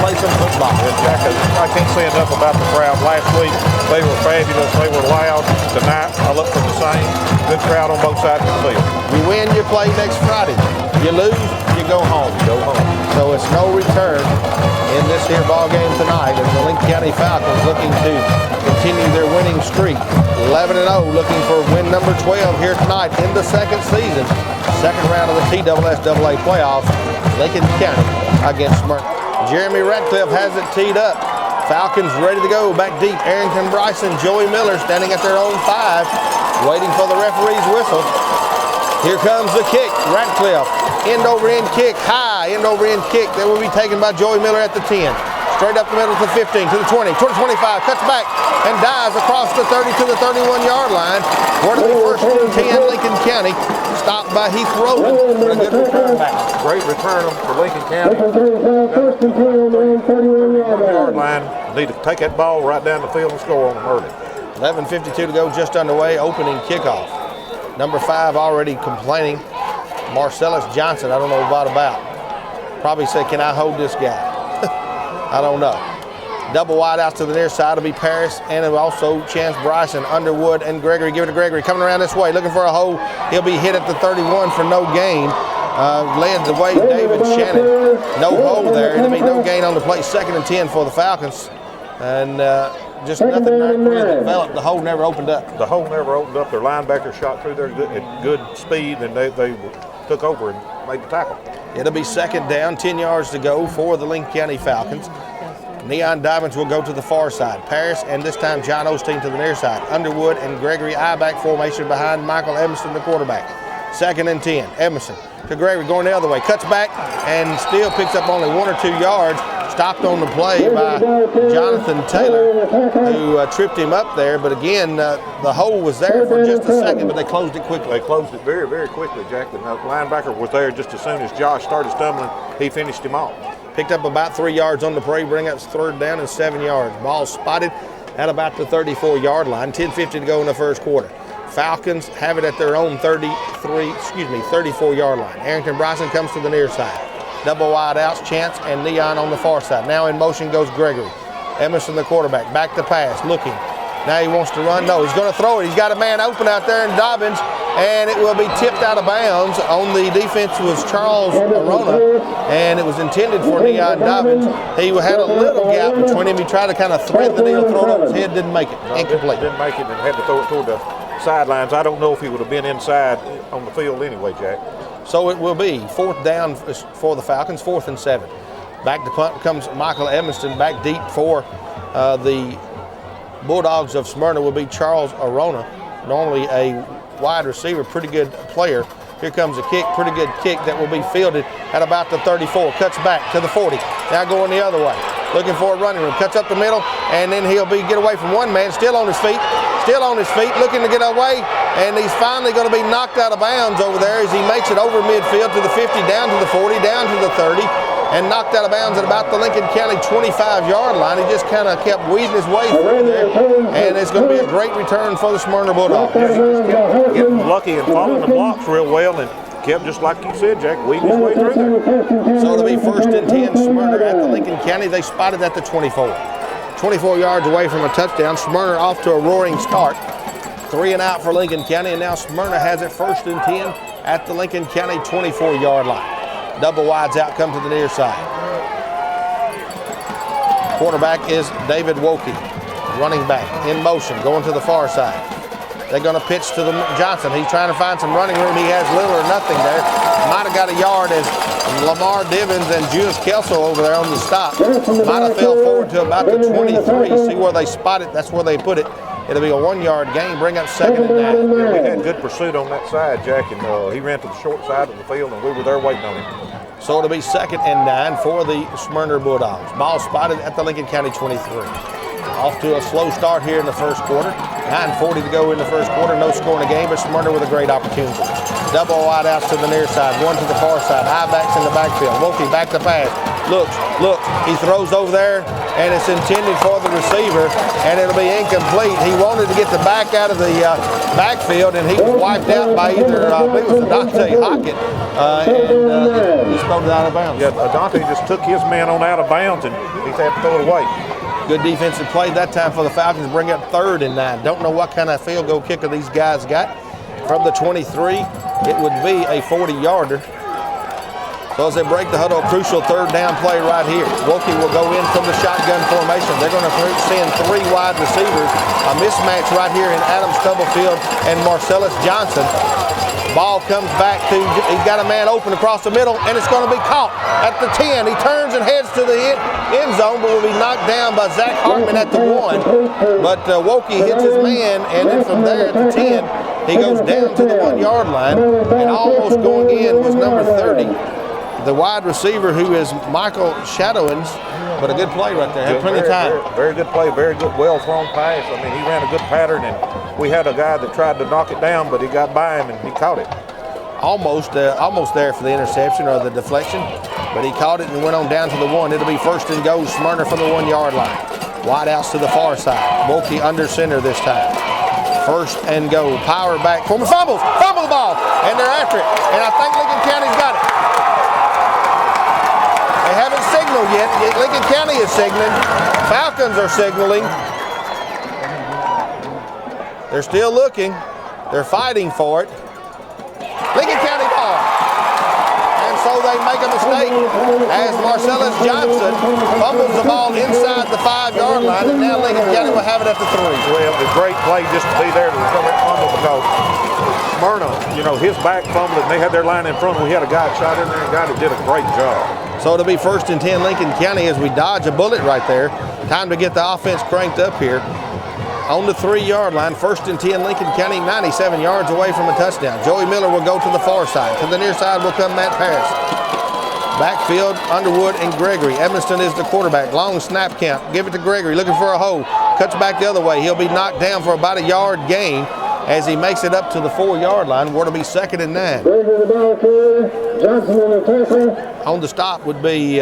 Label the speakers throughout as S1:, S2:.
S1: play some football.
S2: And Jack, I can't say enough about the crowd. Last week, they were fabulous. They were loud. Tonight, I look for the same. Good crowd on both sides of the field.
S1: You win, you play next Friday. You lose, you go home.
S2: Go home.
S1: So it's no return in this here ball game tonight as the Lincoln County Falcons looking to continue their winning streak. 11-0, looking for win number 12 here tonight in the second season. Second round of the TSSAA Playoff. Lincoln County against Smyrna. Jeremy Ratcliffe has it teed up. Falcons ready to go. Back deep, Arrington Bryson, Joey Miller standing at their own 5, waiting for the referee's whistle. Here comes the kick. Ratcliffe, end over end kick, high end over end kick that will be taken by Joey Miller at the 10. Straight up the middle to the 15, to the 20, to the 25, cuts back and dives across the 30 to the 31-yard line. We're to the first and 10, Lincoln County. Stopped by Heath Rowland for a good return back.
S2: Great return for Lincoln County.
S3: First and 10 on the 31-yard
S2: line. Need to take that ball right down the field and score on them early.
S1: 11:52 to go, just underway, opening kickoff. Number 5 already complaining. Marcellus Johnson, I don't know what about. Probably said, can I hold this guy? I don't know. Double wide out to the near side will be Paris, and also Chance Bryson, Underwood, and Gregory. Give it to Gregory, coming around this way, looking for a hole. He'll be hit at the 31 for no gain. Led the way, David Shannon. No hole there. It'll be no gain on the play. 2nd and 10 for the Falcons. And just nothing really developed. The hole never opened up.
S2: The hole never opened up. Their linebacker shot through there at good speed, and they took over and made the tackle.
S1: It'll be 2nd down, 10 yards to go for the Lincoln County Falcons. Neon Diamonds will go to the far side. Paris and this time John Osteen to the near side. Underwood and Gregory I-back formation behind Michael Emerson, the quarterback. 2nd and 10. Emerson to Gregory going the other way. Cuts back and still picks up only 1 or 2 yards. Stopped on the play by Jonathan Taylor, who tripped him up there. But again, the hole was there for just a second, but they closed it quickly.
S2: They closed it very, very quickly, Jack. The linebacker was there just as soon as Josh started stumbling. He finished him off.
S1: Picked up about 3 yards on the play, bring up 3rd down and 7 yards. Ball spotted at about the 34-yard line. 10:50 to go in the first quarter. Falcons have it at their own 34-yard line. Arrington Bryson comes to the near side. Double wide outs, Chance and Neon on the far side. Now in motion goes Gregory. Emerson, the quarterback, back to pass, looking. Now he wants to run. No, he's going to throw it. He's got a man open out there in Dobbins, and it will be tipped out of bounds. On the defense was Charles Arona, and it was intended for Neon Dobbins. He had a little gap between him. He tried to kind of thread the needle, throw it over his head, didn't make it. Incomplete.
S2: Didn't make it and had to throw it toward the sidelines. I don't know if he would have been inside on the field anyway, Jack.
S1: So it will be 4th down for the Falcons, 4th and 7. Back to punt comes Michael Evanston. Back deep for the Bulldogs of Smyrna will be Charles Arona, normally a wide receiver, pretty good player. Here comes a kick, pretty good kick that will be fielded at about the 34. Cuts back to the 40. Now going the other way. Looking for a running room. Cuts up the middle, and then he'll get away from one man, still on his feet, looking to get away, and he's finally going to be knocked out of bounds over there as he makes it over midfield to the 50, down to the 40, down to the 30, and knocked out of bounds at about the Lincoln County 25-yard line. He just kind of kept weaving his way through there, and it's going to be a great return for the Smyrna Bulldogs.
S2: Getting lucky and following the blocks real well, and kept, just like you said, Jack, weaving his way through there.
S1: So it'll be 1st and 10, Smyrna at the Lincoln County. They spotted at the 24. 24 yards away from a touchdown. Smyrna off to a roaring start. 3 and out for Lincoln County, and now Smyrna has it 1st and 10 at the Lincoln County 24-yard line. Double wides out, come to the near side. Quarterback is David Wokey, running back in motion, going to the far side. They're going to pitch to Johnson. He's trying to find some running room. He has little or nothing there. Might have got a yard as Lamar Divins and Judas Kelso over there on the stop. Might have fell forward to about the 23. See where they spot it. That's where they put it. It'll be a 1-yard gain, bring up 2nd and 9.
S2: Yeah, we had good pursuit on that side, Jack, and he ran to the short side of the field, and we were there waiting on him.
S1: So it'll be 2nd and 9 for the Smyrna Bulldogs. Ball spotted at the Lincoln County 23. Off to a slow start here in the first quarter. 9:40 to go in the first quarter. No score in the game, but Smyrna with a great opportunity. Double wide outs to the near side, one to the far side. High backs in the backfield. Wilkie back to pass. Looks. He throws over there and it's intended for the receiver, and it'll be incomplete. He wanted to get the back out of the backfield, and he was wiped out by either, I think it was Dante Hockett, and he thrown it out of bounds.
S2: Yeah, Dante just took his man on out of bounds, and he had to throw it away.
S1: Good defensive play that time for the Falcons, bring up 3rd and 9. Don't know what kind of field goal kicker these guys got. From the 23, it would be a 40-yarder. So as they break the huddle, crucial 3rd down play right here. Wilkie will go in from the shotgun formation. They're going to send 3 wide receivers. A mismatch right here in Adam Stubblefield and Marcellus Johnson. Ball comes back to, he's got a man open across the middle, and it's going to be caught at the 10. He turns and heads to the end zone, but will be knocked down by Zach Hartman at the 1. But Wilkie hits his man, and then from there at the 10, he goes down to the 1-yard line, and almost going in was number 30. The wide receiver, who is Michael Shadowins, but a good play right there. Had plenty of time.
S2: Very good play, very good, well-thrown pass. I mean, he ran a good pattern, and we had a guy that tried to knock it down, but he got by him and he caught it.
S1: Almost there for the interception or the deflection, but he caught it and went on down to the 1. It'll be 1st and goal, Smyrna from the 1-yard line. Wide outs to the far side. Wilkie under center this time. 1st and goal. Power back. Fumble the ball, and they're after it. And I think Lincoln County's got it. They haven't signaled yet. Lincoln County is signaling. Falcons are signaling. They're still looking. They're fighting for it. Lincoln County ball. And so they make a mistake as Marcellus Johnson fumbles the ball inside the 5-yard line, and now Lincoln County will have it at the 3.
S2: Well, the great play just to be there to recover that fumble, because Smyrna, his back fumbled, and they had their line in front. We had a guy shot in there, and a guy that did a great job.
S1: So it'll be 1st and 10 Lincoln County as we dodge a bullet right there. Time to get the offense cranked up here. On the 3-yard line, 1st and 10 Lincoln County, 97 yards away from a touchdown. Joey Miller will go to the far side. To the near side will come Matt Paris. Backfield, Underwood and Gregory. Evanston is the quarterback. Long snap count. Give it to Gregory, looking for a hole. Cuts back the other way. He'll be knocked down for about a yard gain as he makes it up to the 4-yard line, where it'll be 2nd and 9. On the stop would be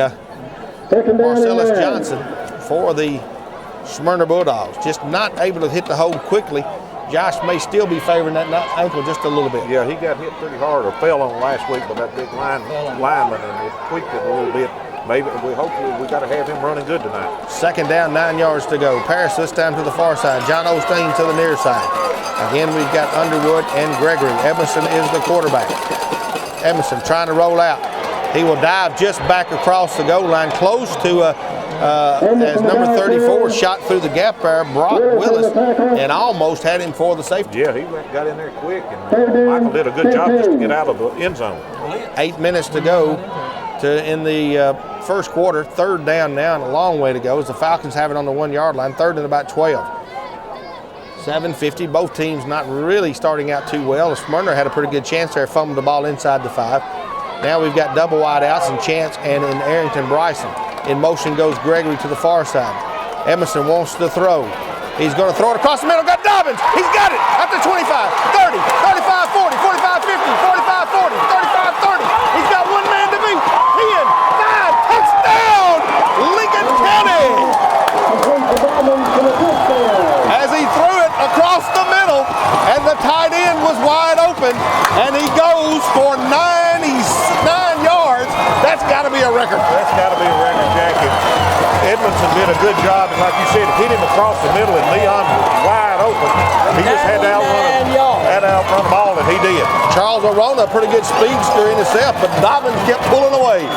S1: Marcellus Johnson for the Smyrna Bulldogs. Just not able to hit the hole quickly. Josh may still be favoring that ankle just a little bit.
S2: Yeah, he got hit pretty hard, or fell on last week by that big lineman, and it tweaked it a little bit. Maybe hopefully we got to have him running good tonight. 2nd down, 9 yards to go. Paris this time to the far side. John Osteen to the near side. Again, we've got Underwood and Gregory. Evanston is the quarterback. Evanston trying to roll out. He will dive just back across the goal line, close to as number 34 shot through the gap there, Brock Willis, and almost had him for the safety. Yeah, he got in there quick, and Michael did a good job just to get out of the end zone.
S1: 8 minutes to go in the first quarter. 3rd down now and a long way to go as the Falcons have it on the 1-yard line. 3rd and about 12. 7:50. Both teams not really starting out too well. Smyrna had a pretty good chance there, fumbled the ball inside the 5. Now we've got double wide outs and Chance and in Arrington Bryson. In motion goes Gregory to the far side. Emerson wants to throw. He's going to throw it across the middle. Got Dobbins. He's got it at the 25, 30, 35, 40, 45, 50, 45, 40, 35, 30. He's got one man to beat. 10, 9, touchdown, Lincoln County. As he threw it across the middle, and the tight end was wide open, and he goes for 99 yards. That's got to be a record.
S2: That's got to be a record, Jackie. Edmondson did a good job, and like you said, hit him across the middle, and Leon was wide open. He just had to outrun the ball, and he did.
S1: Charles Arona, pretty good speedster in himself, but Dobbins kept pulling away.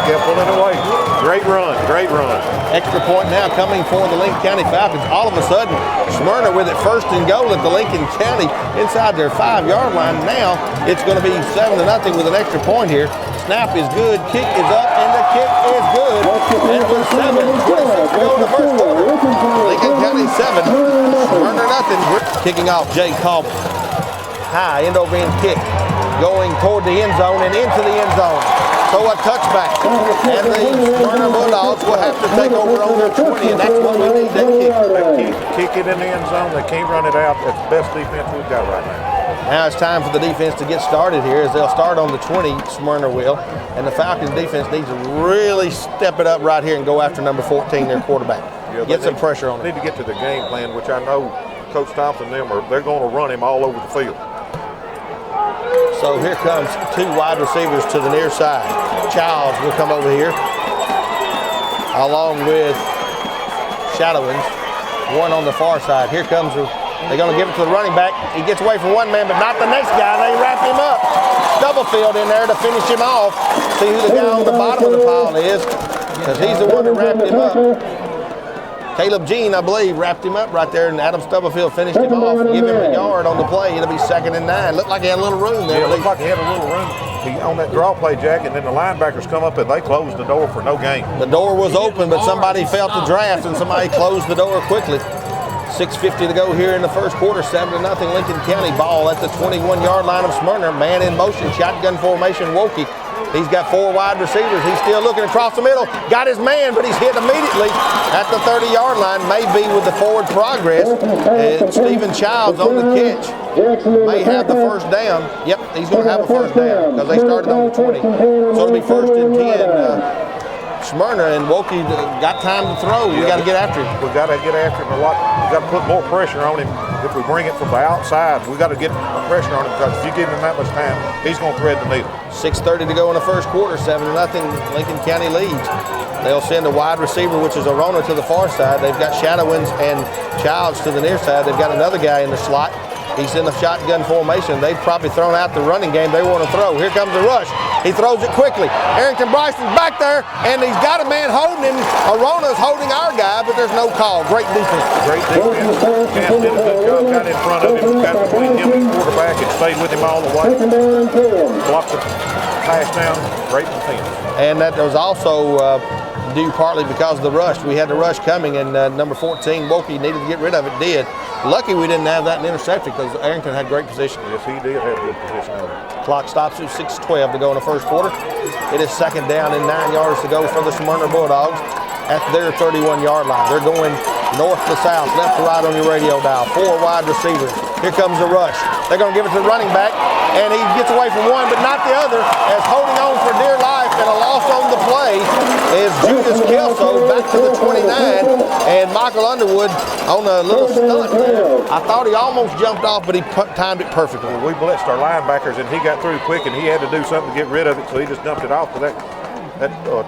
S2: Great run, great run.
S1: Extra point now coming for the Lincoln County Falcons. All of a sudden, Smyrna with it 1st and goal at the Lincoln County inside their 5-yard line. Now it's going to be 7-0 with an extra point here. Snap is good, kick is up, and the kick is good. And it was 7:26 to go in the first quarter. Lincoln County 7, Smyrna nothing. Kicking off Jay Coleman. High end over end kick, going toward the end zone and into the end zone. So a touchback, and the Smyrna Bulldogs will have to take over on their 20, and that's what we need, that kick.
S2: Kick it in the end zone. They can't run it out. That's the best defense we've got right now.
S1: Now it's time for the defense to get started here as they'll start on the 20, Smyrna will, and the Falcons defense needs to really step it up right here and go after number 14, their quarterback. get some pressure on him.
S2: Need to get to the game plan, which I know Coach Thompson and them they're going to run him all over the field.
S1: So here comes 2 wide receivers to the near side. Childs will come over here, along with Shadowins, one on the far side. Here comes, they're going to give it to the running back. He gets away from one man, but not the next guy. They wrap him up. Stubblefield in there to finish him off. See who the guy on the bottom of the pile is, because he's the one that wrapped him up. Caleb Jean, I believe, wrapped him up right there, and Adam Stubblefield finished him off. Give him a yard on the play. It'll be 2nd and 9. Looked like he had a little room there.
S2: Yeah, it looked like he had a little room on that draw play, Jack, and then the linebackers come up and they closed the door for no gain.
S1: The door was open, but somebody felt the draft, and somebody closed the door quickly. 6:50 to go here in the first quarter. 7-0 Lincoln County. Ball at the 21-yard line of Smyrna. Man in motion, shotgun formation. Wokey. He's got 4 wide receivers. He's still looking across the middle. Got his man, but he's hit immediately at the 30-yard line. Maybe with the forward progress. Stephen Childs on the catch. May have the first down. Yep, he's going to have a first down because they started on the 20. So it'll be 1st and 10. Smyrna, and Wokey got time to throw. We got to get after him.
S2: We got to get after him a lot. We got to put more pressure on him. If we bring it from the outside, we got to get pressure on him, because if you give him that much time, he's going to thread the needle.
S1: 6:30 to go in the first quarter. 7-0 Lincoln County leads. They'll send a wide receiver, which is Arona, to the far side. They've got Shadowins and Childs to the near side. They've got another guy in the slot. He's in the shotgun formation. They've probably thrown out the running game they want to throw. Here comes the rush. He throws it quickly. Arrington Bryson's back there, and he's got a man holding him. Arona's holding our guy, but there's no call. Great defense.
S2: Great defense. Cam did a good job. Got in front of him, got between him and the quarterback, and stayed with him all the way. Blocked the pass down. Great defense.
S1: And that was also due partly because of the rush. We had the rush coming, and number 14, Wokey, needed to get rid of it, did. Lucky we didn't have that intercepted, because Arrington had great position.
S2: Yes, he did have good position on it.
S1: Clock stops at 6:12 to go in the first quarter. It is 2nd down and 9 yards to go for the Smyrna Bulldogs at their 31-yard line. They're going north to south, left to right on your radio dial. 4 wide receivers. Here comes the rush. They're going to give it to the running back, and he gets away from one, but not the other, as holding on for dear life, and a loss on the play is Judas Kelso back to the 29, and Michael Underwood on a little stunt there. I thought he almost jumped off, but he timed it perfectly.
S2: We blitzed our linebackers, and he got through quick, and he had to do something to get rid of it, so he just dumped it off to that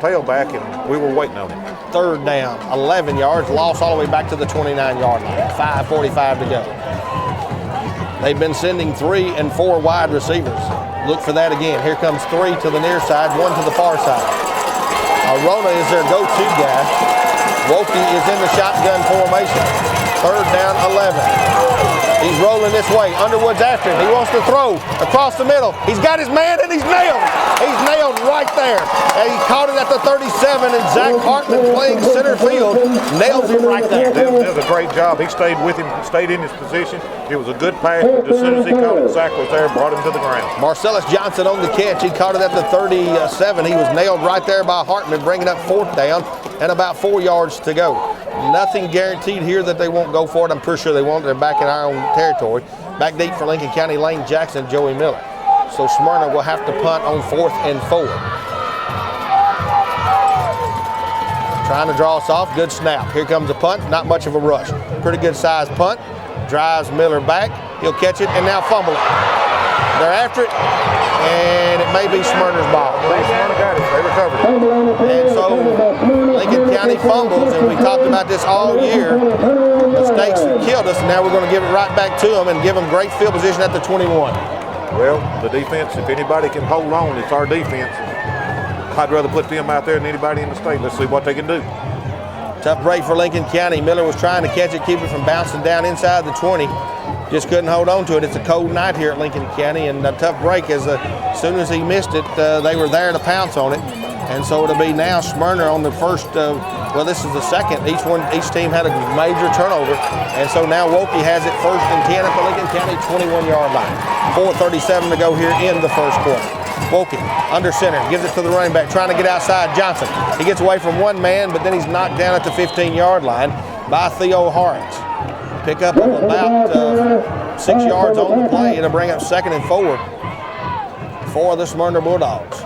S2: tailback, and we were waiting on him.
S1: 3rd down, 11 yards, loss all the way back to the 29-yard line. 5:45 to go. They've been sending 3 and 4 wide receivers. Look for that again. Here comes 3 to the near side, 1 to the far side. Arona is their go-to guy. Wokey is in the shotgun formation. 3rd down, 11. He's rolling this way. Underwood's after him. He wants to throw across the middle. He's got his man, and he's nailed. He's nailed right there. And he caught it at the 37, and Zach Hartman, playing center field, nails him right there.
S2: That was a great job. He stayed with him, stayed in his position. It was a good pass. As soon as he caught it, Zach was there, brought him to the ground.
S1: Marcellus Johnson on the catch. He caught it at the 37. He was nailed right there by Hartman, bringing up 4th down and about 4 yards to go. Nothing guaranteed here that they won't go for it. I'm pretty sure they won't. They're back in our own territory. Back deep for Lincoln County, Lane Jackson, Joey Miller. So Smyrna will have to punt on 4th and 4. Trying to draw us off. Good snap. Here comes a punt. Not much of a rush. Pretty good sized punt. Drives Miller back. He'll catch it and now fumble it. They're after it, and it may be Smyrna's ball.
S2: Smyrna got it. They recovered it.
S1: And so Lincoln County fumbles, and we talked about this all year. Mistakes have killed us, and now we're going to give it right back to them and give them great field position at the 21.
S2: Well, the defense, if anybody can hold on, it's our defense. I'd rather put them out there than anybody in the state. Let's see what they can do.
S1: Tough break for Lincoln County. Miller was trying to catch it, keep it from bouncing down inside the 20. Just couldn't hold on to it. It's a cold night here at Lincoln County, and a tough break. As soon as he missed it, they were there to pounce on it. And so it'll be now Smyrna on the first, well, this is the second. Each team had a major turnover. And so now Wokey has it 1st and 10 at the Lincoln County 21-yard line. 4:37 to go here in the first quarter. Wokey under center, gives it to the running back, trying to get outside Johnson. He gets away from one man, but then he's knocked down at the 15-yard line by Theo Harrings. Pick up about 6 yards on the play. It'll bring up 2nd and 4 for the Smyrna Bulldogs.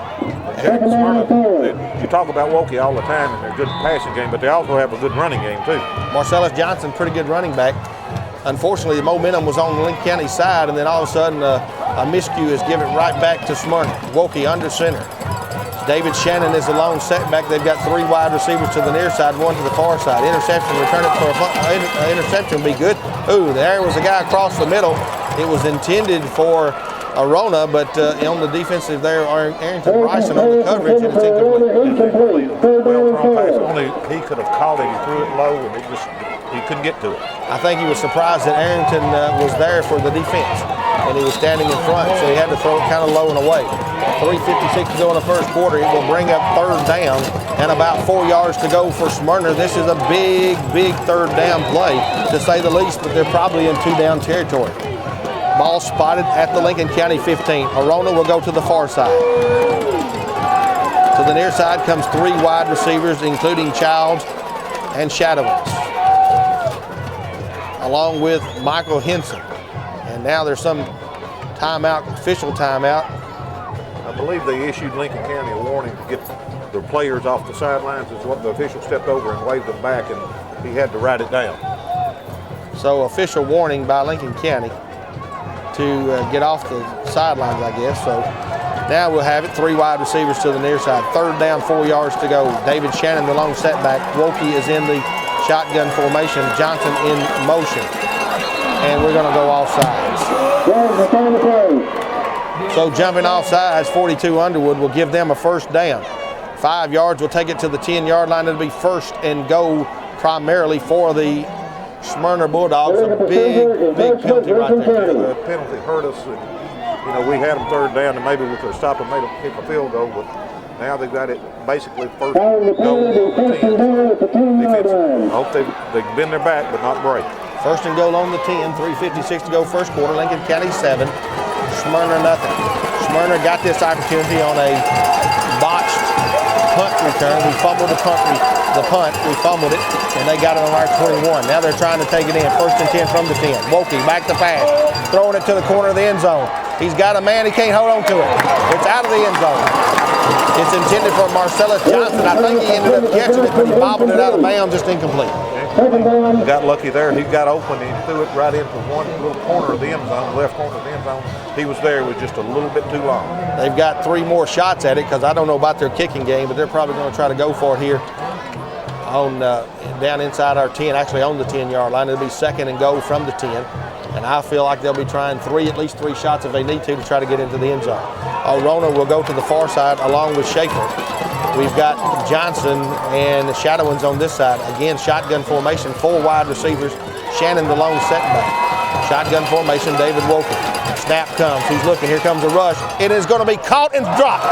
S2: Smyrna, you talk about Woke all the time and their good passing game, but they also have a good running game too.
S1: Marcellus Johnson, pretty good running back. Unfortunately, the momentum was on the Lincoln County side, and then all of a sudden a miscue is given right back to Smyrna. Woke under center. David Shannon is the lone setback. They've got 3 wide receivers to the near side, 1 to the far side. Interception, return it for an interception, be good. Ooh, there was a guy across the middle. It was intended for Arona, but on the defensive there, Arrington Bryson on the coverage, and it's incomplete.
S2: Well thrown pass, only he could have caught it. He threw it low, and he couldn't get to it.
S1: I think he was surprised that Arrington was there for the defense, and he was standing in front, so he had to throw it kind of low and away. 3:56 to go in the first quarter. It will bring up 3rd down and about 4 yards to go for Smyrna. This is a big, big 3rd down play, to say the least, but they're probably in 2-down territory. Ball spotted at the Lincoln County 15. Arona will go to the far side. To the near side comes 3 wide receivers, including Childs and Shadowins, along with Michael Henson. And now there's some timeout, official timeout.
S2: I believe they issued Lincoln County a warning to get the players off the sidelines. Is what the official stepped over and waved them back, and he had to write it down.
S1: So official warning by Lincoln County to get off the sidelines, I guess. So now we'll have it 3 wide receivers to the near side. 3rd down, 4 yards to go. David Shannon, the lone setback. Wokey is in the shotgun formation. Johnson in motion. And we're going to go off sides. So jumping off sides, 42 Underwood will give them a 1st down. 5 yards will take it to the 10-yard line. It'll be 1st and goal primarily for the Smyrna Bulldogs. A big, big penalty right there.
S2: The penalty hurt us. We had them 3rd down, and maybe we could have stopped and made them kick a field goal, but now they've got it basically 1st goal on the 10. Defensive. I hope they've been their back, but not break.
S1: 1st and goal on the 10, 3:56 to go first quarter. Lincoln County 7, Smyrna nothing. Smyrna got this opportunity on a botched punt return. We fumbled the punt. We fumbled it, and they got it on our 21. Now they're trying to take it in. 1st and 10 from the 10. Wokey back to pass, throwing it to the corner of the end zone. He's got a man. He can't hold on to it. It's out of the end zone. It's intended for Marcellus Johnson. I think he ended up catching it, but he bobbled it out of bounds, just incomplete.
S2: He got lucky there. He got open. He threw it right into one little corner of the end zone, left corner of the end zone. He was there. It was just a little bit too long.
S1: They've got 3 more shots at it, because I don't know about their kicking game, but they're probably going to try to go for it here on down inside our 10, actually on the 10-yard line. It'll be 2nd and goal from the 10. And I feel like they'll be trying at least 3 shots if they need to try to get into the end zone. Arona will go to the far side along with Schaefer. We've got Johnson and the Shadowins on this side. Again, shotgun formation, 4 wide receivers. Shannon, the lone setback. Shotgun formation, David Woken. Snap comes. He's looking. Here comes a rush. It is going to be caught and dropped.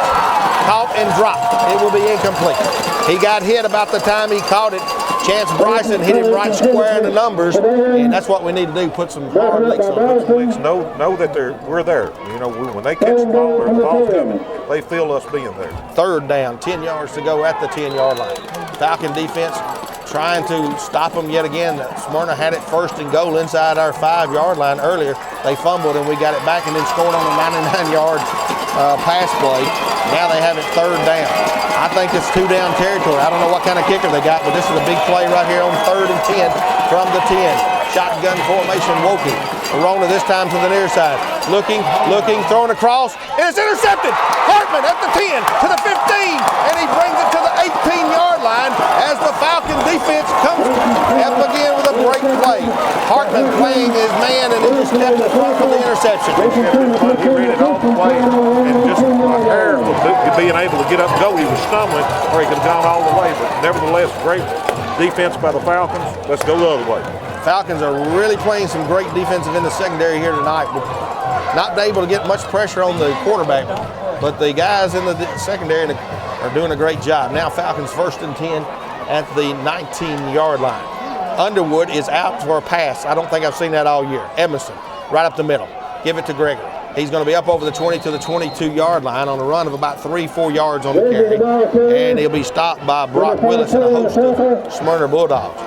S1: Caught and dropped. It will be incomplete. He got hit about the time he caught it. Chance Bryson hit him right square in the numbers, and that's what we need to do, put some hard licks on it.
S2: Know that we're there. When they catch the ball or the ball's coming, they feel us being there.
S1: 3rd down, 10 yards to go at the 10-yard line. Falcon defense trying to stop them yet again. Smyrna had it 1st and goal inside our 5-yard line earlier. They fumbled, and we got it back and then scored on a 99-yard pass play. Now they have it 3rd down. I think it's 2-down territory. I don't know what kind of kicker they got, but this is a big play right here on 3rd and 10 from the 10. Shotgun formation, Wokey. Arona this time to the near side. Looking, throwing across, and it's intercepted. Hartman at the 10, to the 15, and he brings it to the 18-yard line as the Falcon defense comes up again with a great play. Hartman playing his man, and he just stepped in front for the interception.
S2: He read it all the way, and just a hair from being able to get up and go. He was stumbling, or he could have gone all the way, but nevertheless, great defense by the Falcons. Let's go the other way.
S1: Falcons are really playing some great defensive in the secondary here tonight, but not able to get much pressure on the quarterback. But the guys in the secondary are doing a great job. Now Falcons 1st and 10 at the 19-yard line. Underwood is out for a pass. I don't think I've seen that all year. Edmondson, right up the middle. Give it to Gregory. He's going to be up over the 20 to the 22-yard line on a run of about 3-4 yards on the carry. And he'll be stopped by Brock Willis and a host of Smyrna Bulldogs.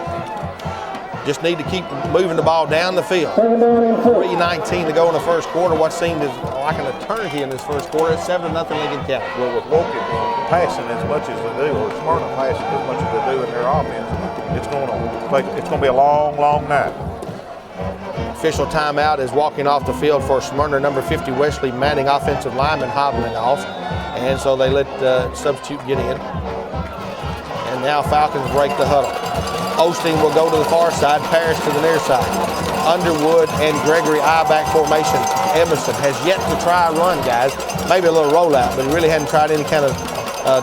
S1: Just need to keep moving the ball down the field. 3:19 to go in the first quarter. What seemed like an eternity in this first quarter. It's 7-0 Lincoln County.
S2: Well, with Woking passing as much as they do, or Smyrna passing as much as they do in their offense, it's going to be a long, long night.
S1: Official timeout is walking off the field for Smyrna, number 50, Wesley Manning, offensive lineman, hobbling off. And so they let substitute get in. And now Falcons break the huddle. Osteen will go to the far side, Parrish to the near side. Underwood and Gregory I-back formation. Emerson has yet to try a run, guys. Maybe a little rollout, but he really hadn't tried any kind of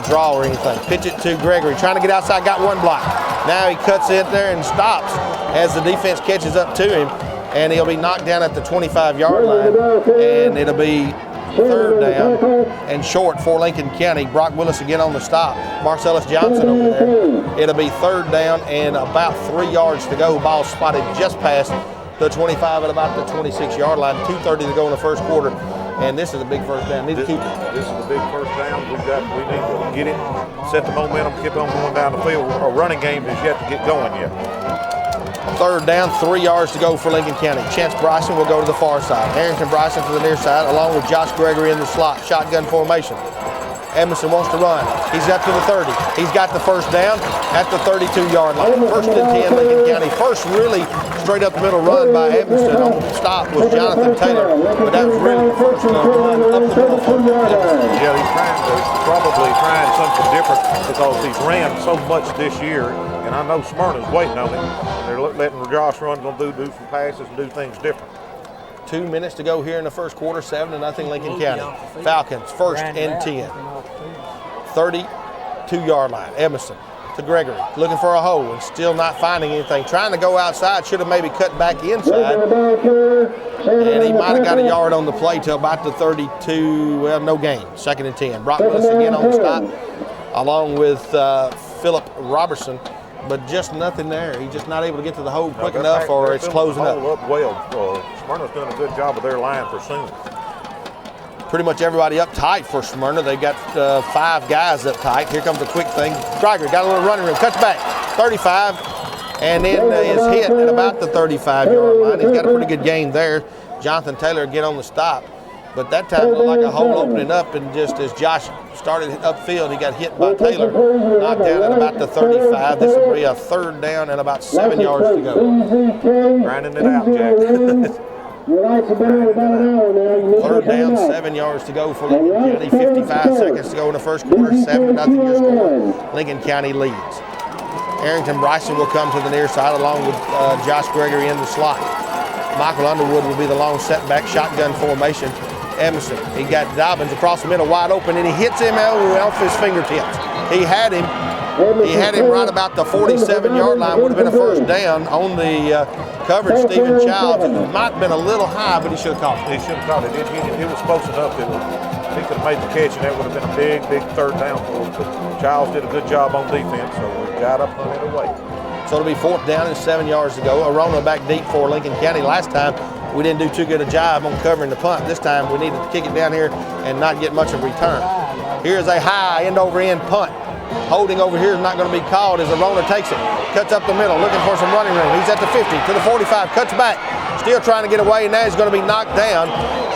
S1: draw or anything. Pitch it to Gregory, trying to get outside, got one block. Now he cuts it there and stops as the defense catches up to him, and he'll be knocked down at the 25-yard line, and it'll be third down and short for Lincoln County. Brock Willis again on the stop. Marcellus Johnson over there. It'll be third down and about 3 yards to go. Ball spotted just past the 25 at about the 26-yard line. 2:30 to go in the first quarter. And this is a big first down. Need to keep it.
S2: This is a big first down. We need to get it, set the momentum, keep on going down the field. Our running game is yet to get going yet.
S1: Third down, 3 yards to go for Lincoln County. Chance Bryson will go to the far side. Harrington Bryson to the near side, along with Josh Gregory in the slot. Shotgun formation. Emerson wants to run. He's up to the 30. He's got the first down at the 32-yard line. First and 10, Lincoln County. First really straight up the middle run by Emerson. On the stop was Jonathan Taylor, but that was really the first run up the middle for Emerson.
S2: Yeah, he's probably trying something different because he's ran so much this year, and I know Smyrna's waiting on him. They're letting Josh run, going to do some passes and do things different.
S1: 2 minutes to go here in the first quarter, 7-0 Lincoln County. Falcons first and 10. 32-yard line. Emerson to Gregory, looking for a hole and still not finding anything. Trying to go outside, should have maybe cut back inside. And he might have got a yard on the play till about the 32, well, no gain. 2nd and 10. Brock Willis again on the stop, along with Philip Robertson. But just nothing there. He's just not able to get to the hole quick enough, or it's closing up.
S2: Well, Smyrna's doing a good job of their line pursuing.
S1: Pretty much everybody up tight for Smyrna. They've got 5 guys up tight. Here comes the quick thing. Gregory got a little running room. Cuts back. 35. And then is hit at about the 35-yard line. He's got a pretty good game there. Jonathan Taylor get on the stop. But that time looked like a hole opening up, and just as Josh started upfield, he got hit by Taylor. Knocked down at about the 35. This will be a third down and about 7 yards to go.
S2: Grinding it out, Jack.
S1: Third down, 7 yards to go for Lincoln County. 55 seconds to go in the first quarter. 7-0 your score. Lincoln County leads. Harrington Bryson will come to the near side along with Josh Gregory in the slot. Michael Underwood will be the long setback, shotgun formation. Emerson, he got Dobbins across the middle wide open, and he hits him off his fingertips. He had him right about the 47-yard line. Would have been a first down on the coverage. Stephen Childs, it might have been a little high, but he should have caught it.
S2: He should have caught it. It was close enough that he could have made the catch, and that would have been a big, big third down for him. But Childs did a good job on defense, so we got up on it away.
S1: So it'll be 4th down and 7 yards to go. Arona back deep for Lincoln County. Last time we didn't do too good a job on covering the punt. This time we needed to kick it down here and not get much of a return. Here's a high end-over-end punt. Holding over here is not going to be called as Arona takes it. Cuts up the middle, looking for some running room. He's at the 50 to the 45, cuts back. Still trying to get away, and now he's going to be knocked down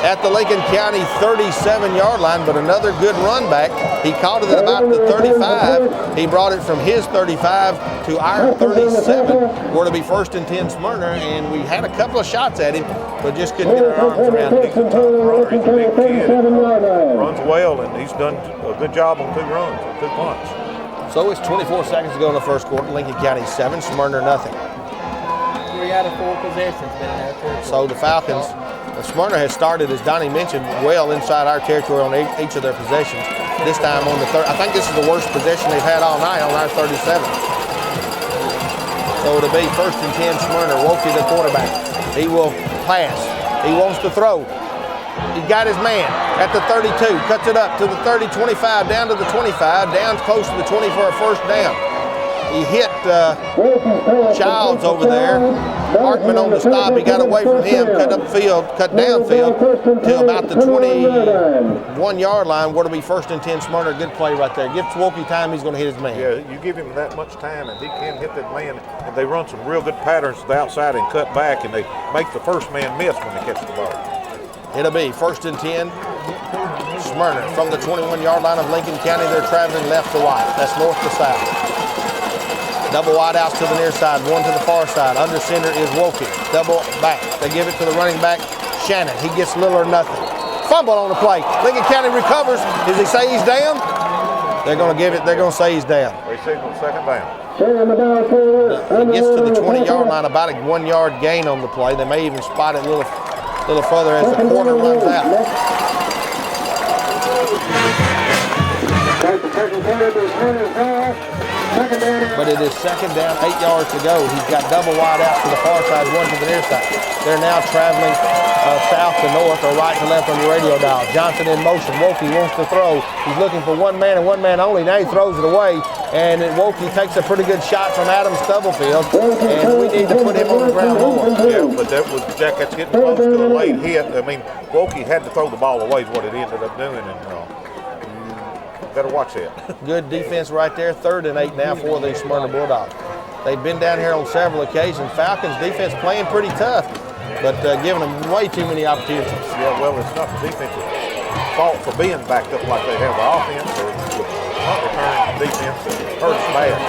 S1: at the Lincoln County 37-yard line, but another good run back. He caught it at about the 35. He brought it from his 35 to our 37. We're to be 1st and 10 Smyrna, and we had a couple of shots at him, but just couldn't get our arms around him.
S2: He's a big kid. Runs well, and he's done a good job on 2 runs, 2 punts.
S1: So it's 24 seconds to go in the first quarter. Lincoln County 7, Smyrna nothing.
S4: 3 out of 4 possessions been in our territory.
S1: So the Falcons, Smyrna has started, as Donnie mentioned, well inside our territory on each of their possessions. This time on the third, I think this is the worst possession they've had all night on our 37. So it'll be 1st and 10 Smyrna. Wolke the quarterback. He will pass. He wants to throw. He got his man at the 32, cuts it up to the 30, 25, down to the 25, down close to the 20 for a first down. He hit Childs over there. Hartman on the stop. He got away from him, cut downfield to about the 21-yard line. Where to be 1st and 10 Smyrna. Good play right there. Gives Wilkie time. He's going to hit his man.
S2: Yeah, you give him that much time, and he can hit that man. And they run some real good patterns to the outside and cut back, and they make the first man miss when they catch the ball.
S1: It'll be 1st and 10. Smyrna from the 21-yard line of Lincoln County. They're traveling left to right. That's north to south. Double wide outs to the near side, one to the far side. Under center is Wilkie. Double back. They give it to the running back, Shannon. He gets little or nothing. Fumble on the play. Lincoln County recovers. Does he say he's down? They're going to give it. They're going to say he's down.
S2: They signal 2nd down.
S1: He gets to the 20-yard line, about a 1-yard gain on the play. They may even spot it a little further as the corner runs out. But it is 2nd down, 8 yards to go. He's got double wide out to the far side, one to the near side. They're now traveling south to north or right to left on the radio dial. Johnson in motion. Wilkie wants to throw. He's looking for one man and one man only. Now he throws it away, and Wilkie takes a pretty good shot from Adam Stubblefield, and we need to put him on the ground more.
S2: Yeah, but that's getting close to a late hit. I mean, Wilkie had to throw the ball away is what it ended up doing, and better watch that.
S1: Good defense right there. 3rd and 8 now for the Smyrna Bulldogs. They've been down here on several occasions. Falcons defense playing pretty tough, but giving them way too many opportunities.
S2: Yeah, well, it's not the defense's fault for being backed up like they have. The offense or the punt return defense that hurts bad.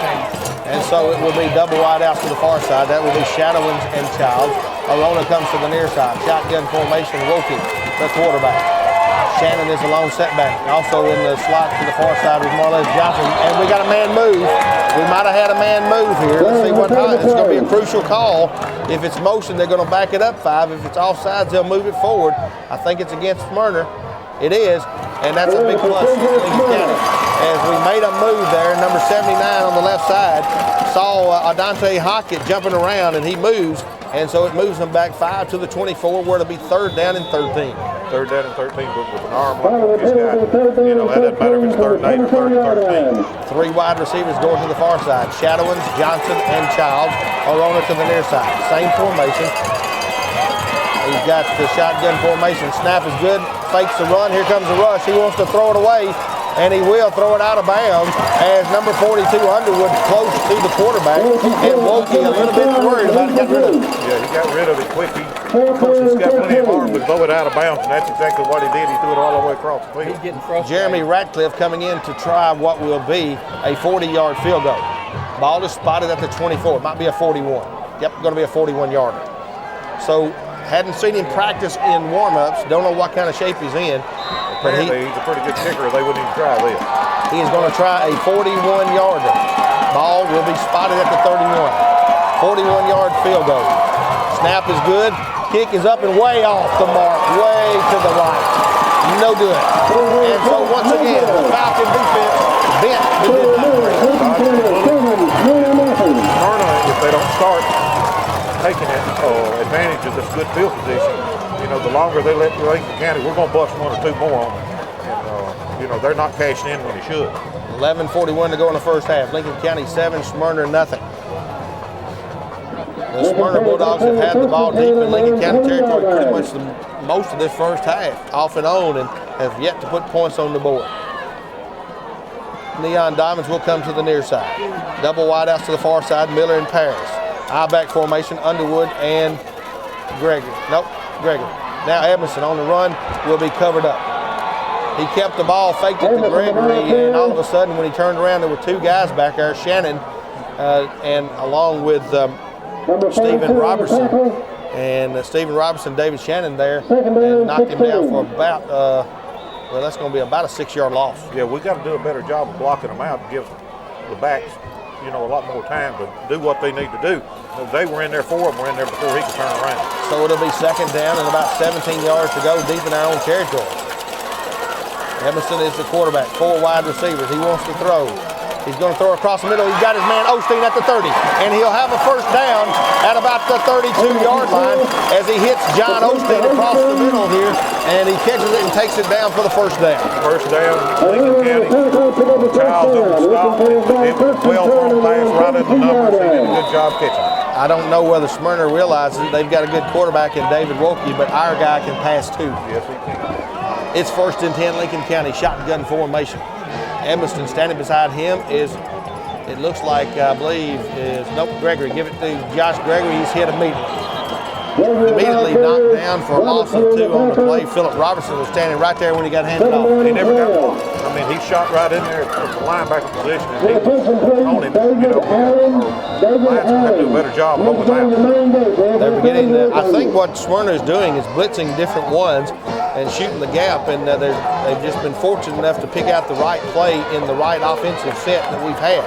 S1: And so it will be double wide out to the far side. That will be Shadowins and Childs. Arona comes to the near side. Shotgun formation, Wilkie, the quarterback. Shannon is a lone setback. Also in the slot to the far side is Marlez Johnson. And we got a man move. We might have had a man move here. Let's see what time. It's going to be a crucial call. If it's motion, they're going to back it up 5. If it's offsides, they'll move it forward. I think it's against Smyrna. It is. And that's a big plus for Lincoln County. As we made a move there, number 79 on the left side saw Adante Hockett jumping around, and he moves. And so it moves them back 5 to the 24, where it'll be 3rd down and 13.
S2: 3rd down and 13, but with an arm like this guy, that doesn't matter if it's 3rd and 8 or 3rd and 13.
S1: 3 wide receivers going to the far side. Shadowins, Johnson, and Childs. Arona to the near side. Same formation. He's got the shotgun formation. Snap is good. Fakes the run. Here comes the rush. He wants to throw it away, and he will throw it out of bounds as number 42 Underwood close to the quarterback, and Wilkie a little bit worried about getting rid of it.
S2: Yeah, he got rid of it quick. Of course, he's got plenty of arm, but throw it out of bounds, and that's exactly what he did. He threw it all the way across the field.
S4: He's getting frustrated.
S1: Jeremy Ratcliffe coming in to try what will be a 40-yard field goal. Ball is spotted at the 24. It might be a 41. Yep, going to be a 41-yarder. So, hadn't seen him practice in warm-ups. Don't know what kind of shape he's in. But
S2: he's a pretty good kicker. They wouldn't even try this.
S1: He is going to try a 41-yarder. Ball will be spotted at the 31. 41-yard field goal. Snap is good. Kick is up and way off the mark, way to the right. No good. And so once again, the Falcon defense bent to the
S2: Smyrna, if they don't start taking advantage of this good field position, the longer they let Lincoln County, we're going to bust 1 or 2 more on them. And, they're not cashing in when they should.
S1: 11:41 to go in the first half. Lincoln County 7, Smyrna nothing. The Smyrna Bulldogs have had the ball deep in Lincoln County territory pretty much most of this first half, off and on, and have yet to put points on the board. Neon Diamonds will come to the near side. Double wide outs to the far side, Miller and Paris. I-back formation, Underwood and Gregory. Gregory. Now Edmondson on the run will be covered up. He kept the ball, faked it to Gregory, and all of a sudden when he turned around, there were 2 guys back there, Shannon and along with Stephen Robertson. And Stephen Robertson, David Shannon there, and knocked him down for about, that's going to be about a 6-yard loss.
S2: Yeah, we got to do a better job of blocking them out and give the backs, a lot more time to do what they need to do. They were in there for him, were in there before he could turn around.
S1: So it'll be 2nd down and about 17 yards to go deep in our own territory. Emerson is the quarterback, 4 wide receivers. He wants to throw. He's going to throw across the middle. He's got his man Osteen at the 30, and he'll have a first down at about the 32-yard line as he hits John Osteen across the middle here, and he catches it and takes it down for the first down.
S2: First down, Lincoln County. Child's on the stop. It was well thrown pass right in the numbers. He did a good job catching it.
S1: I don't know whether Smyrna realizes they've got a good quarterback in David Wilkie, but our guy can pass too.
S2: Yes, he can.
S1: It's 1st and 10, Lincoln County, shotgun formation. Evanston standing beside him is, it looks like, I believe, is, nope, Gregory. Give it to Josh Gregory. He's hit immediately. Immediately knocked down for a loss of 2 on the play. Philip Robertson was standing right there when he got handed off.
S2: He never got blocked. I mean, he shot right in there at the linebacker position, and he was on him. You know, Lions going to do a better job holding out.
S1: They're beginning to, I think what Smyrna is doing is blitzing different ones and shooting the gap, and they've just been fortunate enough to pick out the right play in the right offensive set that we've had.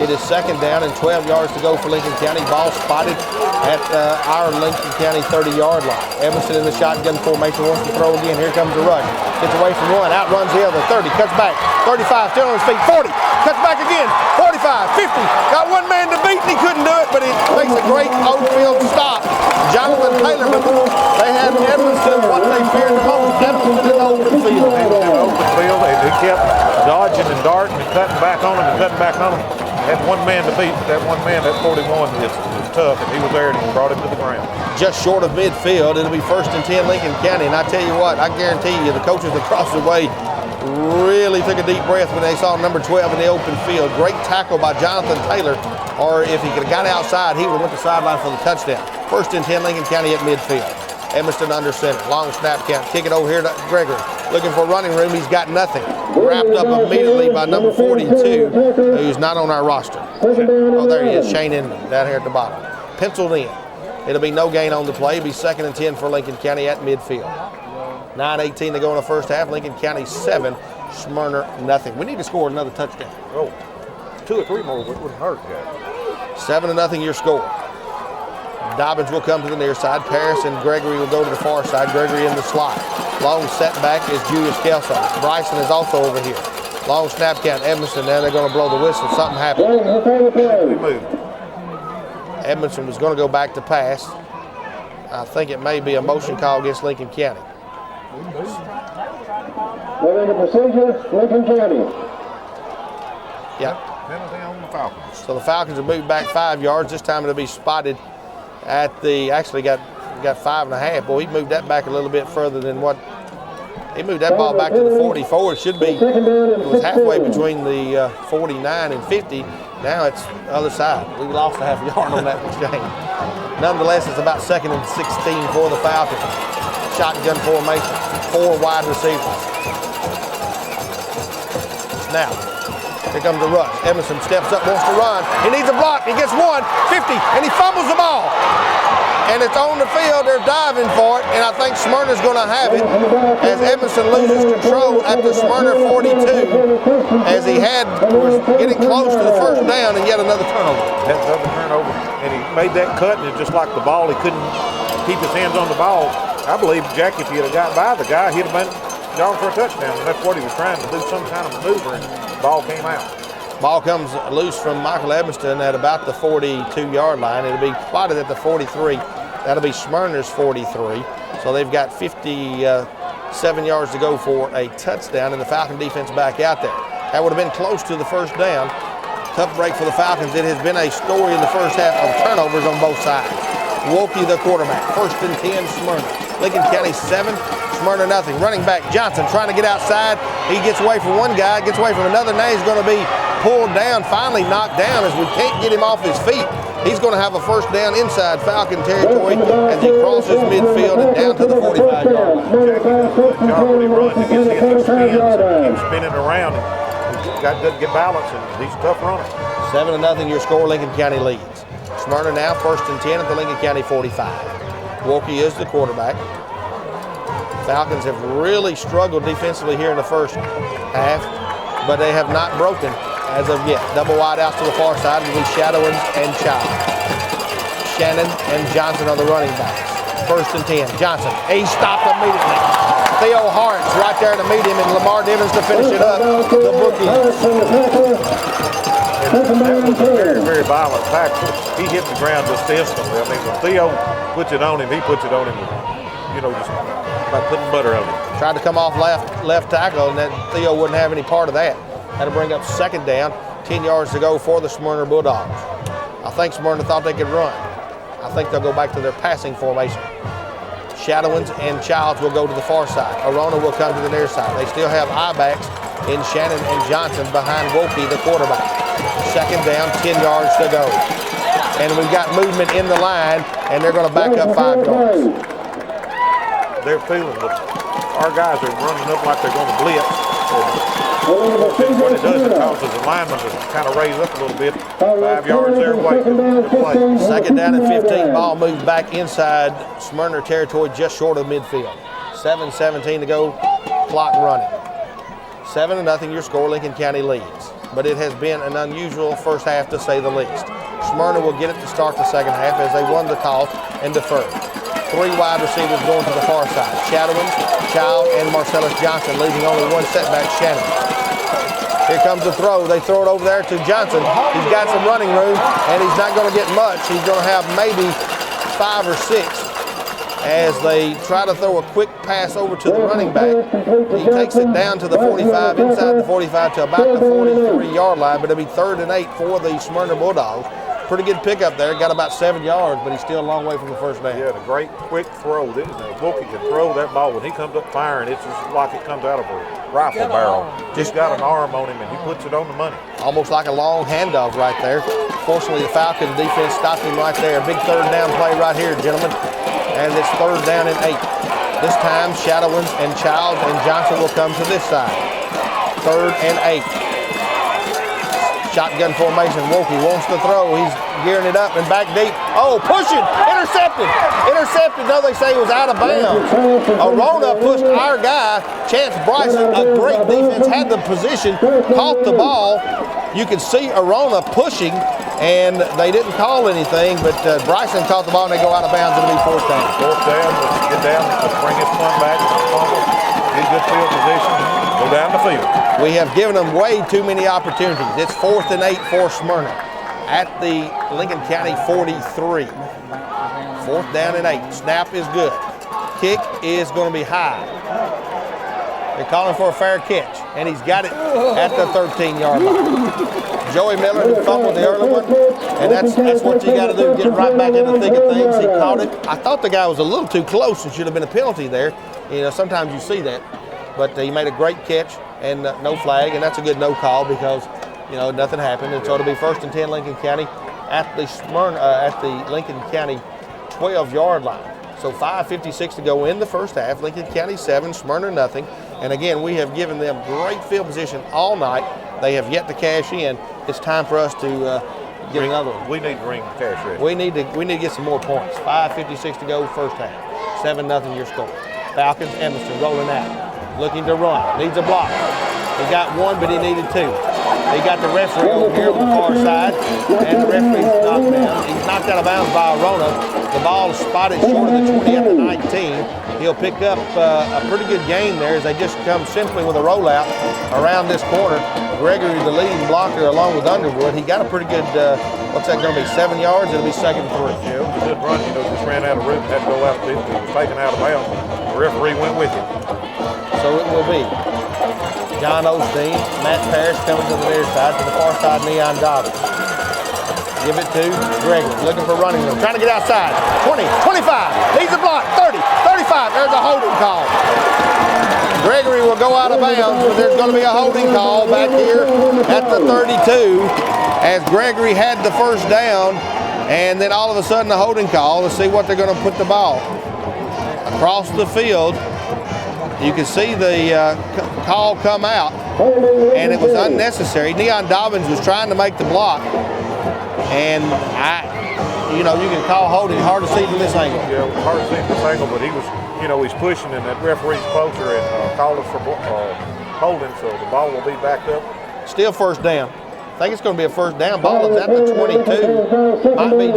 S1: It is 2nd down and 12 yards to go for Lincoln County. Ball spotted at our Lincoln County 30-yard line. Evanston in the shotgun formation wants to throw again. Here comes the rush. Gets away from one, outruns the other. 30, cuts back. 35, still on his feet. 40, cuts back again. 45, 50. Got one man to beat and he couldn't do it, but it makes a great outfield stop. Jonathan Taylor, but they had Evanston what they feared the most. Evanston in the open field.
S2: And he kept dodging and darting and cutting back on him and cutting back on him. Had one man to beat. That one man, that 41 is tough, and he was there and he brought him to the ground.
S1: Just short of midfield. It'll be 1st and 10 Lincoln County, and I tell you what, I guarantee you the coaches across the way really took a deep breath when they saw number 12 in the open field. Great tackle by Jonathan Taylor, or if he could have got outside, he would have went to the sideline for the touchdown. 1st and 10 Lincoln County at midfield. Evanston under center. Long snap count. Kick it over here to Gregory. Looking for running room. He's got nothing. Wrapped up immediately by number 42, who's not on our roster. Oh, there he is. Shane Inman down here at the bottom. Penciled in. It'll be no gain on the play. It'll be 2nd and 10 for Lincoln County at midfield. 9:18 to go in the first half. Lincoln County 7, Smyrna nothing. We need to score another touchdown.
S2: Oh, 2 or 3 more wouldn't hurt, guys.
S1: 7-0 your score. Dobbins will come to the near side. Paris and Gregory will go to the far side. Gregory in the slot. Long setback is Julius Kelso. Bryson is also over here. Long snap count. Edmondson. Now they're going to blow the whistle. Something happened.
S2: We moved.
S1: Edmondson was going to go back to pass. I think it may be a motion call against Lincoln County.
S3: Within the procedure, Lincoln County.
S1: Yeah.
S2: Penalty on the Falcons.
S1: So the Falcons will move back 5 yards. This time it'll be spotted at the, actually got 5.5. Boy, he moved that back a little bit further than what, he moved that ball back to the 44. It should be, it was halfway between the 49 and 50. Now it's the other side. We lost a half a yard on that exchange. Nonetheless, it's about 2nd and 16 for the Falcons. Shotgun formation, 4 wide receivers. Now, here comes the rush. Emerson steps up, wants to run. He needs a block. He gets 1, 50, and he fumbles the ball. And it's on the field. They're diving for it, and I think Smyrna's going to have it as Emerson loses control at the Smyrna 42 as he was getting close to the first down and yet another turnover.
S2: That's another turnover, and he made that cut, and it's just like the ball. He couldn't keep his hands on the ball. I believe, Jack, if he had got by the guy, he'd have been gone for a touchdown, and that's what he was trying to do, some kind of maneuver, and the ball came out.
S1: Ball comes loose from Michael Evanston at about the 42-yard line. It'll be spotted at the 43. That'll be Smyrna's 43. So they've got 57 yards to go for a touchdown, and the Falcon defense back out there. That would have been close to the first down. Tough break for the Falcons. It has been a story in the first half of turnovers on both sides. Wilkie, the quarterback. 1st and 10, Smyrna. Lincoln County 7, Smyrna nothing. Running back Johnson trying to get outside. He gets away from one guy, gets away from another. Now he's going to be pulled down, finally knocked down as we can't get him off his feet. He's going to have a first down inside Falcon territory as he crosses midfield and down to the 45-yard line.
S2: John, when he runs, he gets into spins, keeps spinning around, and he's got to get balance, and he's a tough runner.
S1: 7-0 your score. Lincoln County leads. Smyrna now 1st and 10 at the Lincoln County 45. Wilkie is the quarterback. Falcons have really struggled defensively here in the first half, but they have not broken as of yet. Double wide out to the far side will be Shadowins and Child. Shannon and Johnson are the running backs. 1st and 10. Johnson, he stopped immediately. Theo Hart's right there to meet him, and Lamar Divins to finish it up. The bookie.
S2: And that was a very, very violent tackle. He hit the ground just instantly. I mean, when Theo puts it on him, he puts it on him, you know, just by putting butter on him.
S1: Tried to come off left tackle, and then Theo wouldn't have any part of that. Had to bring up second down, 10 yards to go for the Smyrna Bulldogs. I think Smyrna thought they could run. I think they'll go back to their passing formation. Shadowins and Childs will go to the far side. Arona will come to the near side. They still have I-backs in Shannon and Johnson behind Wilkie, the quarterback. Second down, 10 yards to go. And we've got movement in the line, and they're going to back up 5 yards.
S2: They're feeling that our guys are running up like they're going to blitz. What it does, it causes the linemen to kind of raise up a little bit. 5 yards their way. Good play.
S1: Second down and 15. Ball moves back inside Smyrna territory, just short of midfield. 7:17 to go. Clock running. 7-0 your score. Lincoln County leads. But it has been an unusual first half, to say the least. Smyrna will get it to start the second half as they won the toss and deferred. 3 wide receivers going to the far side. Shadowins, Child, and Marcellus Johnson, leaving only one setback, Shannon. Here comes the throw. They throw it over there to Johnson. He's got some running room, and he's not going to get much. He's going to have maybe 5 or 6 as they try to throw a quick pass over to the running back. He takes it down to the 45, inside the 45 to about the 43-yard line, but it'll be 3rd and 8 for the Smyrna Bulldogs. Pretty good pickup there. Got about 7 yards, but he's still a long way from the first down.
S2: Yeah, a great quick throw. Wilkie can throw that ball. When he comes up firing, it's just like it comes out of a rifle barrel. Just got an arm on him, and he puts it on the money.
S1: Almost like a long handoff right there. Fortunately, the Falcons defense stopped him right there. Big 3rd down play right here, gentlemen. And it's 3rd down and 8. This time, Shadowins and Childs and Johnson will come to this side. 3rd and 8. Shotgun formation. Wilkie wants to throw. He's gearing it up and back deep. Oh, pushing. Intercepted. Intercepted. No, they say he was out of bounds. Arona pushed our guy, Chance Bryson. A great defense. Had the position. Caught the ball. You can see Arona pushing, and they didn't call anything, but Bryson caught the ball, and they go out of bounds. It'll be 4th down.
S2: 4th down. Let's get down. Let's bring his punt back. Get good field position. Go down the field.
S1: We have given them way too many opportunities. It's 4th and 8 for Smyrna at the Lincoln County 43. 4th down and 8. Snap is good. Kick is going to be high. They're calling for a fair catch, and he's got it at the 13-yard line. Joey Miller who fumbled the early one, and that's what you got to do, get right back in the thick of things. He caught it. I thought the guy was a little too close and should have been a penalty there. You know, sometimes you see that. But he made a great catch and no flag, and that's a good no call because, you know, nothing happened. And so it'll be 1st and 10 Lincoln County at the Lincoln County 12-yard line. So 5:56 to go in the first half. Lincoln County 7, Smyrna nothing. And again, we have given them great field position all night. They have yet to cash in. It's time for us to get another one.
S2: We need to ring cash ready.
S1: We need to get some more points. 5:56 to go first half. 7-0 your score. Falcons, Emerson rolling out. Looking to run. Needs a block. He got 1, but he needed 2. He got the referee over here on the far side, and the referee's knocked down. He's knocked out of bounds by Arona. The ball is spotted short of the 20 at the 19. He'll pick up a pretty good gain there as they just come simply with a rollout around this corner. Gregory, the leading blocker, along with Underwood. He got a pretty good, what's that going to be, 7 yards? It'll be 2nd and 3.
S2: Yeah, it was a good run. You know, just ran out of room, had to go out. He was taken out of bounds. The referee went with him.
S1: So it will be John Osteen, Matt Parrish coming to the near side, to the far side, Neon Dobbins. Give it to Gregory, looking for running room, trying to get outside. 20, 25, needs a block, 30, 35, there's a holding call. Gregory will go out of bounds, but there's going to be a holding call back here at the 32 as Gregory had the first down, and then all of a sudden a holding call. Let's see what they're going to put the ball. Across the field, you can see the call come out, and it was unnecessary. Neon Dobbins was trying to make the block, and you can call holding. Hard to see from this angle.
S2: Yeah, hard to see from this angle, but he was, he's pushing, and that referee's closer and called us for holding, so the ball will be backed up.
S1: Still first down. I think it's going to be a first down. Ball is at the 22. Might be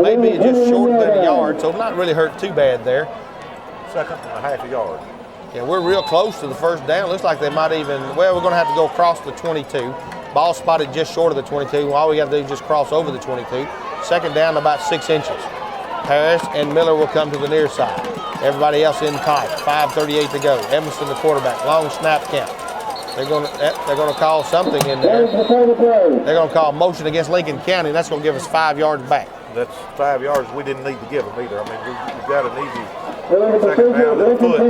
S1: maybe just short of 30 yards, so not really hurt too bad there.
S2: 2nd and a half a yard.
S1: Yeah, we're real close to the first down. Looks like they might even, we're going to have to go across the 22. Ball spotted just short of the 22. All we got to do is just cross over the 22. Second down about 6 inches. Harris and Miller will come to the near side. Everybody else in tight. 5:38 to go. Emerson, the quarterback. Long snap count. They're going to call something in there. They're going to call motion against Lincoln County. That's going to give us 5 yards back.
S2: That's 5 yards we didn't need to give them either. I mean, we've got an easy second down at the foot.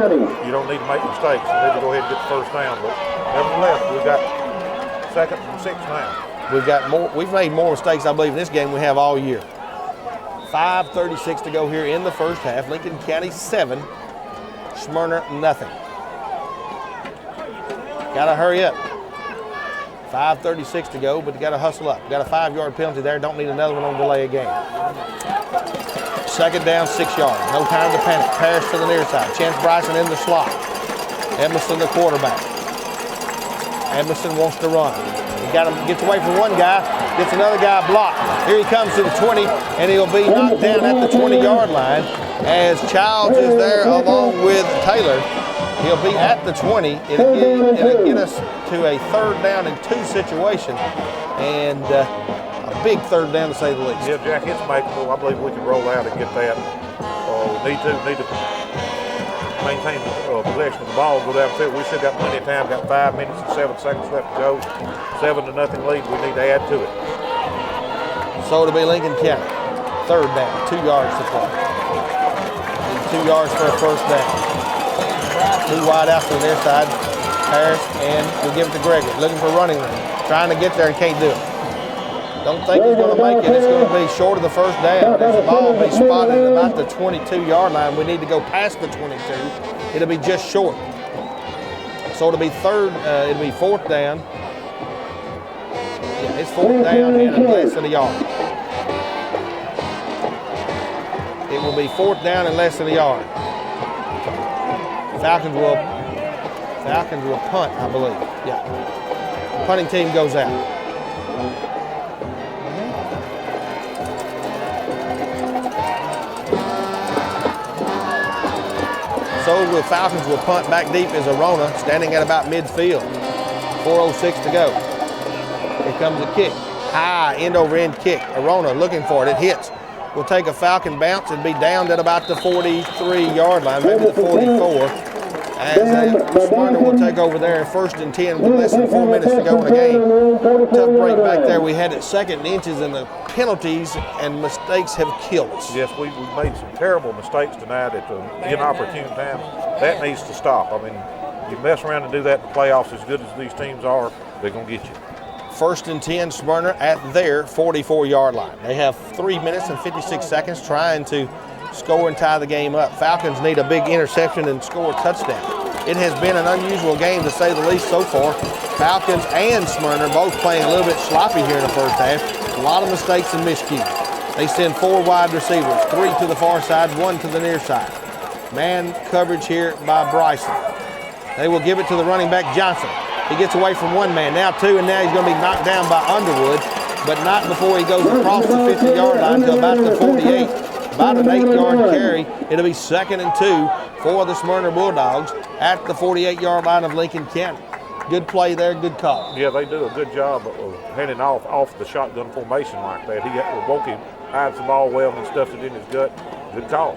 S2: You don't need to make mistakes. You need to go ahead and get the first down. But nevertheless, we've got 2nd and 6 now.
S1: We've made more mistakes, I believe, in this game we have all year. 5:36 to go here in the first half. Lincoln County 7, Smyrna nothing. Got to hurry up. 5:36 to go, but you got to hustle up. Got a 5-yard penalty there. Don't need another one on delay of game. Second down, 6 yards. No time to panic. Pass to the near side. Chance Bryson in the slot. Emerson, the quarterback. Emerson wants to run. He gets away from one guy, gets another guy blocked. Here he comes to the 20, and he'll be knocked down at the 20-yard line as Childs is there along with Taylor. He'll be at the 20. It'll get us to a 3rd down and 2 situation, and a big 3rd down to say the least.
S2: Yeah, Jack, it's makeable. I believe we can roll out and get that. We need to maintain possession of the ball, go down the field. We still got plenty of time. Got 5 minutes and 7 seconds left to go. 7-0 lead. We need to add to it.
S1: So it'll be Lincoln County. 3rd down, 2 yards to play. Need 2 yards for a first down. 2 wide out to the near side. Harris, and we'll give it to Gregory. Looking for running room. Trying to get there and can't do it. Don't think he's going to make it. It's going to be short of the first down. As the ball will be spotted at about the 22-yard line. We need to go past the 22. It'll be just short. So it'll be 4th down. Yeah, it's 4th down and less than a yard. It will be 4th down and less than a yard. Falcons will punt, I believe. Yeah. The punting team goes out. So the Falcons will punt. Back deep is Arona, standing at about midfield. 4:06 to go. Here comes the kick. High end over end kick. Arona looking for it. It hits. Will take a Falcon bounce and be downed at about the 43-yard line, maybe the 44. As Smyrna will take over there, 1st and 10 with less than 4 minutes to go in the game. Tough break back there. We had it 2nd and inches, and the penalties and mistakes have killed us.
S2: Yes, we made some terrible mistakes tonight at the inopportune time. That needs to stop. I mean, you mess around and do that in the playoffs, as good as these teams are, they're going to get you.
S1: 1st and 10, Smyrna at their 44-yard line. They have 3 minutes and 56 seconds trying to score and tie the game up. Falcons need a big interception and score a touchdown. It has been an unusual game to say the least so far. Falcons and Smyrna both playing a little bit sloppy here in the first half. A lot of mistakes and miscues. They send 4 wide receivers, 3 to the far side, 1 to the near side. Man coverage here by Bryson. They will give it to the running back Johnson. He gets away from one man, now 2, and now he's going to be knocked down by Underwood, but not before he goes across the 50-yard line to about the 48. About an 8-yard carry. It'll be 2nd and 2 for the Smyrna Bulldogs at the 48-yard line of Lincoln County. Good play there, good call.
S2: Yeah, they do a good job of handing off the shotgun formation like that. He Wokey hides the ball well and stuffed it in his gut. Good call.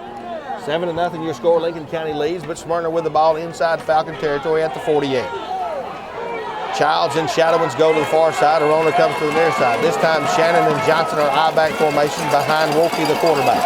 S1: 7-0 your score. Lincoln County leads, but Smyrna with the ball inside Falcon territory at the 48. Childs and Shadowins go to the far side. Arona comes to the near side. This time Shannon and Johnson are I-back formation behind Wolke, the quarterback.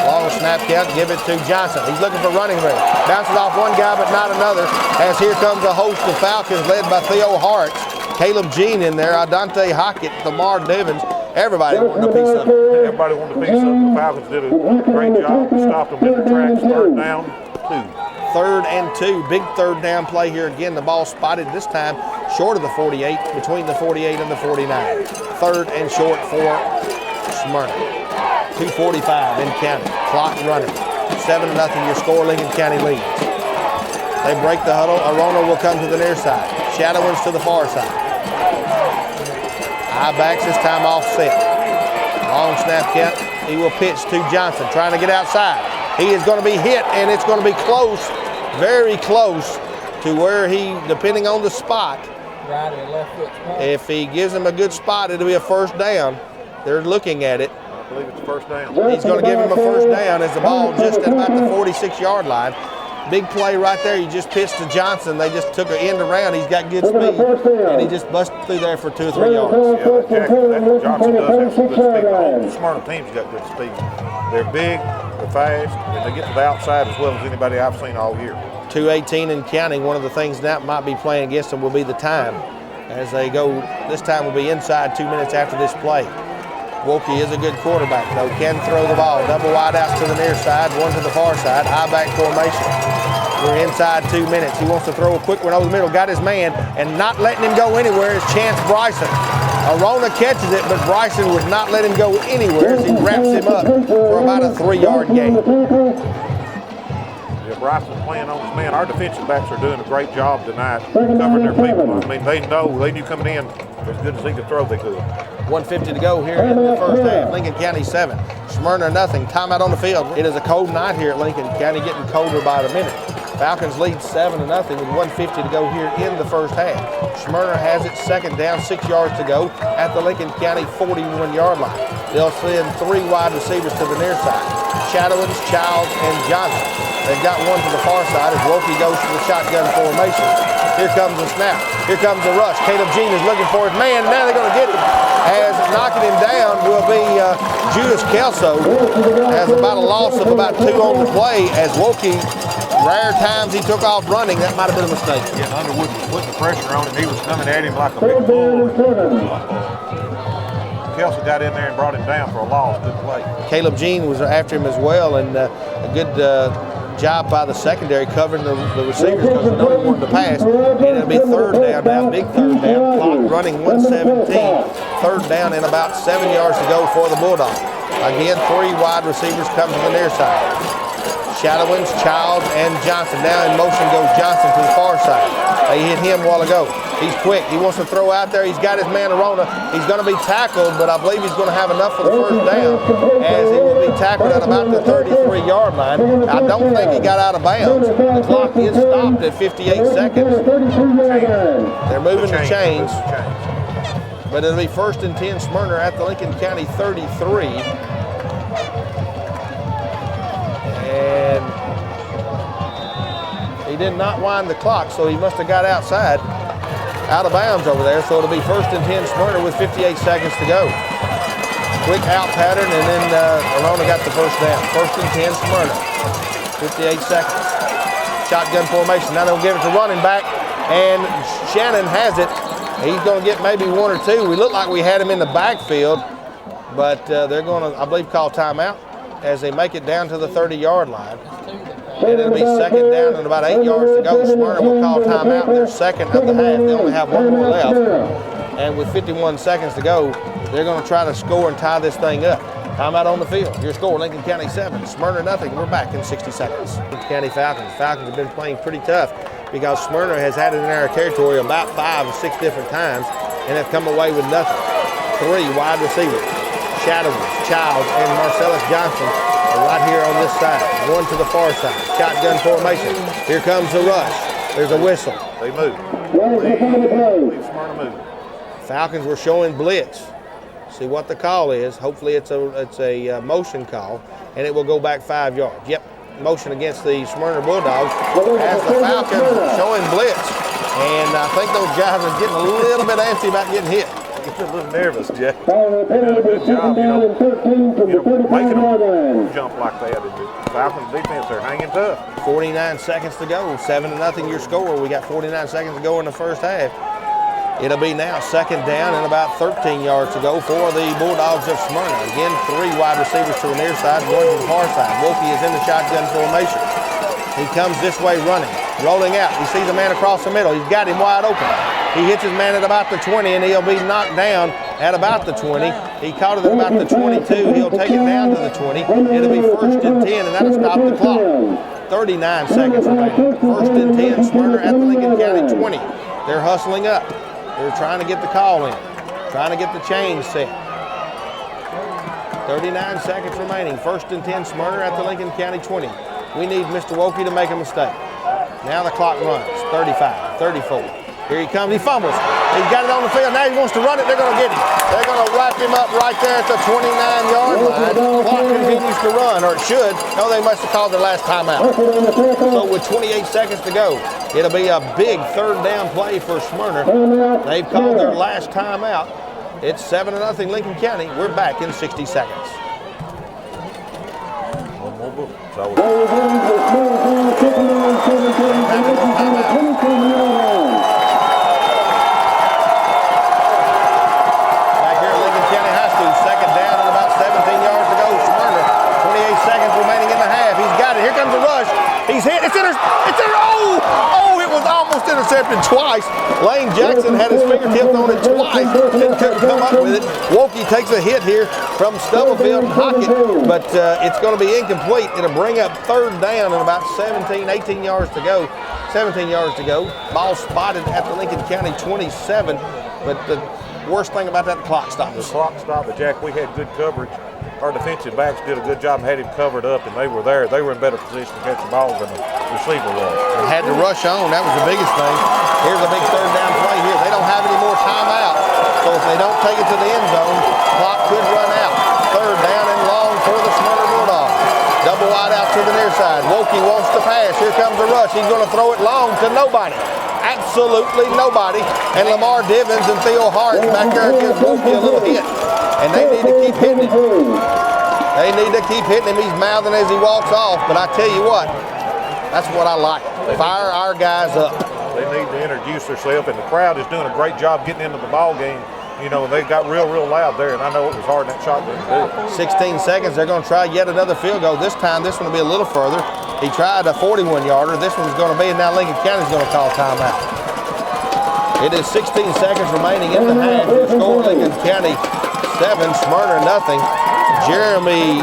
S1: Long snap count, give it to Johnson. He's looking for running room. Bounces off one guy but not another, as here comes a host of Falcons led by Theo Hartz, Caleb Jean in there, Adante Hockett, Lamar Devins. Everybody wanted a piece of it.
S2: Everybody wanted a piece of it. The Falcons did a great job. Stopped them in the tracks. 3rd down, 2.
S1: 3rd and 2. Big 3rd down play here again. The ball spotted this time short of the 48, between the 48 and the 49. 3rd and short for Smyrna. 2:45 in county. Clock running. 7-0 your score. Lincoln County leads. They break the huddle. Arona will come to the near side. Shadowins to the far side. High backs this time offset. Long snap count. He will pitch to Johnson, trying to get outside. He is going to be hit, and it's going to be close, very close to where he, depending on the spot,
S4: Right or left foot spot.
S1: If he gives him a good spot, it'll be a first down. They're looking at it.
S2: I believe it's first down.
S1: He's going to give him a first down as the ball just at about the 46-yard line. Big play right there. You just pitched to Johnson. They just took an end around. He's got good speed, and he just busted through there for 2 or 3 yards.
S2: Yeah, Johnson does have some good speed. The whole Smyrna team's got good speed. They're big, they're fast, and they get to the outside as well as anybody I've seen all year.
S1: 2:18 and counting. One of the things that might be playing against them will be the time. As they go, this time will be inside 2 minutes after this play. Wilkie is a good quarterback, though, can throw the ball. Double wide out to the near side, one to the far side, high back formation. We're inside 2 minutes. He wants to throw a quick one over the middle, got his man, and not letting him go anywhere is Chance Bryson. Arona catches it, but Bryson would not let him go anywhere as he wraps him up for about a 3-yard gain.
S2: Yeah, Bryson's playing on his man. Our defensive backs are doing a great job tonight covering their people. I mean, they knew coming in as good as he could throw, they could.
S1: 1:50 to go here in the first half. Lincoln County 7, Smyrna nothing. Timeout on the field. It is a cold night here at Lincoln County, getting colder by the minute. Falcons lead 7-0 with 1:50 to go here in the first half. Smyrna has it second down, 6 yards to go at the Lincoln County 41-yard line. They'll send 3 wide receivers to the near side. Shadowins, Childs, and Johnson. They've got one to the far side as Wilkie goes to the shotgun formation. Here comes the snap. Here comes the rush. Caleb Jean is looking for his man. Now they're going to get him. As knocking him down will be Judas Kelso. Has about a loss of about 2 on the play as Wilkie, rare times he took off running. That might have been a mistake.
S2: Yeah, Underwood was putting the pressure on him. He was coming at him like a big bull. Kelso got in there and brought him down for a loss. Good play.
S1: Caleb Jean was after him as well, and a good job by the secondary covering the receivers because they know he wanted to pass. And it'll be third down now, big third down. Clock running 1:17. Third down and about 7 yards to go for the Bulldogs. Again, 3 wide receivers come to the near side. Shadowins, Childs, and Johnson. Now in motion goes Johnson to the far side. They hit him a while ago. He's quick. He wants to throw out there. He's got his man Arona. He's going to be tackled, but I believe he's going to have enough for the first down as he will be tackled at about the 33-yard line. I don't think he got out of bounds. The clock is stopped at 58 seconds. They're moving the chains, but it'll be 1st and 10 Smyrna at the Lincoln County 33. And he did not wind the clock, so he must have got outside, out of bounds over there. So it'll be 1st and 10 Smyrna with 58 seconds to go. Quick out pattern, and then Arona got the first down. 1st and 10 Smyrna, 58 seconds. Shotgun formation. Now they'll give it to running back, and Shannon has it. He's going to get maybe 1 or 2. We look like we had him in the backfield, but they're going to, I believe, call timeout as they make it down to the 30-yard line. And it'll be second down and about 8 yards to go. Smyrna will call timeout in their second of the half. They only have 1 more left. And with 51 seconds to go, they're going to try to score and tie this thing up. Timeout on the field. Your score, Lincoln County 7, Smyrna nothing. We're back in 60 seconds. Lincoln County Falcons. Falcons have been playing pretty tough because Smyrna has had it in our territory about 5 or 6 different times and have come away with nothing. 3 wide receivers. Shadowers, Childs, and Marcellus Johnson are right here on this side. 1 to the far side. Shotgun formation. Here comes the rush. There's a whistle.
S2: They move. Leave Smyrna moving.
S1: Falcons were showing blitz. See what the call is. Hopefully it's a motion call, and it will go back 5 yards. Yep, motion against the Smyrna Bulldogs as the Falcons showing blitz. And I think those guys are getting a little bit antsy about getting hit.
S2: Get a little nervous, Jeff. They're doing a good job, making them jump like that. And the Falcons defense, they're hanging tough.
S1: 49 seconds to go. 7-0 your score. We got 49 seconds to go in the first half. It'll be now second down and about 13 yards to go for the Bulldogs of Smyrna. Again, 3 wide receivers to the near side, 1 to the far side. Wilkie is in the shotgun formation. He comes this way running, rolling out. He sees a man across the middle. He's got him wide open. He hits his man at about the 20, and he'll be knocked down at about the 20. He caught it at about the 22. He'll take it down to the 20. It'll be 1st and 10, and that'll stop the clock. 39 seconds remaining. 1st and 10, Smyrna at the Lincoln County 20. They're hustling up. They're trying to get the call in, trying to get the chain set. 39 seconds remaining. 1st and 10, Smyrna at the Lincoln County 20. We need Mr. Wilkie to make a mistake. Now the clock runs. 35, 34, Here he comes. He fumbles. He's got it on the field. Now he wants to run it. They're going to get him. They're going to wrap him up right there at the 29-yard line. Clock continues to run, or it should. No, they must have called their last timeout. So with 28 seconds to go, it'll be a big third down play for Smyrna. They've called their last timeout. It's 7-0 Lincoln County. We're back in 60 seconds.
S2: One more book. So
S1: He's hit. It's oh, it was almost intercepted twice. Lane Jackson had his fingertips on it twice and couldn't come up with it. Wokey takes a hit here from Stubblefield and Hockett, but it's going to be incomplete. It'll bring up third down and about 18 yards to go. 17 yards to go. Ball spotted at the Lincoln County 27, but the worst thing about that, the clock stopped.
S2: The clock stopped, but Jack, we had good coverage. Our defensive backs did a good job and had him covered up, and they were there. They were in better position to catch the ball than the receiver was.
S1: They had to rush on. That was the biggest thing. Here's a big third down play here. They don't have any more timeouts, so if they don't take it to the end zone, the clock could run out. Third down and long for the Smyrna Bulldogs. Double wide out to the near side. Wokey wants to pass. Here comes the rush. He's going to throw it long to nobody. Absolutely nobody. And Lamar Divins and Theo Hart back there gives Wokey a little hit. And they need to keep hitting him. They need to keep hitting him. He's mouthing as he walks off. But I tell you what, that's what I like. Fire our guys up.
S2: They need to introduce themselves, and the crowd is doing a great job getting into the ball game. You know, they got real loud there, and I know it was hard in that shotgun to do.
S1: 16 seconds. They're going to try yet another field goal. This time, this one will be a little further. He tried a 41-yarder. This one's going to be, and now Lincoln County's going to call timeout. It is 16 seconds remaining in the half. Your score, Lincoln County 7, Smyrna nothing. Jeremy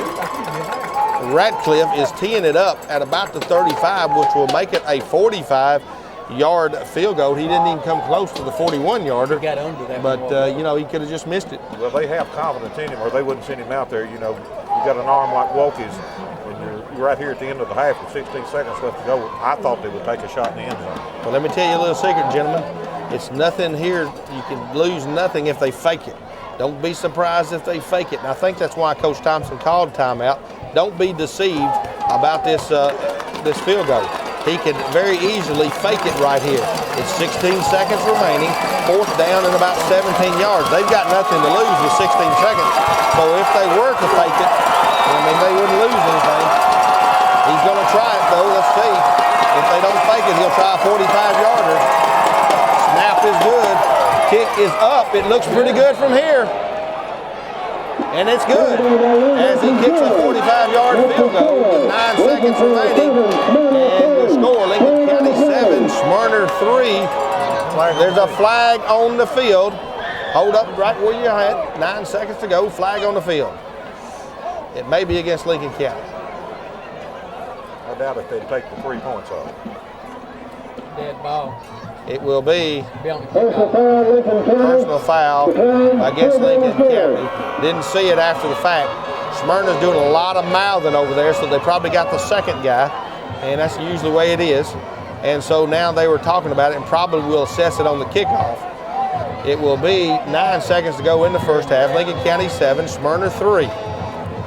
S1: Ratcliffe is teeing it up at about the 35, which will make it a 45-yard field goal. He didn't even come close to the 41-yarder.
S4: Got under that,
S1: but you know, he could have just missed it.
S2: Well, they have confidence in him, or they wouldn't send him out there. You know, you got an arm like Wokey's, and you're right here at the end of the half with 16 seconds left to go. I thought they would take a shot in the end zone.
S1: Well, let me tell you a little secret, gentlemen. It's nothing here. You can lose nothing if they fake it. Don't be surprised if they fake it. And I think that's why Coach Thompson called timeout. Don't be deceived about this this field goal. He could very easily fake it right here. It's 16 seconds remaining, fourth down and about 17 yards. They've got nothing to lose with 16 seconds. So if they were to fake it, I mean, they wouldn't lose anything. He's going to try it, though. Let's see. If they don't fake it, he'll try a 45-yarder. Snap is good. Kick is up. It looks pretty good from here. And it's good as he kicks a 45-yard field goal with 9 seconds remaining. And your score, Lincoln County 7, Smyrna 3. There's a flag on the field. Hold up right where you're at. 9 seconds to go. Flag on the field. It may be against Lincoln County.
S2: I doubt if they'd take the 3 points off.
S4: Dead ball.
S1: It will be
S3: Personal
S1: foul against Lincoln County. Didn't see it after the fact. Smyrna's doing a lot of mouthing over there, so they probably got the second guy, and that's usually the way it is. And so now they were talking about it and probably will assess it on the kickoff. It will be 9 seconds to go in the first half. Lincoln County 7, Smyrna 3.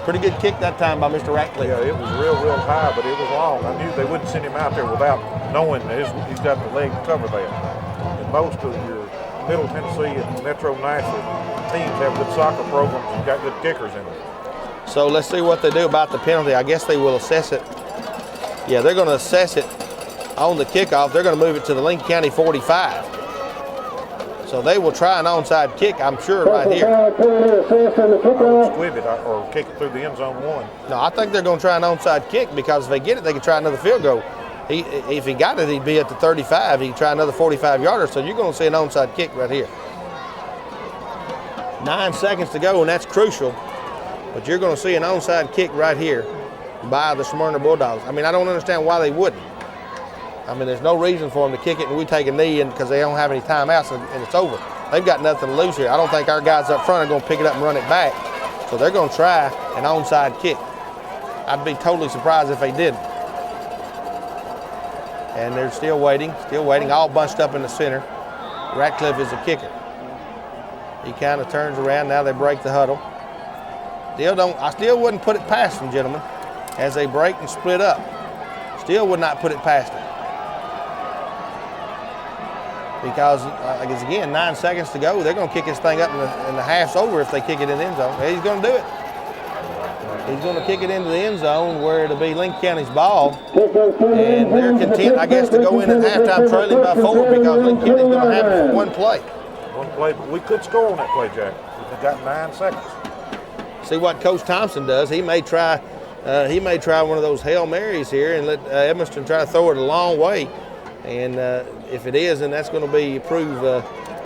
S1: Pretty good kick that time by Mr. Ratcliffe.
S2: Yeah, it was real high, but it was long. I knew they wouldn't send him out there without knowing that he's got the leg to cover that. And most of your Middle Tennessee and Metro Nashville teams have good soccer programs and got good kickers in them.
S1: So let's see what they do about the penalty. I guess they will assess it. Yeah, they're going to assess it on the kickoff. They're going to move it to the Lincoln County 45. So they will try an onside kick, I'm sure, right here.
S2: Or squib it or kick it through the end zone 1.
S1: No, I think they're going to try an onside kick because if they get it, they can try another field goal. If he got it, he'd be at the 35. He can try another 45-yarder, so you're going to see an onside kick right here. 9 seconds to go, and that's crucial. But you're going to see an onside kick right here by the Smyrna Bulldogs. I mean, I don't understand why they wouldn't. I mean, there's no reason for them to kick it and we take a knee because they don't have any timeouts and it's over. They've got nothing to lose here. I don't think our guys up front are going to pick it up and run it back. So they're going to try an onside kick. I'd be totally surprised if they didn't. And they're still waiting, all bunched up in the center. Ratcliffe is the kicker. He kind of turns around. Now they break the huddle. I still wouldn't put it past them, gentlemen, as they break and split up. Still would not put it past them. Because, again, 9 seconds to go. They're going to kick this thing up and the half's over if they kick it in the end zone. He's going to do it. He's going to kick it into the end zone where it'll be Lincoln County's ball. And they're content, I guess, to go in at halftime trailing by 4 because Lincoln County's going to have it for one play.
S2: One play, but we could score on that play, Jack. We've got 9 seconds. See
S1: what Coach Thompson does. He may try one of those Hail Marys here and let Evanston try to throw it a long way. And if it is, then that's going to prove a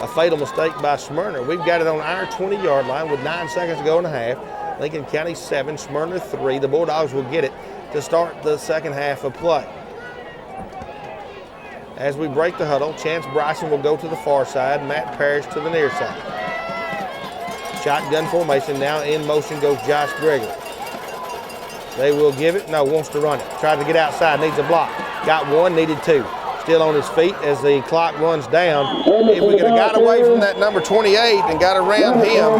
S1: fatal mistake by Smyrna. We've got it on our 20-yard line with 9 seconds to go in the half. Lincoln County 7, Smyrna 3. The Bulldogs will get it to start the second half of play. As we break the huddle, Chance Bryson will go to the far side, Matt Parrish to the near side. Shotgun formation, now in motion goes Josh Gregory. They will give it, wants to run it. Tried to get outside, needs a block. Got one, needed 2. Still on his feet as the clock runs down. If we could have got away from that number 28 and got around him,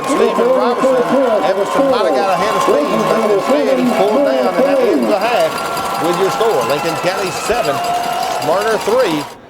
S1: Stephen Robertson, Evanston might have got ahead of steam, but instead he's pulled down, and that ends the half with your score. Lincoln County 7, Smyrna 3.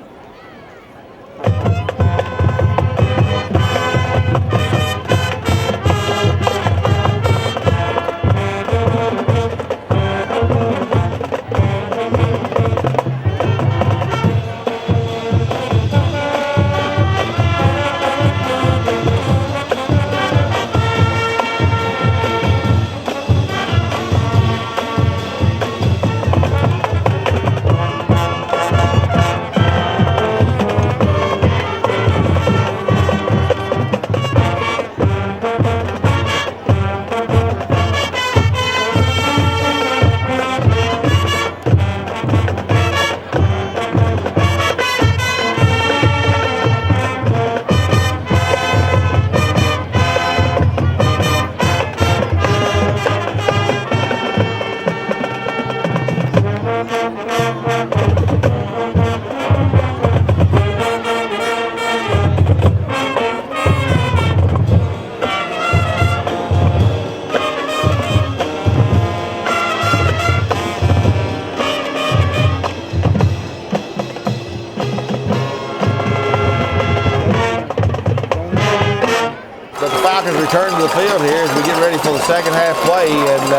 S1: Return to the field here as we get ready for the second half play, and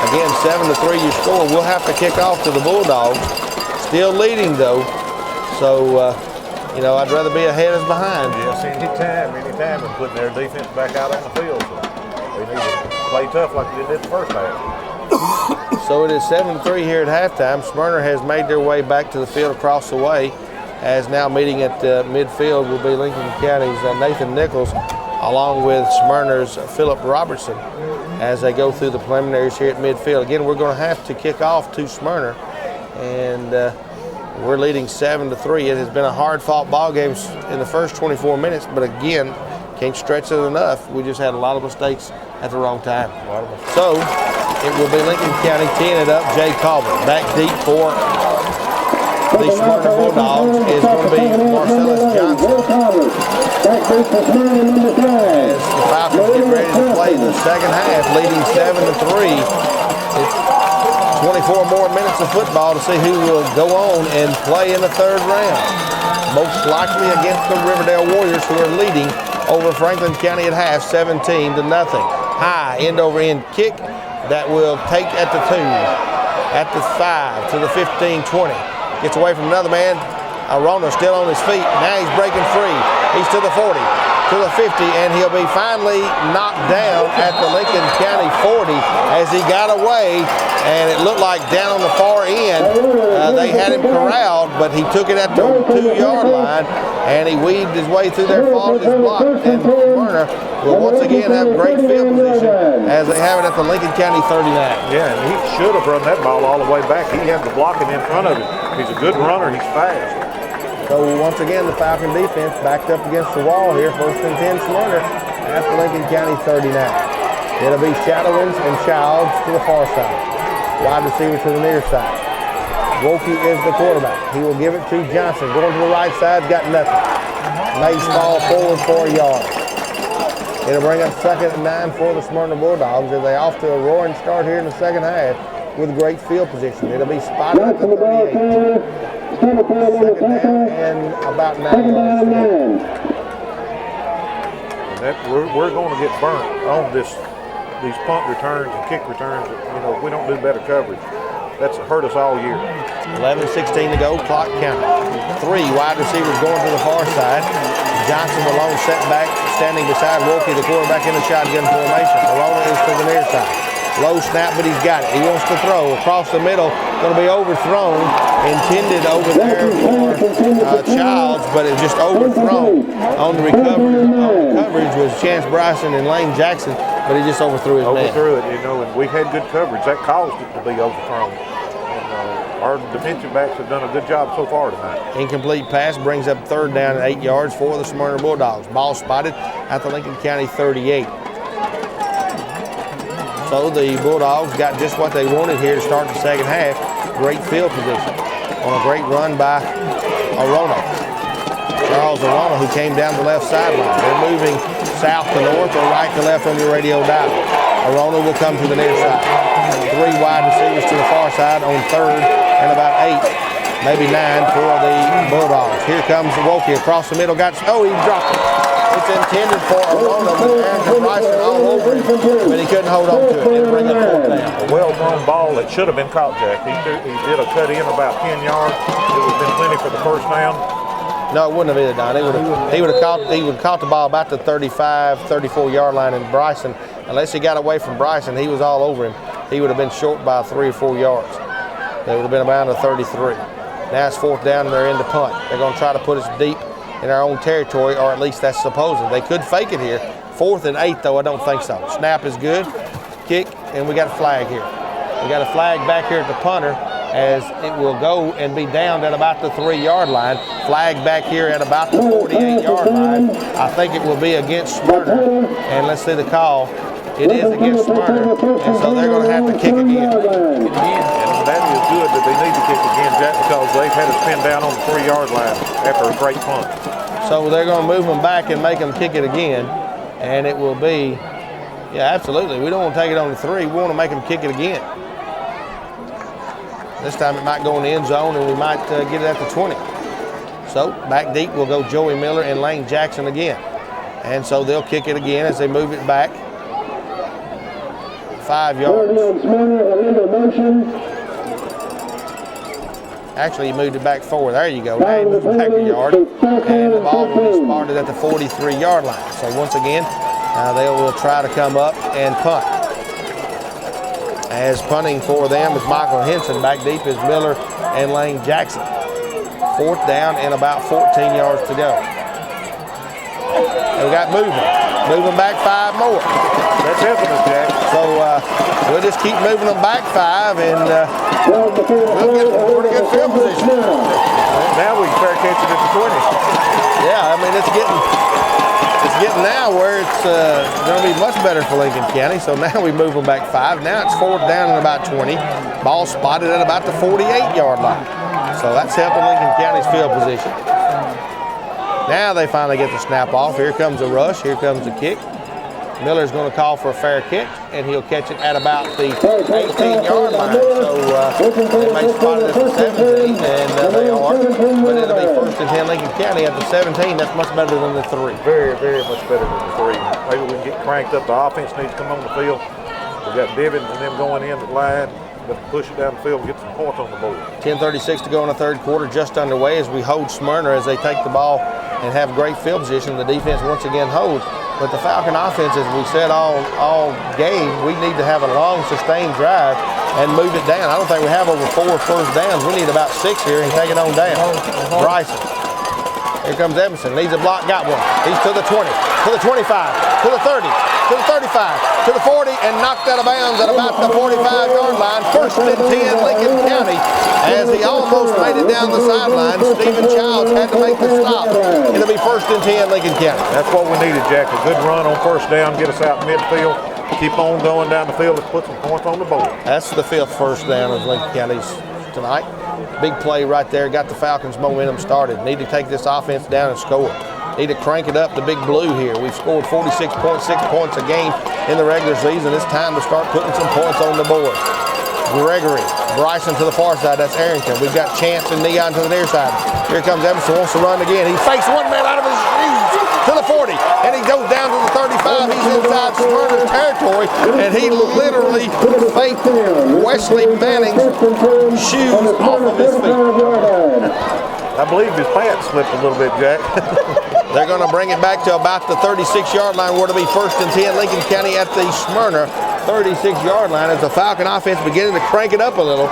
S1: again 7-3 your score. We'll have to kick off to the Bulldogs, still leading though, so I'd rather be ahead as behind.
S2: Yes, anytime and putting their defense back out on the field. So they need to play tough like they did the first half.
S1: So it is 7-3 here at halftime. Smyrna has made their way back to the field across the way, as now meeting at midfield will be Lincoln County's Nathan Nichols, along with Smyrna's Philip Robertson, as they go through the preliminaries here at midfield. Again, we're going to have to kick off to Smyrna, and we're leading 7-3. It has been a hard-fought ball game in the first 24 minutes, but again, can't stretch it enough. We just had a lot of mistakes at the wrong time. So it will be Lincoln County teeing it up. Jay Calvert back deep for the Smyrna Bulldogs is going to be Marcellus Johnson. As the Falcons get ready to play the second half, leading 7-3. It's 24 more minutes of football to see who will go on and play in the third round. Most likely against the Riverdale Warriors, who are leading over Franklin County at half, 17-0. High end-over-end kick that will take at the 2, at the 5, to the 15-20. Gets away from another man. Arona still on his feet. Now he's breaking free. He's to the 40, to the 50, and he'll be finally knocked down at the Lincoln County 40 as he got away, and it looked like down on the far end they had him corralled, but he took it at the 2-yard line, and he weaved his way through there, followed his block, and Smyrna will once again have great field position as they have it at the Lincoln County 39.
S2: Yeah, and he should have run that ball all the way back. He had the blocking in front of him. He's a good runner. He's fast.
S1: So once again, the Falcon defense backed up against the wall here. 1st and 10 Smyrna at the Lincoln County 39. It'll be Shadowins and Childs to the far side. Wide receiver to the near side. Wolke is the quarterback. He will give it to Johnson. Going to the right side, got nothing. Mays fall forward for a yard. It'll bring up 2nd and 9 for the Smyrna Bulldogs as they off to a roaring start here in the second half with great field position. It'll be spotted at the 38. 2nd down and about 9 yards.
S2: We're going to get burnt on these punt returns and kick returns. You know, if we don't do better coverage, that's hurt us all year.
S1: 11:16 to go, clock count. 3 wide receivers going to the far side. Johnson alone set back, standing beside Wilkie, the quarterback in the shotgun formation. Arona is to the near side. Low snap, but he's got it. He wants to throw across the middle. Going to be overthrown. Intended over there for Childs, but it just overthrown. On the coverage was Chance Bryson and Lane Jackson, but he just overthrew his man.
S2: Overthrew it, you know, and we had good coverage. That caused it to be overthrown. And our defensive backs have done a good job so far tonight.
S1: Incomplete pass brings up 3rd down and 8 yards for the Smyrna Bulldogs. Ball spotted at the Lincoln County 38. So the Bulldogs got just what they wanted here to start the second half. Great field position on a great run by Arona. Charles Arona, who came down the left sideline. They're moving south to north or right to left on your radio dial. Arona will come to the near side. 3 wide receivers to the far side on 3rd and about 8, maybe 9 for the Bulldogs. Here comes Wilkie across the middle. He dropped it. It's intended for Arona with Aaron Bryson all over him, but he couldn't hold on to it. It'll bring up 4th down.
S2: A well-thrown ball that should have been caught, Jack. He did a cut in about 10 yards. It would have been plenty for the first down.
S1: No, it wouldn't have been, Don. He would have caught the ball about the 35, 34-yard line, and Bryson, unless he got away from Bryson, he was all over him. He would have been short by 3 or 4 yards. They would have been around the 33. Now it's 4th down and they're in the punt. They're going to try to put us deep in our own territory, or at least that's supposed. They could fake it here. 4th and 8, though, I don't think so. Snap is good. Kick, and we got a flag here. We got a flag back here at the punter, as it will go and be downed at about the 3-yard line. Flag back here at about the 48-yard line. I think it will be against Smyrna. And let's see the call. It is against Smyrna, and so they're going to have to kick again.
S2: And that is good that they need to kick again, Jack, because they've had us pinned down on the 3-yard line after a great punt.
S1: So they're going to move them back and make them kick it again, and it will be, yeah, absolutely. We don't want to take it on the 3. We want to make them kick it again. This time it might go in the end zone, and we might get it at the 20. So back deep will go Joey Miller and Lane Jackson again. And so they'll kick it again as they move it back. 5 yards. Actually, he moved it back 4. There you go. Now he moved it back a yard. And the ball will be spotted at the 43-yard line. So once again, they will try to come up and punt. As punting for them is Michael Henson. Back deep is Miller and Lane Jackson. 4th down and about 14 yards to go. And we got moving. Moving back 5 more.
S2: That's helping us, Jack.
S1: So we'll just keep moving them back 5, and we'll get pretty good field position.
S2: Now we can fair catch it at the 20.
S1: Yeah, I mean, it's getting now where it's going to be much better for Lincoln County. So now we move them back 5. Now it's 4th down and about 20. Ball spotted at about the 48-yard line. So that's helping Lincoln County's field position. Now they finally get the snap off. Here comes a rush. Here comes the kick. Miller's going to call for a fair catch, and he'll catch it at about the 18-yard line. So they may spot it at the 17, and they are. But it'll be 1st and 10 Lincoln County at the 17. That's much better than the 3.
S2: Very, very much better than the 3. Maybe we can get cranked up. The offense needs to come on the field. We got Divins and them going in the line. Let's push it down the field and get some points on the board.
S1: 10:36 to go in the 3rd quarter, just underway as we hold Smyrna as they take the ball and have great field position. The defense once again holds. But the Falcon offense, as we said all game, we need to have a long, sustained drive and move it down. I don't think we have over 4 first downs. We need about 6 here and take it on down. Bryson. Here comes Emerson. Needs a block. Got one. He's to the 20, to the 25, to the 30, to the 35, to the 40, and knocked out of bounds at about the 45-yard line. 1st and 10 Lincoln County. As he almost made it down the sideline, Stephen Childs had to make the stop. It'll be 1st and 10 Lincoln County.
S2: That's what we needed, Jack. A good run on 1st down, get us out midfield. Keep on going down the field and put some points on the board.
S1: That's the 5th first down of Lincoln County's tonight. Big play right there. Got the Falcons' momentum started. Need to take this offense down and score. Need to crank it up, the big blue here. We've scored 46.6 points a game in the regular season. It's time to start putting some points on the board. Gregory, Bryson to the far side, that's Arrington. We've got Chance and Neon to the near side. Here comes Emerson, wants to run again. He fakes one man out of his shoes to the 40, and he goes down to the 35. He's inside Smyrna's territory, and he literally faked Wesley Manning's shoes off of his feet.
S2: I believe his pants slipped a little bit, Jack.
S1: They're going to bring it back to about the 36-yard line, where it'll be 1st and 10, Lincoln County at the Smyrna 36-yard line as the Falcon offense beginning to crank it up a little.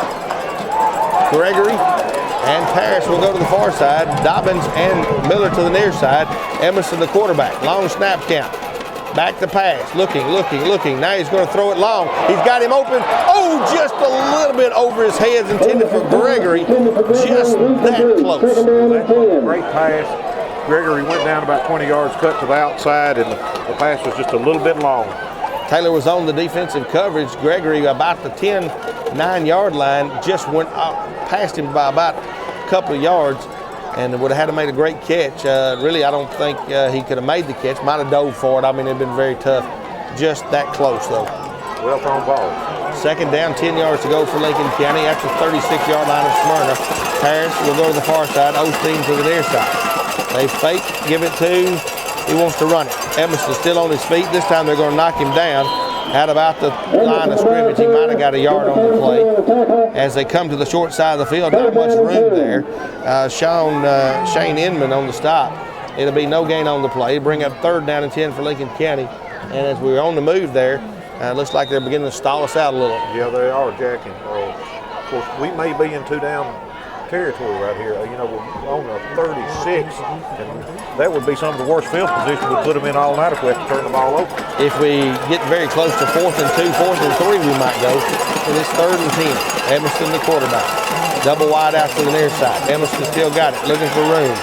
S1: Gregory and Parrish will go to the far side. Dobbins and Miller to the near side. Emerson the quarterback. Long snap count. Back to pass. Looking. Now he's going to throw it long. He's got him open. Oh, just a little bit over his head, intended for Gregory. Just that close.
S2: Great pass. Gregory went down about 20 yards, cut to the outside, and the pass was just a little bit long.
S1: Taylor was on the defensive coverage. Gregory about the 10-9-yard line just went past him by about a couple of yards and would have had to made a great catch. Really, I don't think he could have made the catch. Might have dove for it. I mean, it'd been very tough. Just that close, though.
S2: Well thrown ball.
S1: 2nd down, 10 yards to go for Lincoln County at the 36-yard line of Smyrna. Harris will go to the far side. Osteen to the near side. They fake, give it to. He wants to run it. Emerson's still on his feet. This time they're going to knock him down at about the line of scrimmage. He might have got a yard on the play. As they come to the short side of the field, not much room there. Shane Inman on the stop. It'll be no gain on the play. Bring up 3rd down and 10 for Lincoln County. And as we're on the move there, looks like they're beginning to stall us out a little.
S2: Yeah, they are, Jack. And, of course, we may be in 2-down territory right here. You know, we're on a 36, and that would be some of the worst field position we put them in all night if we have to turn the ball over.
S1: If we get very close to 4th and 2, 4th and 3, we might go. And it's 3rd and 10. Emerson the quarterback. Double wide out to the near side. Emerson still got it, looking for room.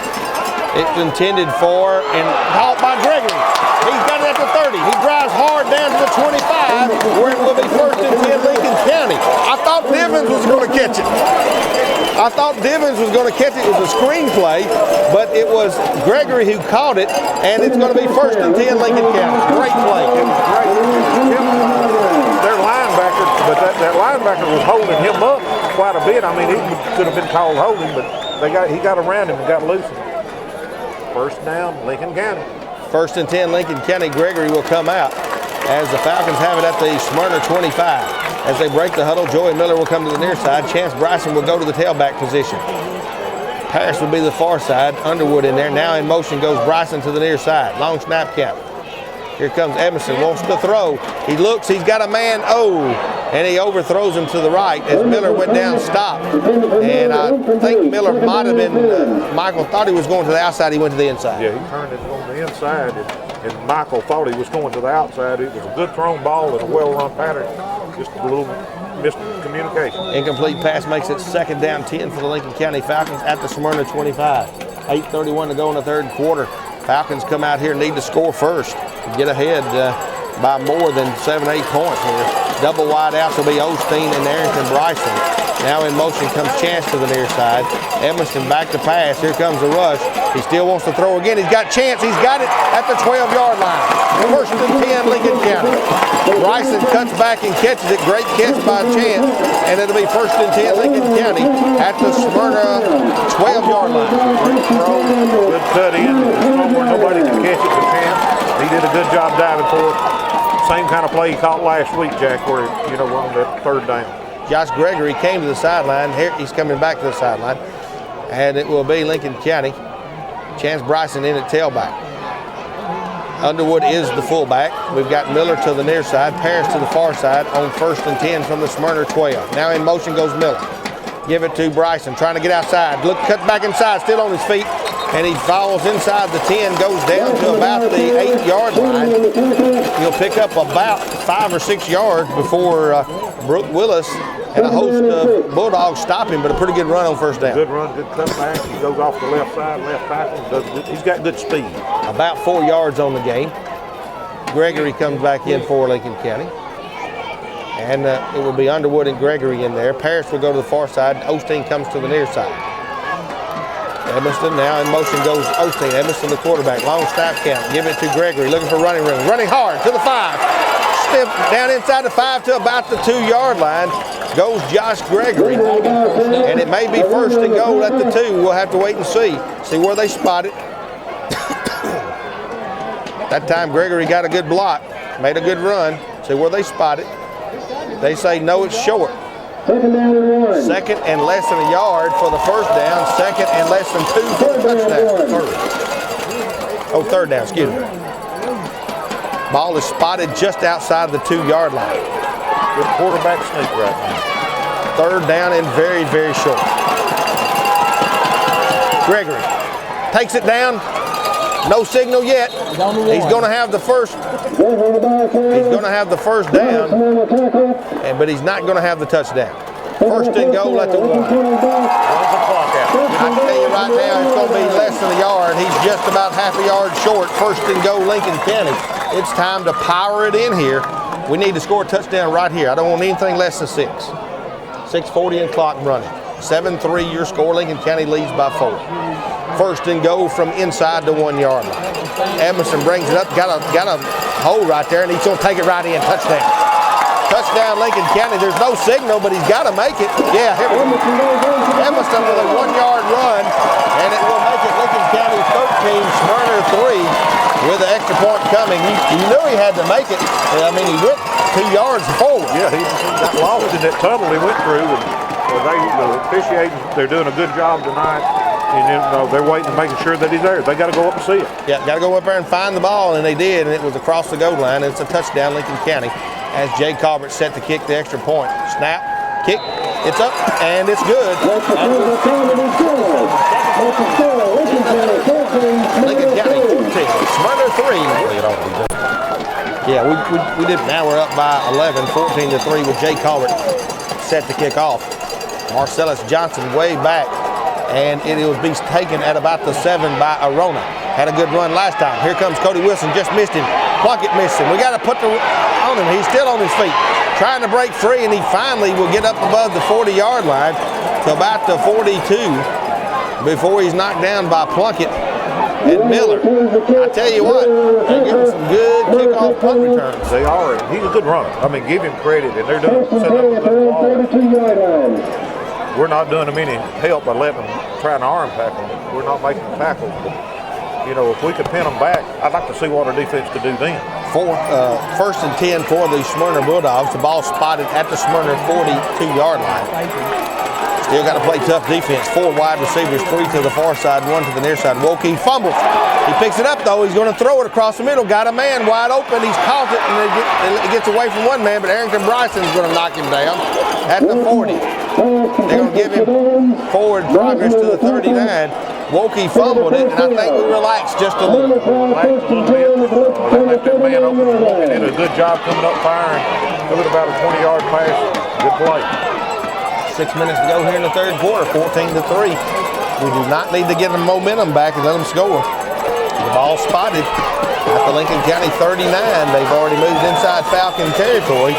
S1: It's intended for and caught by Gregory. He's got it at the 30. He drives hard down to the 25, where it will be 1st and 10 Lincoln County. I thought Divins was going to catch it. It was a screenplay, but it was Gregory who caught it, and it's going to be 1st and 10 Lincoln County. Great play.
S2: It was great. Their linebacker, but that linebacker was holding him up quite a bit. I mean, he could have been called holding, but he got around him and got loose. 1st down, Lincoln County.
S1: 1st and 10 Lincoln County. Gregory will come out as the Falcons have it at the Smyrna 25. As they break the huddle, Joey Miller will come to the near side. Chance Bryson will go to the tailback position. Parrish will be the far side. Underwood in there. Now in motion goes Bryson to the near side. Long snap count. Here comes Emerson, wants to throw. He looks, he's got a man, and he overthrows him to the right as Miller went down, stopped. And I think Miller might have been, Michael thought he was going to the outside, he went to the inside.
S2: Yeah, he turned it on the inside, and Michael thought he was going to the outside. It was a good thrown ball and a well-run pattern. Just a little miscommunication.
S1: Incomplete pass makes it 2nd down 10 for the Lincoln County Falcons at the Smyrna 25. 8:31 to go in the 3rd quarter. Falcons come out here and need to score first to get ahead by more than 7-8 points here. Double wide outs will be Osteen and Arrington Bryson. Now in motion comes Chance to the near side. Emerson back to pass. Here comes the rush. He still wants to throw again. He's got Chance. He's got it at the 12-yard line. 1st and 10 Lincoln County. Bryson cuts back and catches it. Great catch by Chance. And it'll be 1st and 10 Lincoln County at the Smyrna 12-yard line.
S2: Great throw. Good cut in. Nobody can catch it but Chance. He did a good job diving for it. Same kind of play he caught last week, Jack, where, we're on that 3rd down.
S1: Josh Gregory came to the sideline. Here he's coming back to the sideline. And it will be Lincoln County. Chance Bryson in at tailback. Underwood is the fullback. We've got Miller to the near side, Parrish to the far side on 1st and 10 from the Smyrna 12. Now in motion goes Miller. Give it to Bryson, trying to get outside. Look, cut back inside, still on his feet. And he follows inside the 10, goes down to about the 8-yard line. He'll pick up about 5 or 6 yards before Brooke Willis and a host of Bulldogs stop him, but a pretty good run on 1st down.
S2: Good run, good cutback. He goes off the left side, left tackle. He's got good speed.
S1: About 4 yards on the game. Gregory comes back in for Lincoln County. And it will be Underwood and Gregory in there. Parrish will go to the far side. Osteen comes to the near side. Evanston now in motion goes Osteen. Evanston the quarterback. Long snap count. Give it to Gregory. Looking for running room. Running hard to the 5. Step down inside the 5 to about the 2-yard line. Goes Josh Gregory. And it may be first and goal at the 2. We'll have to wait and see. See where they spot it. That time Gregory got a good block. Made a good run. See where they spot it. They say no, it's short.
S3: Second down and 1.
S1: Second and less than a yard for the first down. Second and less than 2 for the touchdown. Third down, excuse me. Ball is spotted just outside the 2-yard line.
S2: Good quarterback sneak right now.
S1: Third down and very, very short. Gregory takes it down. No signal yet. He's going to have the first. He's going to have the first down, but he's not going to have the touchdown. First and goal at the 1. I tell you right now, it's going to be less than a yard. He's just about half a yard short. First and goal, Lincoln County. It's time to power it in here. We need to score a touchdown right here. I don't want anything less than 6. 6:40 and clock running. 7-3 your score. Lincoln County leads by 4. First and goal from inside the 1-yard line. Emerson brings it up, got a hole right there, and he's going to take it right in. Touchdown. Touchdown, Lincoln County. There's no signal, but he's got to make it. Yeah, here we go. Emerson with a 1-yard run, and it will make it Lincoln County 13, Smyrna 3, with the extra point coming. You knew he had to make it. I mean, he went 2 yards forward.
S2: Yeah, he got lost in that tunnel he went through. And the officiating, they're doing a good job tonight. And then, they're waiting and making sure that he's there. They got to go up and see it.
S1: Yeah, got to go up there and find the ball, and they did, and it was across the goal line. It's a touchdown, Lincoln County, as Jay Colbert set to kick the extra point. Snap, kick, it's up, and it's good. Lincoln County 14, Smyrna 3. Yeah, we did. Now we're up by 11, 14-3 with Jay Colbert set to kick off. Marcellus Johnson way back. And it will be taken at about the 7 by Arona. Had a good run last time. Here comes Cody Wilson, just missed him. Plunkett missed him. We got to put on him. He's still on his feet, trying to break free, and he finally will get up above the 40-yard line to about the 42 before he's knocked down by Plunkett and Miller. I tell you what, they're getting some good kickoff punt returns.
S2: They are. He's a good runner. I mean, give him credit, and they're doing setting up a good ball. We're not doing them any help by letting them try to arm tackle them. We're not making them tackles. But, if we could pin them back, I'd like to see what our defense could do then.
S1: First and 10 for the Smyrna Bulldogs. The ball spotted at the Smyrna 42-yard line. Still got to play tough defense. 4 wide receivers, 3 to the far side, 1 to the near side. Wilkie fumbles. He picks it up, though. He's going to throw it across the middle. Got a man wide open. He's caught it, and it gets away from one man, but Arrington Bryson's going to knock him down at the 40. They're going to give him forward progress to the 39. Wilkie fumbled it, and I think we relaxed just a little.
S2: Relaxed a little bit. They let that man open. Wilkie did a good job coming up firing. Doing about a 20-yard pass. Good play.
S1: 6 minutes to go here in the third quarter, 14-3. We do not need to get the momentum back and let them score. The ball spotted at the Lincoln County 39. They've already moved inside Falcon territory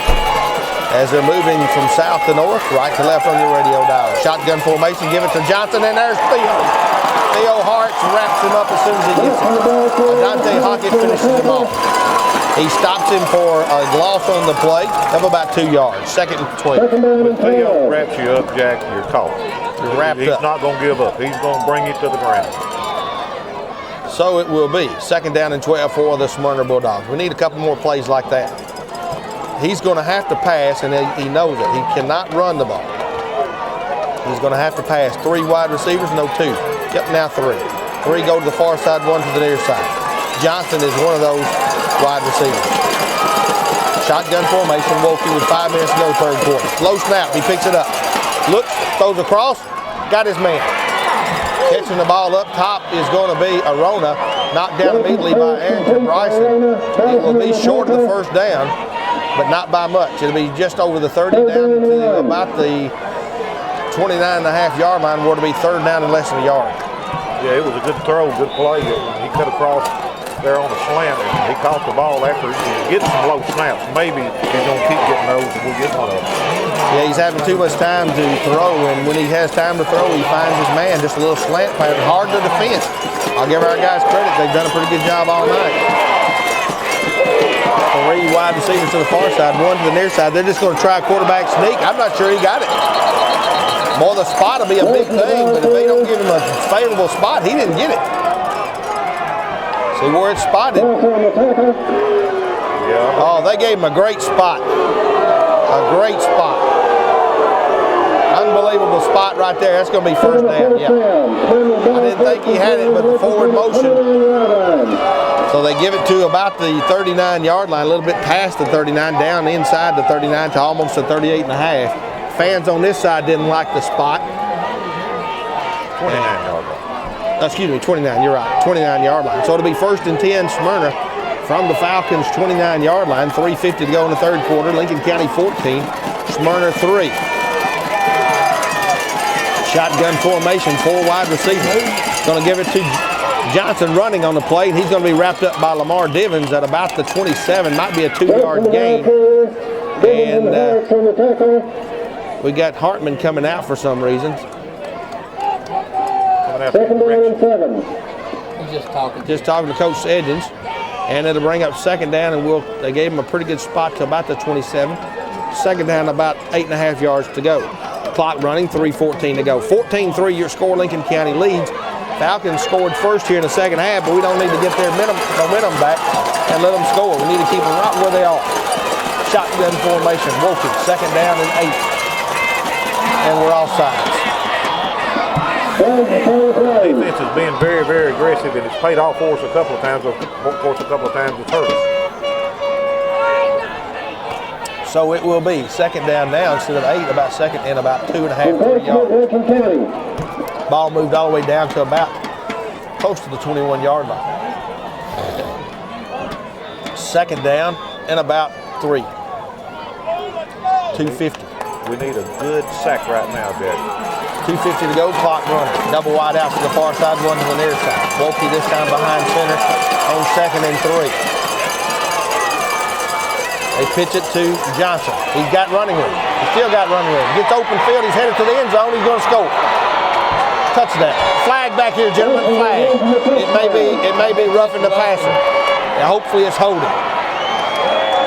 S1: as they're moving from south to north, right to left on your radio dial. Shotgun formation, give it to Johnson, and there's Theo. Theo Hartz wraps him up as soon as he gets it. Dante Hockett finishes him off. He stops him for a loss on the play of about 2 yards. Second and 12.
S2: When Theo wraps you up, Jack, you're caught.
S1: You're wrapped up.
S2: He's not going to give up. He's going to bring you to the ground.
S1: So it will be. Second down and 12 for the Smyrna Bulldogs. We need a couple more plays like that. He's going to have to pass, and he knows it. He cannot run the ball. He's going to have to pass. 3 wide receivers, no 2. Yep, now 3. 3 go to the far side, 1 to the near side. Johnson is one of those wide receivers. Shotgun formation, Wilkie with 5 minutes to go, third quarter. Low snap, he picks it up. Looks, throws across, got his man. Catching the ball up top is going to be Arona, knocked down immediately by Arrington Bryson. It will be short of the first down, but not by much. It'll be just over the 30 down to about the 29.5-yard line, where it'll be third down and less than a yard.
S2: Yeah, it was a good throw, good play. He cut across there on a slant, and he caught the ball after getting some low snaps. Maybe he's going to keep getting those, and we'll get one of them.
S1: Yeah, he's having too much time to throw, and when he has time to throw, he finds his man. Just a little slant pattern, hard to defend. I'll give our guys credit. They've done a pretty good job all night. 3 wide receivers to the far side, 1 to the near side. They're just going to try a quarterback sneak. I'm not sure he got it. Boy, the spot will be a big thing, but if they don't give him a favorable spot, he didn't get it. See where it's spotted.
S2: Yeah.
S1: Oh, they gave him a great spot. A great spot. Unbelievable spot right there. That's going to be first down. Yeah. I didn't think he had it, but the forward motion. So they give it to about the 39-yard line, a little bit past the 39, down inside the 39 to almost the 38.5. Fans on this side didn't like the spot.
S2: 29-yard line.
S1: Excuse me, 29, you're right, 29-yard line. So it'll be 1st and 10, Smyrna from the Falcons' 29-yard line, 3:50 to go in the third quarter. Lincoln County 14, Smyrna 3. Shotgun formation, 4 wide receivers. Going to give it to Johnson running on the play, and he's going to be wrapped up by Lamar Divins at about the 27, might be a 2-yard gain. And we got Hartman coming out for some reason.
S3: Second down and 7.
S4: He's just talking
S1: to Coach Edgens, and it'll bring up 2nd down, and they gave him a pretty good spot to about the 27. 2nd down, about 8.5 yards to go. Clock running, 3:14 to go. 14-3 your score, Lincoln County leads. Falcons scored first here in the second half, but we don't need to get their momentum back and let them score. We need to keep them right where they are. Shotgun formation, Wilkie, 2nd down and 8. And we're offsides.
S2: Defense has been very, very aggressive, and it's paid off for us a couple of times. Of course, a couple of times it's hurt us.
S1: So it will be 2nd down now instead of 8, about 2nd and about 2.5, 3 yards. Ball moved all the way down to about close to the 21-yard line. 2nd down and about 3. 2:50.
S2: We need a good sack right now, Jack.
S1: 2:50 to go, clock running. Double wide out to the far side, 1 to the near side. Wilkie this time behind center on 2nd and 3. They pitch it to Johnson. He's got running room. He's still got running room. Gets open field. He's headed to the end zone. He's going to score. Touchdown. Flag back here, gentlemen. Flag. It may be roughing the passer. Now, hopefully it's holding,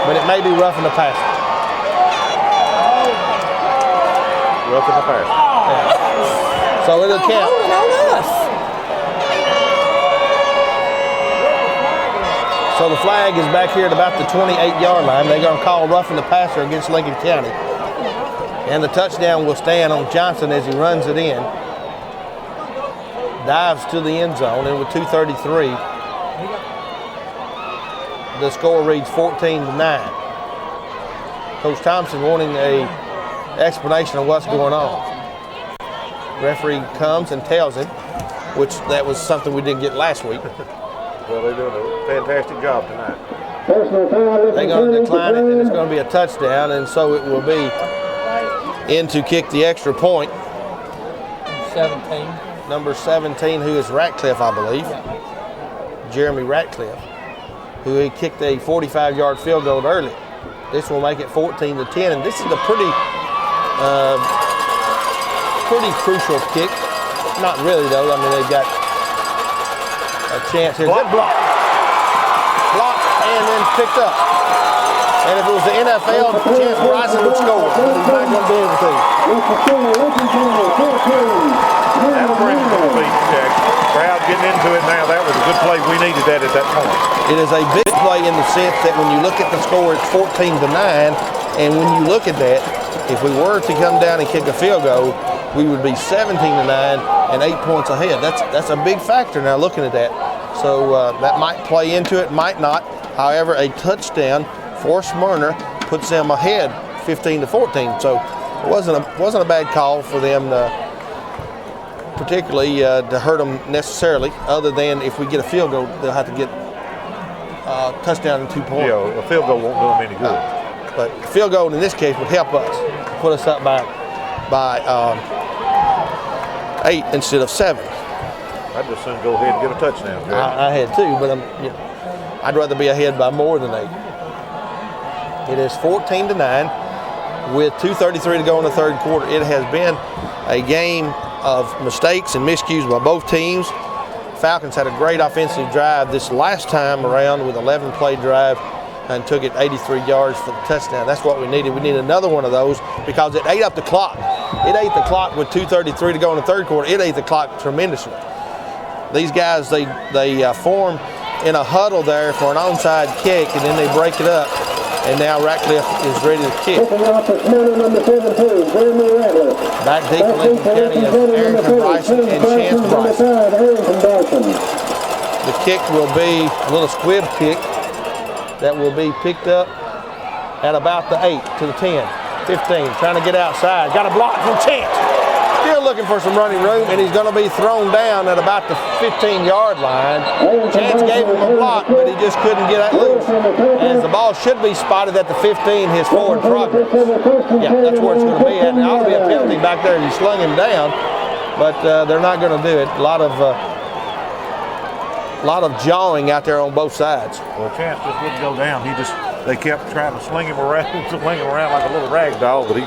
S1: but it may be roughing the passer.
S2: Roughing the passer.
S1: Yeah. So it'll count. So the flag is back here at about the 28-yard line. They're going to call roughing the passer against Lincoln County. And the touchdown will stand on Johnson as he runs it in. Dives to the end zone, and with 2:33, the score reads 14-9. Coach Thompson wanting a explanation of what's going on. Referee comes and tells him, which that was something we didn't get last week.
S2: Well, they're doing a fantastic job tonight.
S1: They're going to decline it, and it's going to be a touchdown, and so it will be in to kick the extra point.
S4: 17.
S1: Number 17, who is Ratcliffe, I believe. Jeremy Ratcliffe, who he kicked a 45-yard field goal early. This will make it 14-10, and this is a pretty crucial kick. Not really, though. I mean, they've got a chance here. Good block. Blocked and then picked up. And if it was the NFL, Chance Bryson would score. He's not going to be able to.
S2: That'll bring it to the feet, Jack. Crowd getting into it now. That was a good play. We needed that at that point.
S1: It is a big play in the sense that when you look at the score, it's 14-9. And when you look at that, if we were to come down and kick a field goal, we would be 17-9 and 8 points ahead. That's a big factor now looking at that. So that might play into it, might not. However, a touchdown for Smyrna puts them ahead 15-14. So it wasn't a bad call for them particularly to hurt them necessarily, other than if we get a field goal, they'll have to get a touchdown and 2 points.
S2: Yeah, a field goal won't do them any good.
S1: But a field goal in this case would help us, put us up by 8 instead of 7.
S2: I'd just soon go ahead and get a touchdown, Jack.
S1: I had too, but I'd rather be ahead by more than 8. It is 14-9. with 2:33 to go in the third quarter. It has been a game of mistakes and miscues by both teams. Falcons had a great offensive drive this last time around with 11-play drive and took it 83 yards for the touchdown. That's what we needed. We need another one of those because it ate up the clock. It ate the clock with 2:33 to go in the third quarter. It ate the clock tremendously. These guys, they form in a huddle there for an onside kick, and then they break it up. And now Ratcliffe is ready to kick. Back deep in Lincoln County is Arrington Bryson and Chance Bryson. The kick will be a little squib kick that will be picked up at about the 8 to the 10, 15. Trying to get outside. Got a block from Chance. Still looking for some running room, and he's going to be thrown down at about the 15-yard line. Chance gave him a block, but he just couldn't get it loose. As the ball should be spotted at the 15, his forward progress. Yeah, that's where it's going to be at. There ought to be a penalty back there. He slung him down, but they're not going to do it. A lot of jawing out there on both sides.
S2: Well, Chance just wouldn't go down. They kept trying to sling him around like a little rag doll, but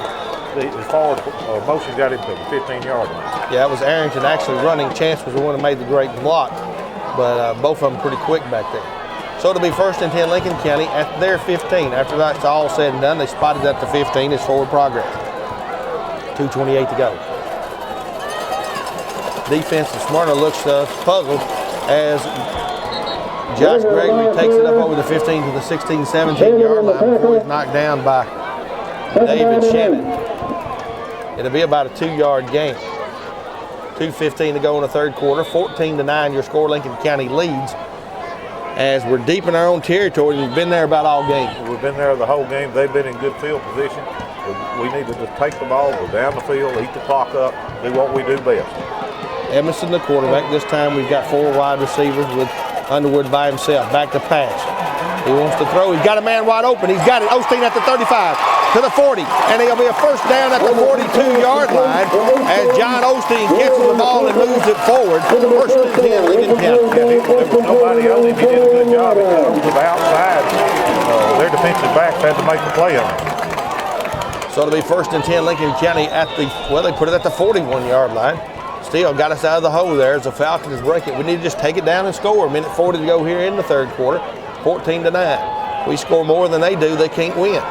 S2: his forward motion got him to the 15-yard line.
S1: Yeah, it was Arrington actually running. Chance was the one who made the great block, but both of them pretty quick back there. So it'll be 1st and 10 Lincoln County at their 15. After that's all said and done, they spotted at the 15 as forward progress. 2:28 to go. Defense of Smyrna looks puzzled as Josh Gregory takes it up over the 15 to the 16, 17-yard line before he's knocked down by David Shannon. It'll be about a 2-yard game. 2:15 to go in the third quarter. 14-9 your score. Lincoln County leads as we're deep in our own territory. We've been there about all game.
S2: We've been there the whole game. They've been in good field position. We need to just take the ball, go down the field, eat the clock up, do what we do best.
S1: Emerson, the quarterback. This time we've got 4 wide receivers with Underwood by himself. Back to pass. He wants to throw. He's got a man wide open. He's got it. Osteen at the 35 to the 40. And it'll be a first down at the 42-yard line as John Osteen catches the ball and moves it forward. 1st and 10 Lincoln County.
S2: Yeah, there was nobody on him. He did a good job. He got over to the outside. Their defensive backs had to make the play on him.
S1: So it'll be 1st and 10 Lincoln County at the, well, they put it at the 41-yard line. Still got us out of the hole there as the Falcons break it. We need to just take it down and score. 1:40 to go here in the third quarter. 14-9. We score more than they do, they can't win.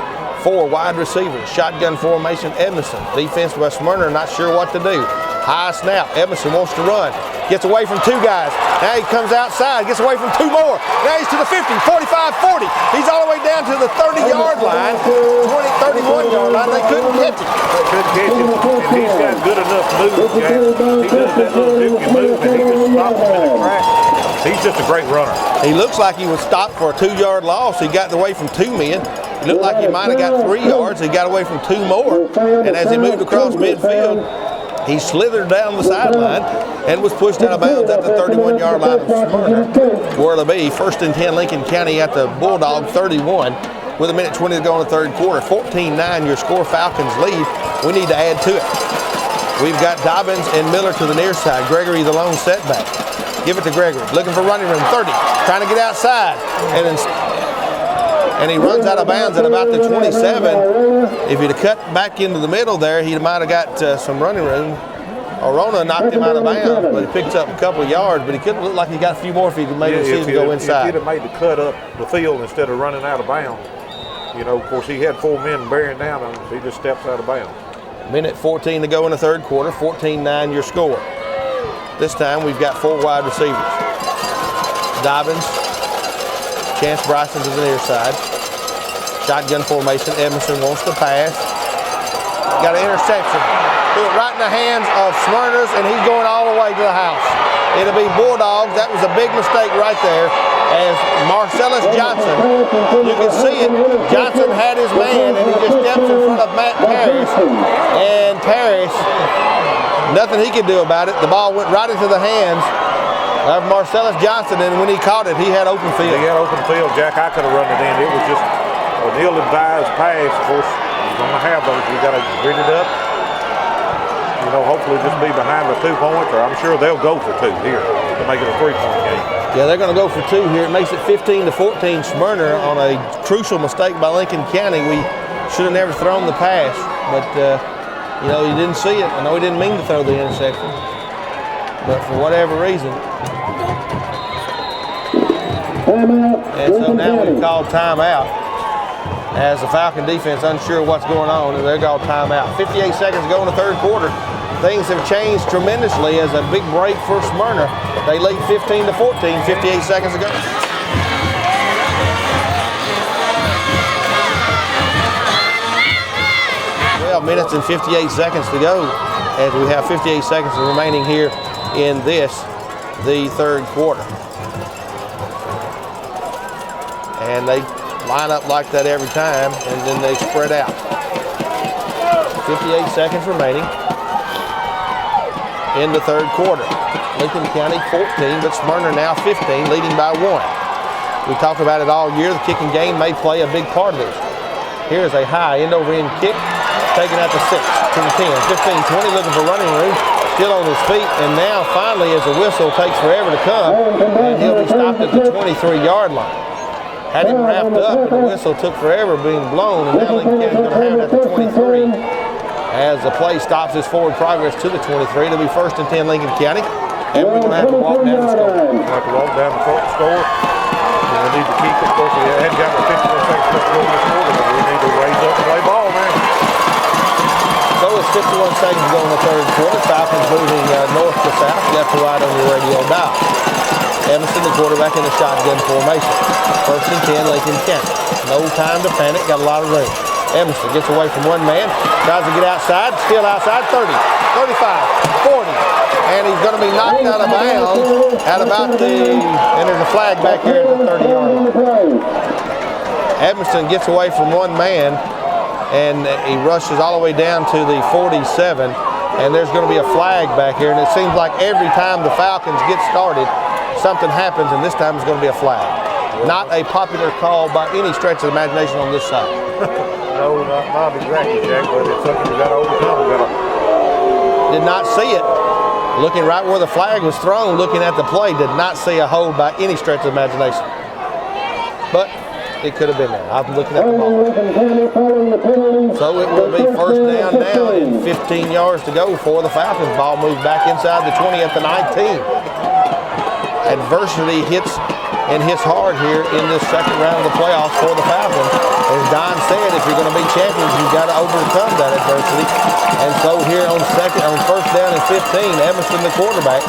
S1: 4 wide receivers. Shotgun formation, Edmondson. Defense by Smyrna, not sure what to do. High snap. Edmondson wants to run. Gets away from 2 guys. Now he comes outside. Gets away from 2 more. Now he's to the 50, 45, 40. He's all the way down to the 30-yard line. 31-yard line. They couldn't catch him.
S2: They couldn't catch him. And he's got good enough move, Jack. He does that little dookie move, and he just stops him in the track. He's just a great runner.
S1: He looks like he was stopped for a 2-yard loss. He got away from 2 men. He looked like he might have got 3 yards. He got away from 2 more. And as he moved across midfield, he slithered down the sideline and was pushed out of bounds at the 31-yard line of Smyrna, where it'll be 1st and 10 Lincoln County at the Bulldog 31 with 1:20 to go in the third quarter. 14-9 your score. Falcons lead. We need to add to it. We've got Dobbins and Miller to the near side. Gregory the lone setback. Give it to Gregory. Looking for running room. 30. Trying to get outside. And he runs out of bounds at about the 27. If he'd have cut back into the middle there, he might have got some running room. Orona knocked him out of bounds, but he picked up a couple of yards, but he could look like he got a few more if he could make a decision to go inside.
S2: If he'd have made the cut up the field instead of running out of bounds, you know, of course, he had 4 men bearing down on him. He just steps out of bounds. 1:14 to go in the third quarter. 14-9 your score. This time we've got 4 wide receivers. Dobbins, Chance Bryson to the near side. Shotgun formation. Edmondson wants to pass. Got an interception. Threw it right in the hands of Smyrna's, and he's going all the way to the house. It'll be Bulldogs. That was a big mistake right there. As Marcellus Johnson, you can see it. Johnson had his man, and he just steps in front of Matt Parrish. And Parrish, nothing he could do about it. The ball went right into the hands of Marcellus Johnson, and when he caught it, he had open field. He had open field, Jack. I could have run it in. It was just an ill-advised pass. Of course, you're going to have those. You got to grit it up. You know, hopefully just be behind the 2 points, or I'm sure they'll go for 2 here to make it a 3-point game.
S1: Yeah, they're going to go for 2 here. It makes it 15-14 Smyrna on a crucial mistake by Lincoln County. We Should have never thrown the pass, but you know, he didn't see it. I know he didn't mean to throw the interception, but for whatever reason. And so now we've called timeout as the Falcon defense unsure what's going on, and they're called timeout. 58 seconds to go in the third quarter. Things have changed tremendously as a big break for Smyrna. They lead 15-14, 58 seconds to go. 12 minutes and 58 seconds to go as we have 58 seconds remaining here in the third quarter. And they line up like that every time, and then they spread out. 58 seconds remaining in the third quarter. Lincoln County 14, but Smyrna now 15, leading by 1. We talked about it all year. The kicking game may play a big part of this. Here's a high end-over-end kick, taken at the 6, to the 10, 15, 20, looking for running room. Still on his feet, and now finally, as the whistle takes forever to come, and he'll be stopped at the 23-yard line. Had him wrapped up, and the whistle took forever being blown, and now Lincoln County's going to have it at the 23. As the play stops his forward progress to the 23, it'll be 1st and 10 Lincoln County, and we're going to have to walk down the score.
S2: We'll have to walk down the score. We need to keep it. Of course, we hadn't got the 51 seconds left to go in this quarter, but we need to raise up and play ball now.
S1: So it's 51 seconds to go in the third quarter. Falcons moving north to south, left to right on your radio dial. Emerson, the quarterback, in the shotgun formation. 1st and 10, Lincoln County. No time to panic, got a lot of room. Emerson gets away from one man, tries to get outside, still outside, 30, 35, 40. And he's going to be knocked out of bounds at about and there's a flag back here at the 30-yard line. Emerson gets away from one man, and he rushes all the way down to the 47, and there's going to be a flag back here, and it seems like every time the Falcons get started, something happens, and this time it's going to be a flag. Not a popular call by any stretch of the imagination on this side.
S2: No, not exactly, Jack, but it's something we got to overcome.
S1: Did not see it. Looking right where the flag was thrown, looking at the play, did not see a hold by any stretch of the imagination. But it could have been there. I'm looking at the ball. So it will be 1st down now and 15 yards to go for the Falcons. Ball moves back inside the 20 at the 19. Adversity hits and hits hard here in this second round of the playoffs for the Falcons. As Don said, if you're going to be champions, you've got to overcome that adversity. And so here on 1st down and 15, Emerson, the quarterback,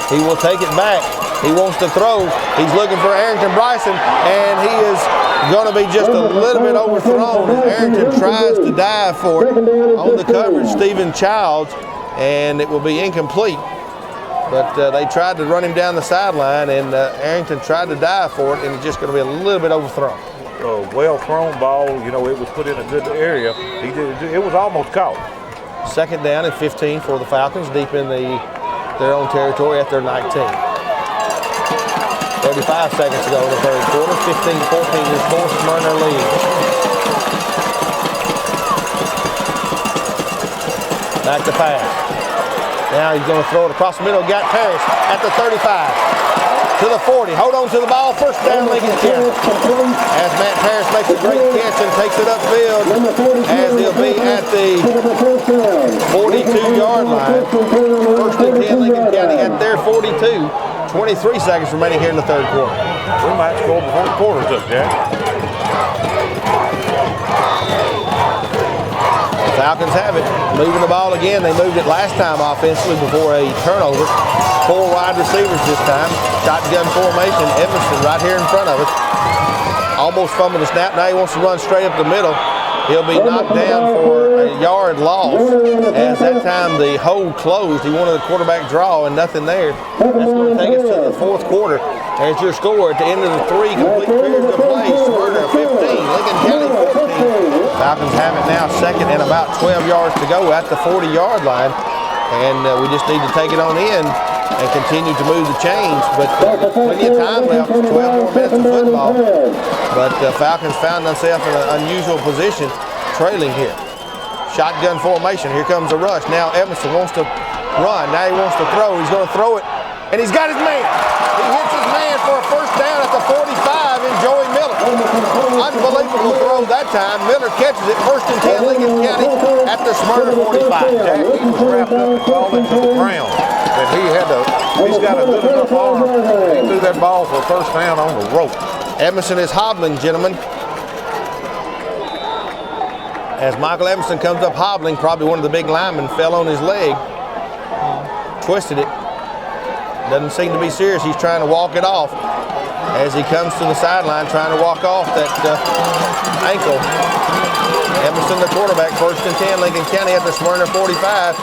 S1: he will take it back. He wants to throw. He's looking for Arrington Bryson, and he is going to be just a little bit overthrown as Arrington tries to dive for it. On the coverage, Stephen Childs, and it will be incomplete. But they tried to run him down the sideline, and Arrington tried to dive for it, and it's just going to be a little bit overthrown.
S2: Well-thrown ball, you know, it was put in a good area. It was almost caught.
S1: 2nd down and 15 for the Falcons, deep in their own territory at their 19. 35 seconds to go in the third quarter. 15-14 is for Smyrna lead. Back to pass. Now he's going to throw it across the middle. Got Parrish at the 35 to the 40. Hold on to the ball. 1st down, Lincoln County. As Matt Parrish makes a great catch and takes it upfield, as he'll be at the 42-yard line. 1st and 10, Lincoln County at their 42. 23 seconds remaining here in the third quarter.
S2: We might score before the quarter's up, Jack.
S1: Falcons have it. Moving the ball again. They moved it last time offensively before a turnover. 4 wide receivers this time. Shotgun formation. Emerson right here in front of us. Almost fumbled the snap. Now he wants to run straight up the middle. He'll be knocked down for a yard loss. As that time the hold closed. He wanted a quarterback draw and nothing there. That's going to take us to the 4th quarter. There's your score at the end of the 3 complete periods of play. Smyrna 15, Lincoln County 14. Falcons have it now 2nd and about 12 yards to go at the 40-yard line. And we just need to take it on in and continue to move the chains. But plenty of time left, 12 more minutes of football. But Falcons found themselves in an unusual position, trailing here. Shotgun formation. Here comes a rush. Now Emerson wants to run. Now he wants to throw. He's going to throw it, and he's got his man. He hits his man for a 1st down at the 45 in Joey Miller. Unbelievable throw that time. Miller catches it. First and 10, Lincoln County at the Smyrna 45.
S2: Jack, he was wrapped up and falling to the ground. And he's got a good enough arm. He threw that ball for a first down on the rope.
S1: Emerson is hobbling, gentlemen. As Michael Emerson comes up hobbling, probably one of the big linemen fell on his leg. Twisted it. Doesn't seem to be serious. He's trying to walk it off as he comes to the sideline trying to walk off that ankle. Emerson, the quarterback, first and 10, Lincoln County at the Smyrna 45.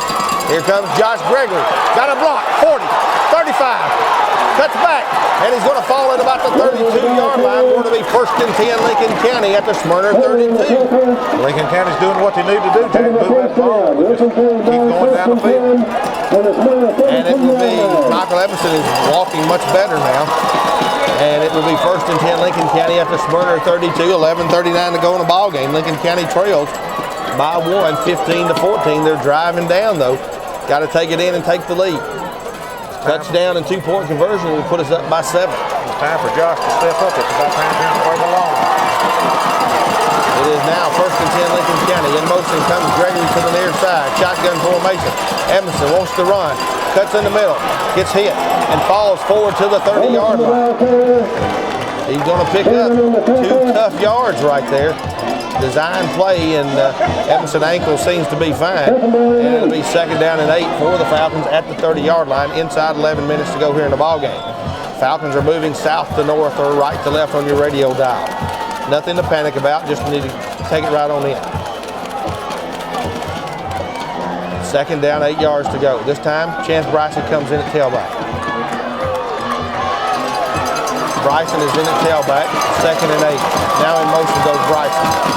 S1: Here comes Josh Gregory. Got a block, 40, 35. Cuts back, and he's going to fall at about the 32-yard line. Going to be first and 10, Lincoln County at the Smyrna 32.
S2: Lincoln County's doing what they need to do, Jack. Move that ball. Just keep going down the field.
S1: And it will be, Michael Emerson is walking much better now. And it will be first and 10, Lincoln County at the Smyrna 32, 11:39 to go in the ball game. Lincoln County trails by 1, 15-14. They're driving down, though. Got to take it in and take the lead. Touchdown and 2-point conversion will put us up by 7.
S2: It's time for Josh to step up. It's about time for him to play the long.
S1: It is now first and 10, Lincoln County. In motion comes Gregory to the near side. Shotgun formation. Emerson wants to run. Cuts in the middle. Gets hit and falls forward to the 30-yard line. He's going to pick up 2 tough yards right there. Design play, and Emerson ankle seems to be fine. And it'll be second down and 8 for the Falcons at the 30-yard line. Inside 11 minutes to go here in the ballgame. Falcons are moving south to north or right to left on your radio dial. Nothing to panic about, just need to take it right on in. Second down, 8 yards to go. This time, Chance Bryson comes in at tailback. Bryson is in at tailback, second and 8. Now in motion goes Bryson.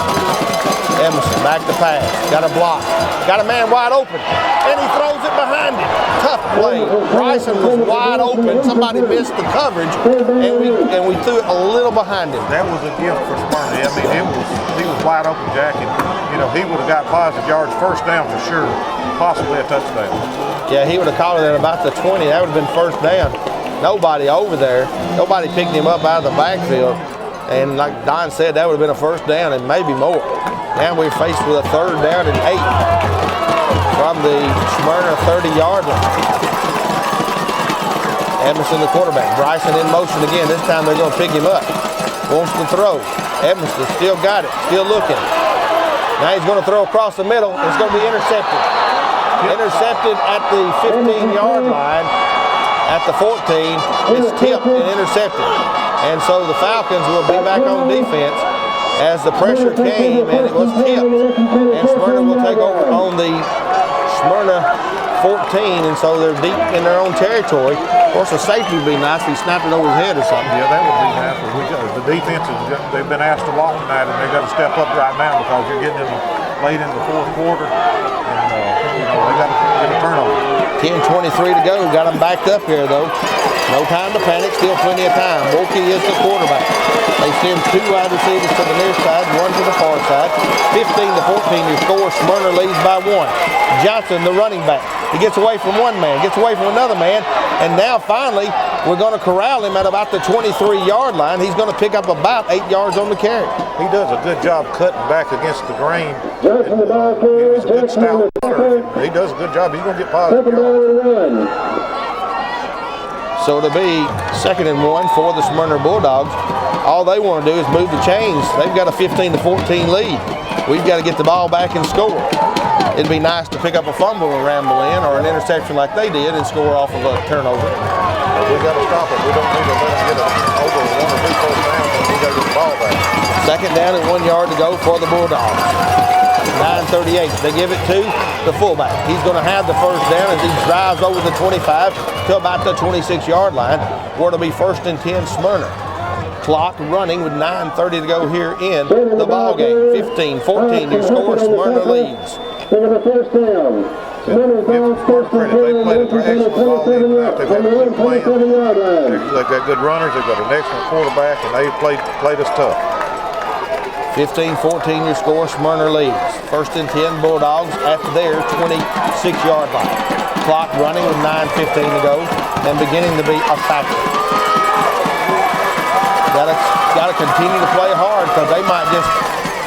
S1: Emerson back to pass, got a block, got a man wide open, and he throws it behind him. Tough play. Bryson was wide open. Somebody missed the coverage, and we threw it a little behind him.
S2: That was a gift for Smyrna. I mean, he was wide open, Jack, and he would have got positive yards, first down for sure, possibly a touchdown. Yeah,
S1: he would have caught it at about the 20. That would have been first down. Nobody over there. Nobody picked him up out of the backfield. And like Don said, that would have been a first down and maybe more. Now we're faced with a third down and 8 from the Smyrna 30-yard line. Emerson, the quarterback. Bryson in motion again. This time they're going to pick him up. Wants to throw. Emerson still got it. Still looking. Now he's going to throw across the middle. It's going to be intercepted. Intercepted at the 15-yard line. At the 14, it's tipped and intercepted. And so the Falcons will be back on defense as the pressure came and it was tipped. And Smyrna will take over on the Smyrna 14, and so they're deep in their own territory. Of course, a safety would be nice if he snapped it over his head or something.
S2: Yeah, that would be nice. The defense, they've been asked a lot tonight, and they've got to step up right now because you're getting late in the fourth quarter, and they got to get a turnover.
S1: 10:23 to go. Got them backed up here, though. No time to panic. Still plenty of time. Wilkie is the quarterback. They send 2 wide receivers to the near side, 1 to the far side. 15-14 your score. Smyrna leads by 1. Johnson, the running back. He gets away from one man, gets away from another man, and now finally we're going to corral him at about the 23-yard line. He's going to pick up about 8 yards on the carry.
S2: He does a good job cutting back against the grain. He's a good stout runner. He does a good job. He's going to get positive yards.
S1: So it'll be second and 1 for the Smyrna Bulldogs. All they want to do is move the chains. They've got a 15-14 lead. We've got to get the ball back and score. It'd be nice to pick up a fumble and ramble in, or an interception like they did and score off of a turnover.
S2: We got to stop it. We don't need to let them get over 1 or 2 first downs, and we got to get the ball back.
S1: Second down and 1 yard to go for the Bulldogs. 9:38. They give it to the fullback. He's going to have the first down as he drives over the 25 to about the 26-yard line, where it'll be first and 10 Smyrna. Clock running with 9:30 to go here in the ball game. 15-14 your score. Smyrna leads.
S3: Give first down.
S2: Give them credit. They played an excellent ball game tonight. They've had a good plan. They've got good runners. They've got an excellent quarterback, and they played us tough.
S1: 15-14 your score. Smyrna leads. First and 10 Bulldogs at their 26-yard line. Clock running with 9:15 to go and beginning to be a factor. Gotta continue to play hard because they might just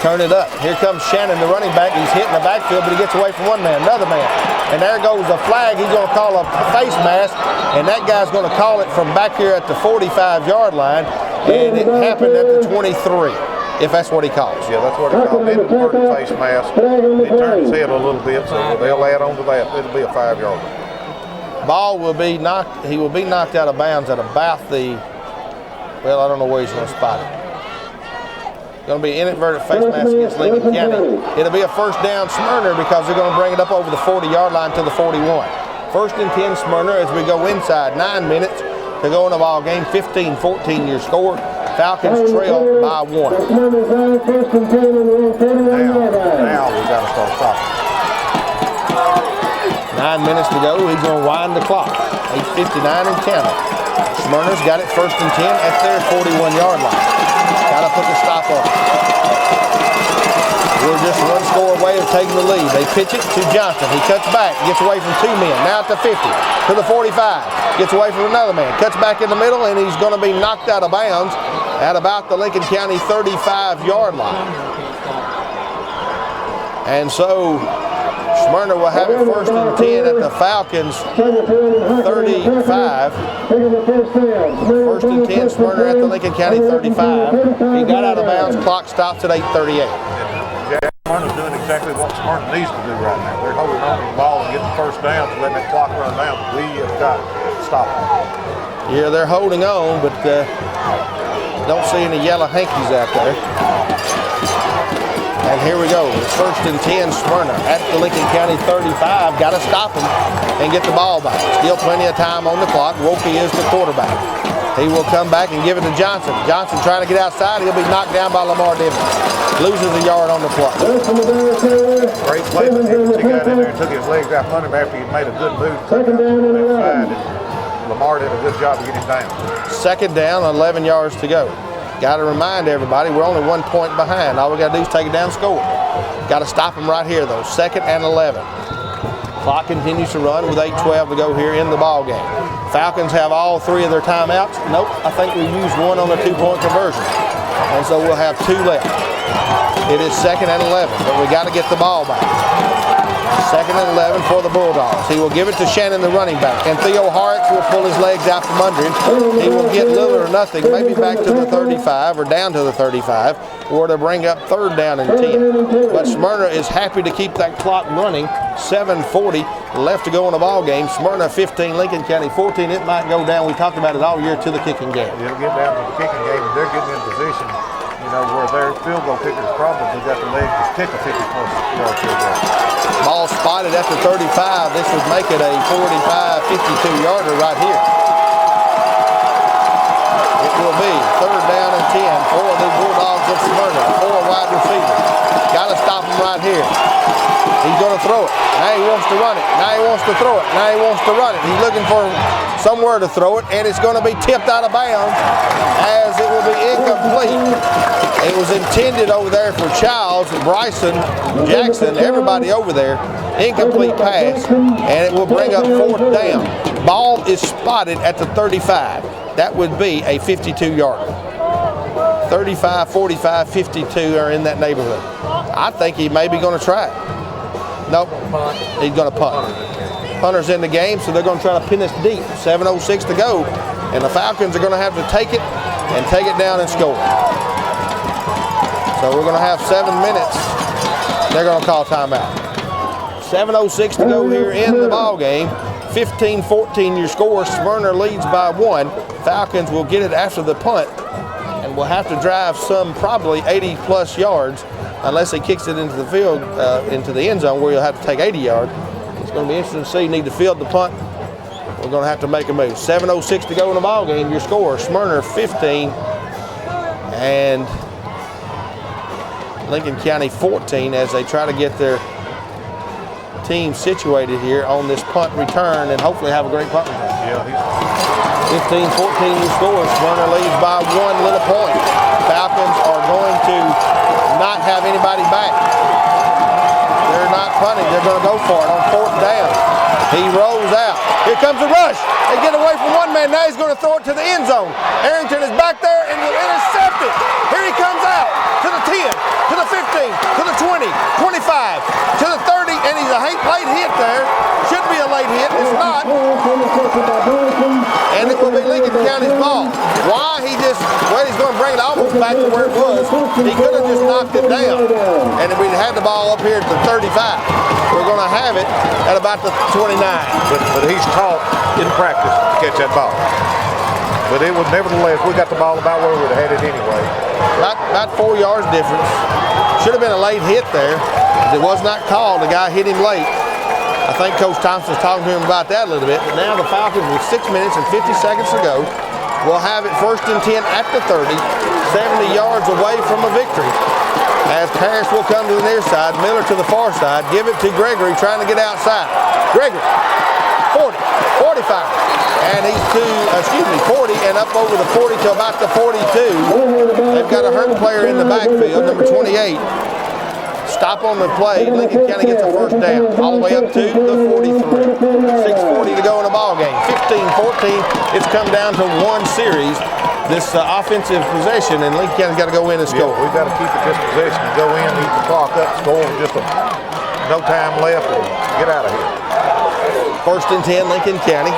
S1: turn it up. Here comes Shannon, the running back. He's hitting the backfield, but he gets away from one man, another man. And there goes a flag. He's going to call a face mask, and that guy's going to call it from back here at the 45-yard line, and it happened at the 23, if that's what he calls.
S2: Yeah, that's what he called it. Inverted face mask. He turned his head a little bit, so they'll add on to that. It'll be a 5-yarder.
S1: Ball will be knocked. He will be knocked out of bounds at about the. Well, I don't know where he's going to spot it. Going to be an inverted face mask against Lincoln County. It'll be a first down Smyrna because they're going to bring it up over the 40-yard line to the 41. First and 10 Smyrna as we go inside. 9 minutes to go in the ball game. 15-14 your score. Falcons trail by 1.
S2: Now we got to start stopping.
S1: 9 minutes to go. He's going to wind the clock. 8:59 and counting. Smyrna's got it first and 10 at their 41-yard line. Got to put the stop on. We're just one score away of taking the lead. They pitch it to Johnson. He cuts back, gets away from 2 men. Now at the 50, to the 45. Gets away from another man. Cuts back in the middle, and he's going to be knocked out of bounds at about the Lincoln County 35-yard line. And so Smyrna will have it first and 10 at the Falcons 35. First and 10, Smyrna at the Lincoln County 35. He got out of bounds. Clock stops at 8:38.
S2: Yeah, Smyrna's doing exactly what Smyrna needs to do right now. They're holding on to the ball and getting first down to let that clock run down. We have got to stop it.
S1: Yeah, they're holding on, but don't see any yellow hankies out there. And here we go. It's first and 10 Smyrna at the Lincoln County 35. Got to stop him and get the ball back. Still plenty of time on the clock. Wolke is the quarterback. He will come back and give it to Johnson. Johnson trying to get outside. He'll be knocked down by Lamar Dibbs. Loses a yard on the play.
S2: Great play. He got in there and took his legs out from under him after he made a good move. Lamar did a good job to get him down.
S1: Second down, 11 yards to go. Got to remind everybody, we're only 1 point behind. All we got to do is take it down, score. Got to stop them right here, though. Second and 11. Clock continues to run with 8:12 to go here in the ball game. Falcons have all 3 of their timeouts. Nope, I think we used 1 on the 2-point conversion. And so we'll have 2 left. It is second and 11, but we got to get the ball back. Second and 11 for the Bulldogs. He will give it to Shannon, the running back. And Theo Horrocks will pull his legs out from under him. He will get little or nothing, maybe back to the 35 or down to the 35, or to bring up third down and 10. But Smyrna is happy to keep that clock running. 7:40 left to go in the ball game. Smyrna 15, Lincoln County 14. It might go down. We talked about it all year to the kicking game.
S2: It'll get down to the kicking game, and they're getting in position, you know, where their field goal kickers probably got the legs to kick a 50-plus yard field goal.
S1: Ball spotted at the 35. This would make it a 45, 52-yarder right here. It will be third down and 10 for the Bulldogs of Smyrna. 4 wide receivers. Got to stop him right here. He's going to throw it. Now he wants to run it. Now he wants to throw it. Now he wants to run it. He's looking for somewhere to throw it, and it's going to be tipped out of bounds as it will be incomplete. It was intended over there for Childs, Bryson, Jackson, everybody over there. Incomplete pass, and it will bring up fourth down. Ball is spotted at the 35. That would be a 52-yarder. 35, 45, 52 are in that neighborhood. I think he may be going to try it. Nope, he's going to punt. Punter's in the game, so they're going to try to pin us deep. 7:06 to go, and the Falcons are going to have to take it and take it down and score. So we're going to have 7 minutes. They're going to call timeout. 7:06 to go here in the ball game. 15-14 your score. Smyrna leads by 1. Falcons will get it after the punt, and will have to drive some probably 80-plus yards unless he kicks it into the field, into the end zone where you'll have to take 80 yards. It's going to be interesting to see. Need to field the punt. We're going to have to make a move. 7:06 to go in the ball game. Your score: Smyrna 15 and Lincoln County 14 as they try to get their team situated here on this punt return and hopefully have a great punt return.
S2: Yeah,
S1: 15-14 your score. Smyrna leads by 1 little point. Falcons are going to not have anybody back. They're not punting. They're going to go for it on 4th down. He rolls out. Here comes the rush. They get away from one man. Now he's going to throw it to the end zone. Arrington is back there and will intercept it. Here he comes out to the 10, to the 15, to the 20, 25, to the 30, and he's a late hit there. Should be a late hit. It's not. And it will be Lincoln County's ball. Why he just, well, he's going to bring it almost back to where it was. He could have just knocked it down. And we'd had the ball up here at the 35. We're going to have it at about the 29.
S2: But he's taught in practice to catch that ball. But it was nevertheless, we got the ball about where we'd have had it anyway.
S1: About 4 yards difference. Should have been a late hit there. It was not called. The guy hit him late. I think Coach Thompson's talking to him about that a little bit. But now the Falcons, with 6 minutes and 50 seconds to go, will have it 1st and 10 at the 30, 70 yards away from a victory. As Parrish will come to the near side, Miller to the far side, give it to Gregory trying to get outside. Gregory, 40, 45, and he's to, 40 and up over the 40 to about the 42. They've got a hurt player in the backfield, number 28. Stop on the play. Lincoln County gets a 1st down all the way up to the 43. 6:40 to go in the ball game. 15-14. It's come down to one series. This offensive possession, and Lincoln County's got to go in and score.
S2: Yeah, we've got to keep it this possession and go in, eat the clock up, score with just no time left, and get out of here.
S1: 1st and 10, Lincoln County.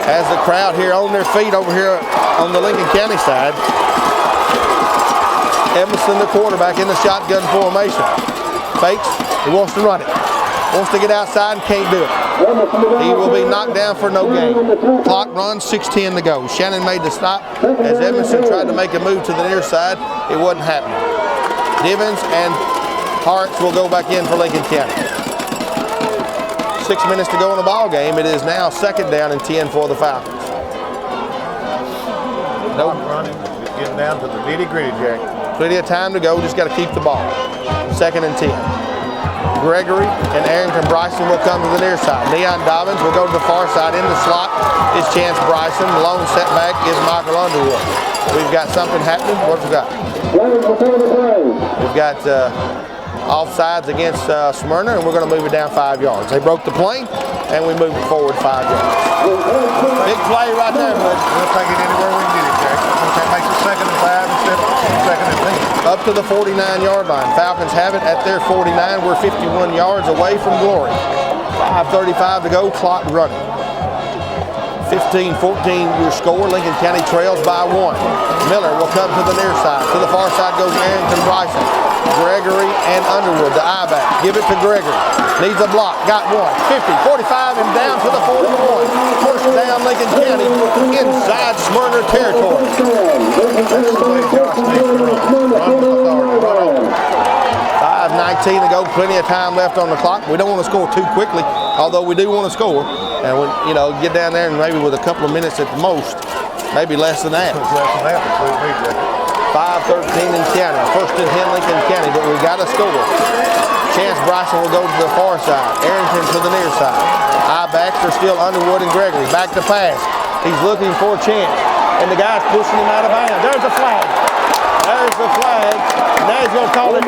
S1: Has the crowd here on their feet over here on the Lincoln County side. Emerson, the quarterback, in the shotgun formation. Fakes. He wants to run it. Wants to get outside and can't do it. He will be knocked down for no gain. Clock runs, 6:10 to go. Shannon made the stop as Emerson tried to make a move to the near side. It wasn't happening. Divins and Harts will go back in for Lincoln County. 6 minutes to go in the ball game. It is now 2nd down and 10 for the Falcons.
S2: Nope. Running, just getting down to the nitty-gritty, Jack.
S1: Plenty of time to go, just got to keep the ball. 2nd and 10. Gregory and Arrington Bryson will come to the near side. Neon Dobbins will go to the far side in the slot. Is Chance Bryson. The lone setback is Michael Underwood. We've got something happening. What have we got? We've got offsides against Smyrna, and we're going to move it down 5 yards. They broke the play, and we moved it forward 5 yards. Big play right there, bud.
S2: We'll take it anywhere we can get it, Jack. That makes it 2nd and 5 instead of 2nd and 10.
S1: Up to the 49-yard line. Falcons have it at their 49. We're 51 yards away from glory. 5:35 to go, clock running. 15-14 your score. Lincoln County trails by 1. Miller will come to the near side. To the far side goes Arrington Bryson. Gregory and Underwood, the I-back. Give it to Gregory. Needs a block. Got one. 50, 45, and down to the 41. 1st down Lincoln County inside Smyrna territory.
S2: That's the way Josh needs to run. Run with authority. Run on.
S1: 5:19 to go. Plenty of time left on the clock. We don't want to score too quickly, although we do want to score. And we, get down there and maybe with a couple of minutes at the most, maybe less than that.
S2: Less than that, but
S1: 5:13 in county. 1st and 10 Lincoln County, but we got to score. Chance Bryson will go to the far side. Arrington to the near side. I-backs are still Underwood and Gregory. Back to pass. He's looking for a chance. And the guy's pushing him out of bounds. There's the flag. There's the flag. Now he's going to call it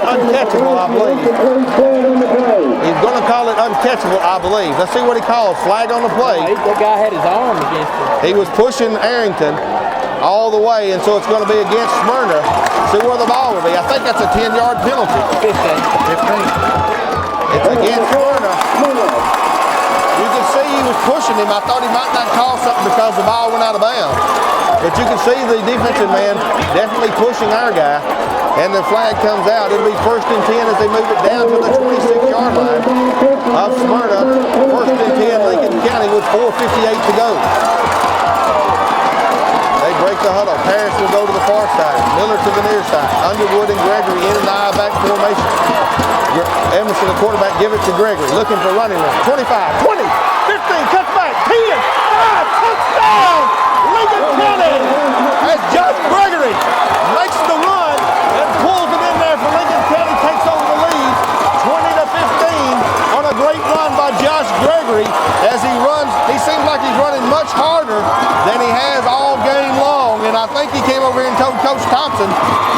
S1: uncatchable, I believe. He's going to call it uncatchable, I believe. Let's see what he calls. Flag on the play.
S4: That guy had his arm against him.
S1: He was pushing Arrington all the way, and so it's going to be against Smyrna. See where the ball will be. I think that's a 10-yard penalty.
S4: 15.
S1: It's against Smyrna. You can see he was pushing him. I thought he might not call something because the ball went out of bounds. But you can see the defensive man definitely pushing our guy. And the flag comes out. It'll be 1st and 10 as they move it down to the 26-yard line of Smyrna. 1st and 10 Lincoln County with 4:58 to go. They break the huddle. Parrish will go to the far side. Miller to the near side. Underwood and Gregory in an I-back formation. Emerson, the quarterback, give it to Gregory. Looking for running room. 25, 20, 15, cuts back, 10, 5, touchdown! Lincoln County! As Josh Gregory makes the run and pulls it in there for Lincoln County, takes over the lead, 20-15 on a great run by Josh Gregory as he runs. He seems like he's running much harder than he has all game long. And I think he came over here and told Coach Thompson,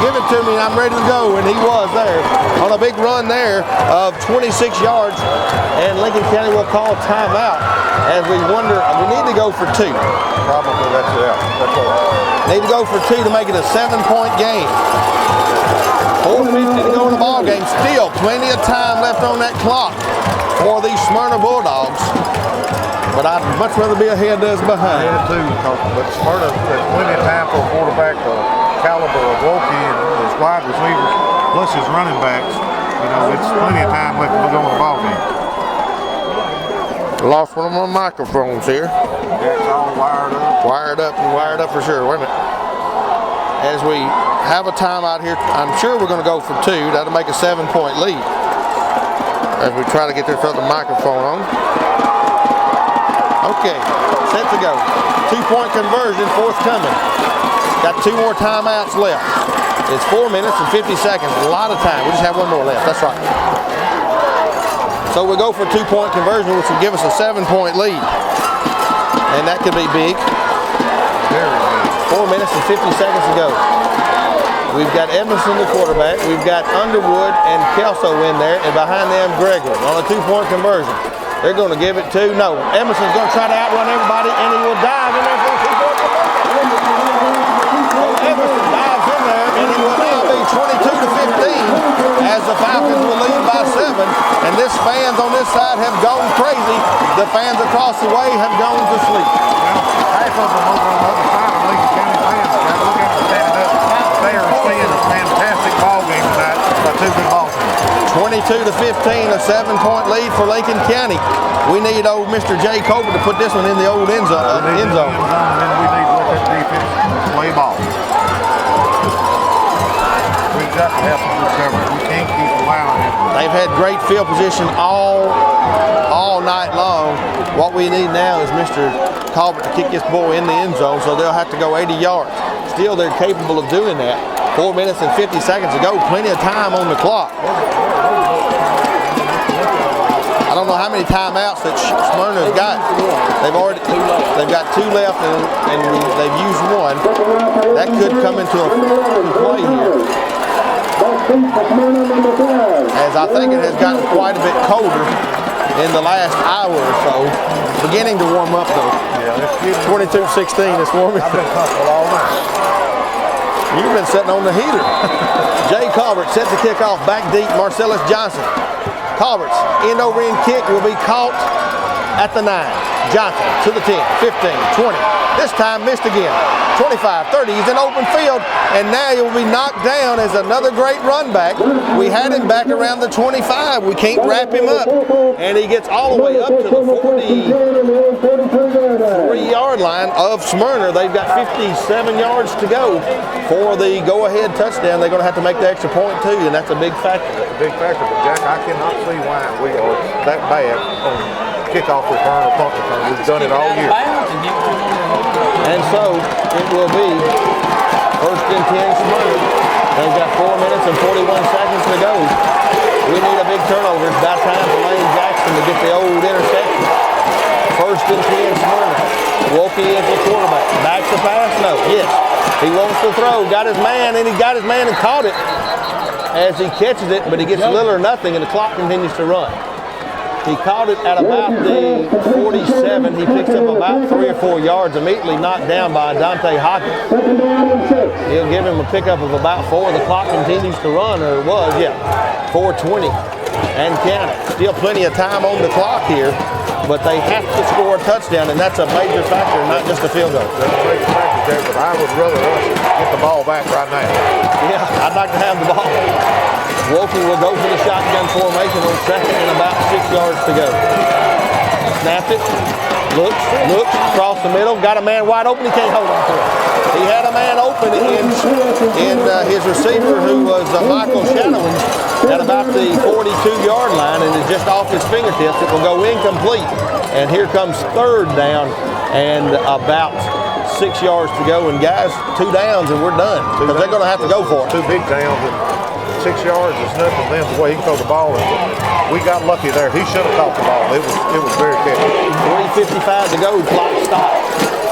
S1: give it to me and I'm ready to go. And he was there on a big run there of 26 yards. And Lincoln County will call timeout as we wonder, we need to go for 2.
S2: Probably that's all.
S1: Need to go for 2 to make it a 7-point game. 4:50 to go in the ball game. Still plenty of time left on that clock for the Smyrna Bulldogs. But I'd much rather be ahead than behind.
S2: Yeah, too. But Smyrna, there's plenty of time for a quarterback caliber of Wilkie and his wide receivers, plus his running backs. You know, it's plenty of time left to go in the ball game.
S1: Lost one of my microphones here.
S2: Jack's all wired up.
S1: Wired up for sure. Wait a minute. As we have a timeout here, I'm sure we're going to go for 2. That'll make a 7-point lead. As we try to get this other microphone on. Okay, set to go. 2-point conversion forthcoming. Got 2 more timeouts left. It's 4 minutes and 50 seconds. A lot of time. We just have 1 more left. That's right. So we'll go for 2-point conversion, which will give us a 7-point lead. And that could be big. 4 minutes and 50 seconds to go. We've got Edmondson, the quarterback. We've got Underwood and Kelso in there, and behind them, Gregory on a 2-point conversion. They're going to give it to, no, Edmondson's going to try to outrun everybody, and he will dive in there for a 2-point conversion. So Edmondson dives in there, and he will now be 22-15 as the Falcons will lead by 7. And this fans on this side have gone crazy. The fans across the way have gone to sleep.
S2: Well, half of them over on the other side of Lincoln County fans. You got to look at them standing up. They are seeing a fantastic ball game tonight by 2 good ball teams.
S1: 22-15, a 7-point lead for Lincoln County. We need old Mr. Jay Colbert to put this one in the old end zone.
S2: And then we need to let that defense play ball. We've got to have some recovery. We can't keep allowing it.
S1: They've had great field position all night long. What we need now is Mr. Colbert to kick this ball in the end zone, so they'll have to go 80 yards. Still, they're capable of doing that. 4 minutes and 50 seconds to go. Plenty of time on the clock. I don't know how many timeouts that Smyrna's got. They've got 2 left, and they've used 1. That could come into a play here. As I think it has gotten quite a bit colder in the last hour or so. Beginning to warm up though.
S2: Yeah,
S1: 22-16, it's warming.
S2: I've been comfortable all night.
S1: You've been sitting on the heater. Jay Colbert set to kick off back deep. Marcellus Johnson. Colbert's end over end kick will be caught at the 9. Johnson to the 10, 15, 20. This time missed again. 25, 30. He's in open field, and now he will be knocked down as another great run back. We had him back around the 25. We can't wrap him up, and he gets all the way up to the 43-yard line of Smyrna. They've got 57 yards to go for the go-ahead touchdown. They're going to have to make the extra point too, and that's a big factor.
S2: That's a big factor, but Jack, I cannot see why we are that bad on kickoff return or punt return. We've done it all year.
S1: And so it will be 1st and 10 Smyrna. They've got 4 minutes and 41 seconds to go. We need a big turnover. It's about time for Lane Jackson to get the old interception. 1st and 10 Smyrna. Wilkie is the quarterback. Back to pass? No. Yes. He wants to throw. Got his man, and he got his man and caught it as he catches it, but he gets little or nothing, and the clock continues to run. He caught it at about the 47. He picks up about 3 or 4 yards, immediately knocked down by Dante Hawkins. He'll give him a pickup of about 4. The clock continues to run, or it was, 4:20 and counting. Still plenty of time on the clock here, but they have to score a touchdown, and that's a major factor, not just a field goal.
S2: That's a major factor, Jack, but I would rather us get the ball back right now.
S1: Yeah, I'd like to have the ball. Wilkie will go for the shotgun formation on 2nd and about 6 yards to go. Snapped it. Looks, across the middle. Got a man wide open. He can't hold on to it. He had a man open in his receiver, who was Michael Shadowin, at about the 42-yard line, and is just off his fingertips. It will go incomplete. And here comes 3rd down and about 6 yards to go. And guys, 2 downs and we're done, because they're going to have to go for it.
S2: 2 big downs. And 6 yards is nothing to them the way he can throw the ball. We got lucky there. He should have caught the ball. It was very catchy.
S1: 3:55 to go, clock stopped.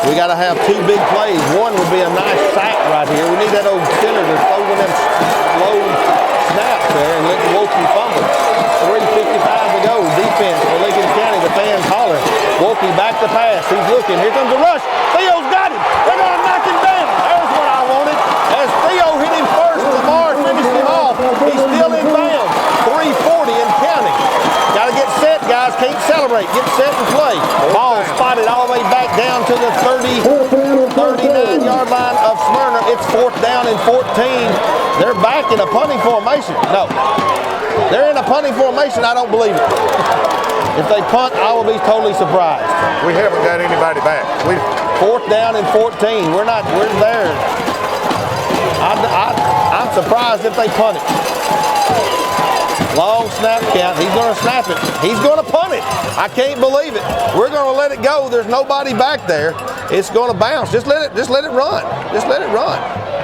S1: We got to have two big plays. One would be a nice sack right here. We need that old center to throw them slow snaps there and let Wilkie fumble. 3:55 to go. Defense for Lincoln County. The fans hollering. Wilkie back to pass. He's looking. Here comes the rush. Theo's got him. They're going to knock him down. There's what I wanted. As Theo hit him first, Lamar finished him off. He's still in bounds. 3:40 and counting. Got to get set, guys. Can't celebrate. Get set and play. Ball spotted all the way back down to the 39-yard line of Smyrna. It's 4th down and 14. They're back in a punting formation. No. They're in a punting formation. I don't believe it. If they punt, I will be totally surprised.
S2: We haven't got anybody back.
S1: 4th down and 14. We're there. I'm surprised if they punt it. Long snap count. He's going to snap it. He's going to punt it. I can't believe it. We're going to let it go. There's nobody back there. It's going to bounce. Just let it run. Just let it run.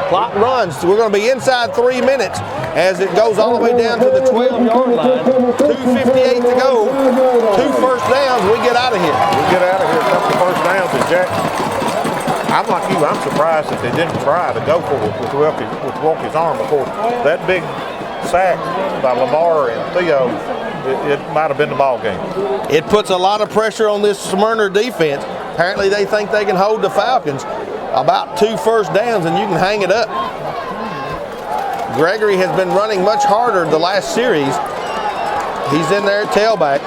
S1: Clock runs. We're going to be inside 3 minutes as it goes all the way down to the 12-yard line. 2:58 to go. 2 first downs. We get out of here.
S2: We get out of here. A couple of first downs. And Jack, I'm like you. I'm surprised that they didn't try to go for it with Wilkie's arm before that big sack by Lamar and Theo. It might have been the ball game.
S1: It puts a lot of pressure on this Smyrna defense. Apparently they think they can hold the Falcons about 2 first downs and you can hang it up. Gregory has been running much harder the last series. He's in there at tailback.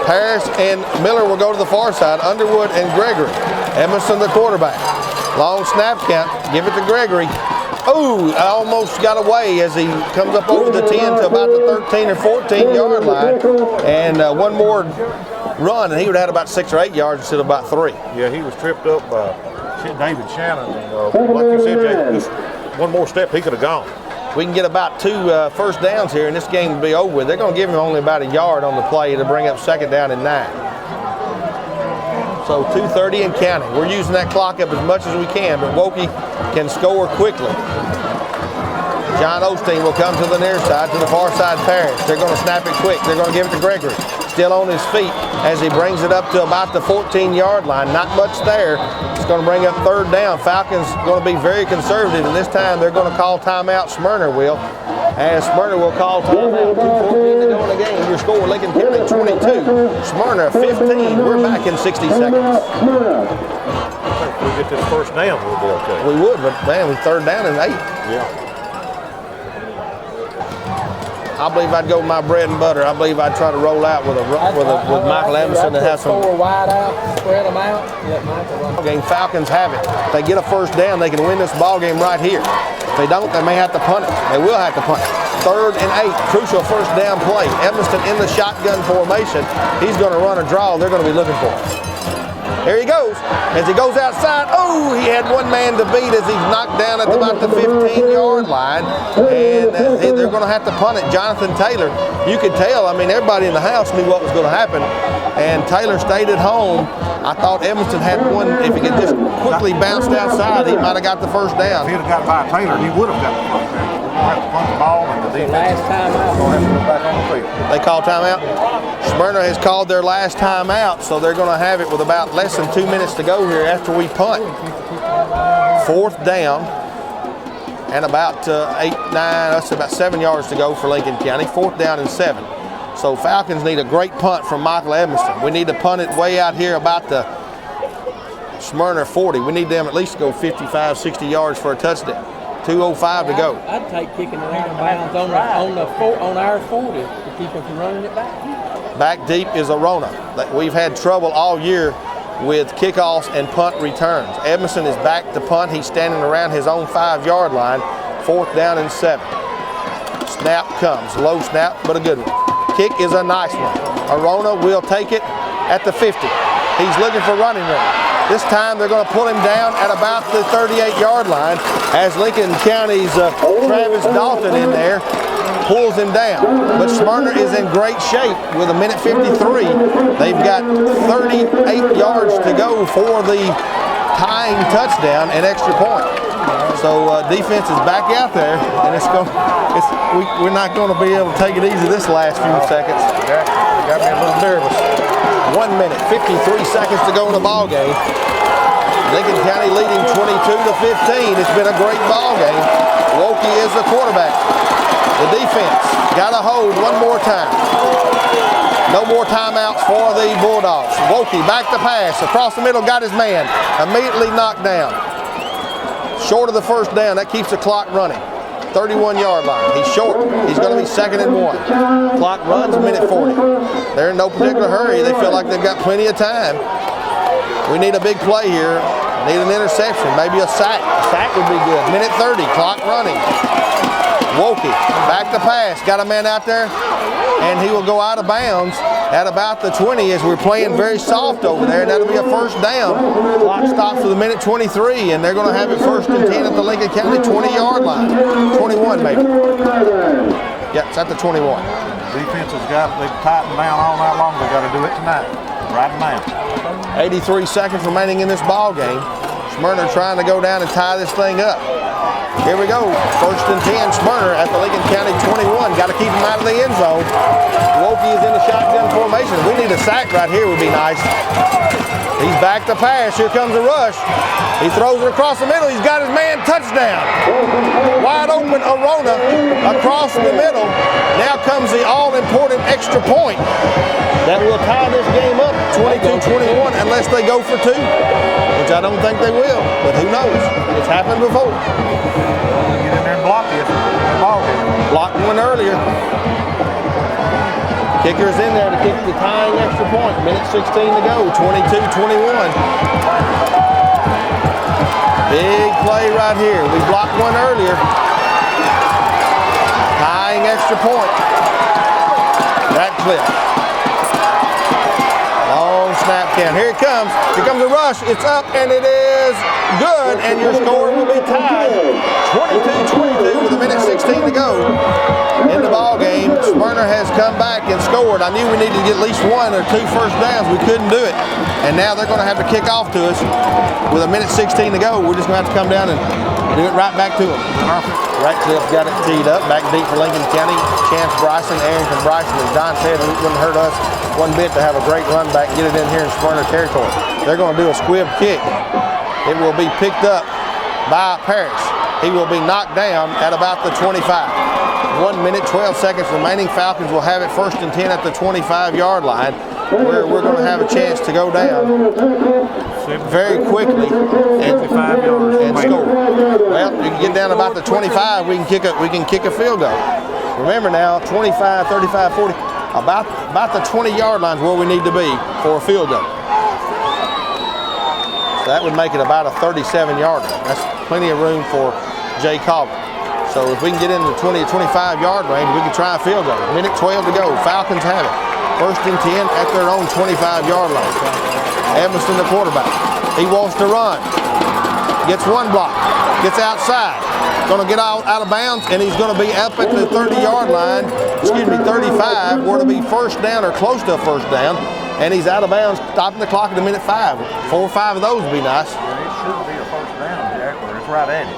S1: Harris and Miller will go to the far side. Underwood and Gregory. Emerson the quarterback. Long snap count. Give it to Gregory. Oh, almost got away as he comes up over the 10 to about the 13 or 14-yard line. And one more run, and he would have had about 6 or 8 yards instead of about 3.
S2: Yeah, he was tripped up by David Shannon. And, like you said, Jake, just one more step, he could have gone.
S1: We can get about 2 first downs here, and this game will be over with. They're going to give him only about a yard on the play to bring up 2nd down and 9. So 2:30 and counting. We're using that clock up as much as we can, but Wilkie can score quickly. John Osteen will come to the near side, to the far side Parrish. They're going to snap it quick. They're going to give it to Gregory. Still on his feet as he brings it up to about the 14-yard line. Not much there. It's going to bring up 3rd down. Falcons going to be very conservative, and this time they're going to call timeout. Smyrna will. As Smyrna will call timeout. 2:14 to go in the game. Your score, Lincoln County 22. Smyrna 15. We're back in 60 seconds.
S2: I think if we get this first down, we'll be okay.
S1: We would, but man, we 3rd down and 8.
S2: Yeah.
S1: I believe I'd go with my bread and butter. I believe I'd try to roll out with Michael Emerson and have some.
S4: 4 wide out, spread them out. Let Michael run.
S1: Game Falcons have it. If they get a first down, they can win this ball game right here. If they don't, they may have to punt it. They will have to punt it. 3rd and 8, crucial first down play. Evanston in the shotgun formation. He's going to run a draw. They're going to be looking for him. Here he goes. As he goes outside, oh, he had one man to beat as he's knocked down at about the 15-yard line. And they're going to have to punt it. Jonathan Taylor, you could tell, I mean, everybody in the house knew what was going to happen. And Taylor stayed at home. I thought Evanston had one. If he could just quickly bounce outside, he might have got the first down.
S2: If he'd have got by Taylor, he would have got the first down. We're going to have to punt the ball, and the defense
S4: Last time out.
S2: going to have to go back on the field.
S1: They call timeout. Smyrna has called their last timeout, so they're going to have it with about less than 2 minutes to go here after we punt. 4th down and about 7 yards to go for Lincoln County. 4th down and 7. So Falcons need a great punt from Michael Evanston. We need to punt it way out here about the Smyrna 40. We need them at least to go 55, 60 yards for a touchdown. 2:05 to go.
S4: I'd take kicking it out of bounds on our 40 to keep them from running it back.
S1: Back deep is Arona. We've had trouble all year with kickoffs and punt returns. Emerson is back to punt. He's standing around his own 5-yard line. 4th down and 7. Snap comes. Low snap, but a good one. Kick is a nice one. Arona will take it at the 50. He's looking for running room. This time they're going to pull him down at about the 38-yard line as Lincoln County's Travis Dalton in there pulls him down. But Smyrna is in great shape with 1:53. They've got 38 yards to go for the tying touchdown and extra point. So defense is back out there, and we're not going to be able to take it easy this last few seconds.
S2: Got me a little nervous.
S1: 1 minute, 53 seconds to go in the ball game. Lincoln County leading 22-15. It's been a great ball game. Wilkie is the quarterback. The defense got to hold one more time. No more timeouts for the Bulldogs. Wilkie back to pass. Across the middle, got his man. Immediately knocked down. Short of the first down. That keeps the clock running. 31-yard line. He's short. He's going to be 2nd and 1. Clock runs, minute 40. They're in no particular hurry. They feel like they've got plenty of time. We need a big play here. Need an interception, maybe a sack. A sack would be good. Minute 30, clock running. Wilkie, back to pass. Got a man out there, and he will go out of bounds at about the 20 as we're playing very soft over there, and that'll be a first down. Clock stops with a minute 23, and they're going to have it 1st and 10 at the Lincoln County 20-yard line. 21 maybe. Yeah, it's at the 21.
S2: Defense they've tightened down all night long. They got to do it tonight. Right now.
S1: 83 seconds remaining in this ball game. Smyrna trying to go down and tie this thing up. Here we go. 1st and 10, Smyrna at the Lincoln County 21. Got to keep him out of the end zone. Wilkie is in the shotgun formation. We need a sack right here would be nice. He's back to pass. Here comes the rush. He throws it across the middle. He's got his man. Touchdown. Wide open Arona across the middle. Now comes the all-important extra point that will tie this game up 22-21 unless they go for 2, which I don't think they will, but who knows? It's happened before.
S2: Get in there and block it. Ball game.
S1: Blocked one earlier. Kicker's in there to kick the tying extra point. Minute 16 to go, 22-21. Big play right here. We blocked one earlier. Tying extra point. Ratcliffe. Long snap count. Here it comes. Here comes the rush. It's up and it is good. And your score will be tied 22-22 with a minute 16 to go in the ball game. Smyrna has come back and scored. I knew we needed to get at least 1 or 2 first downs. We couldn't do it. And now they're going to have to kick off to us with a minute 16 to go. We're just going to have to come down and do it right back to them. Ratcliffe got it teed up. Back deep for Lincoln County. Chance Bryson, Arrington Bryson. As Don said, it wouldn't hurt us one bit to have a great run back and get it in here in Smyrna territory. They're going to do a squib kick. It will be picked up by Parrish. He will be knocked down at about the 25. 1 minute, 12 seconds remaining. Falcons will have it 1st and 10 at the 25-yard line, where we're going to have a chance to go down very quickly and score. Well, you can get down about the 25. We can kick a field goal. Remember now, 25, 35, 40, about the 20-yard line is where we need to be for a field goal. So that would make it about a 37-yarder. That's plenty of room for Jay Colvin. So if we can get in the 20 to 25-yard range, we can try a field goal. Minute 12 to go. Falcons have it. 1st and 10 at their own 25-yard line. Evanston, the quarterback. He wants to run. Gets one block. Gets outside. Going to get out of bounds, and he's going to be up at the 30-yard line. 35, where to be first down or close to a first down. And he's out of bounds, stopping the clock at a minute 5. 4 or 5 of those would be nice.
S2: Yeah, it should be a first down, Jack, where it's right at it.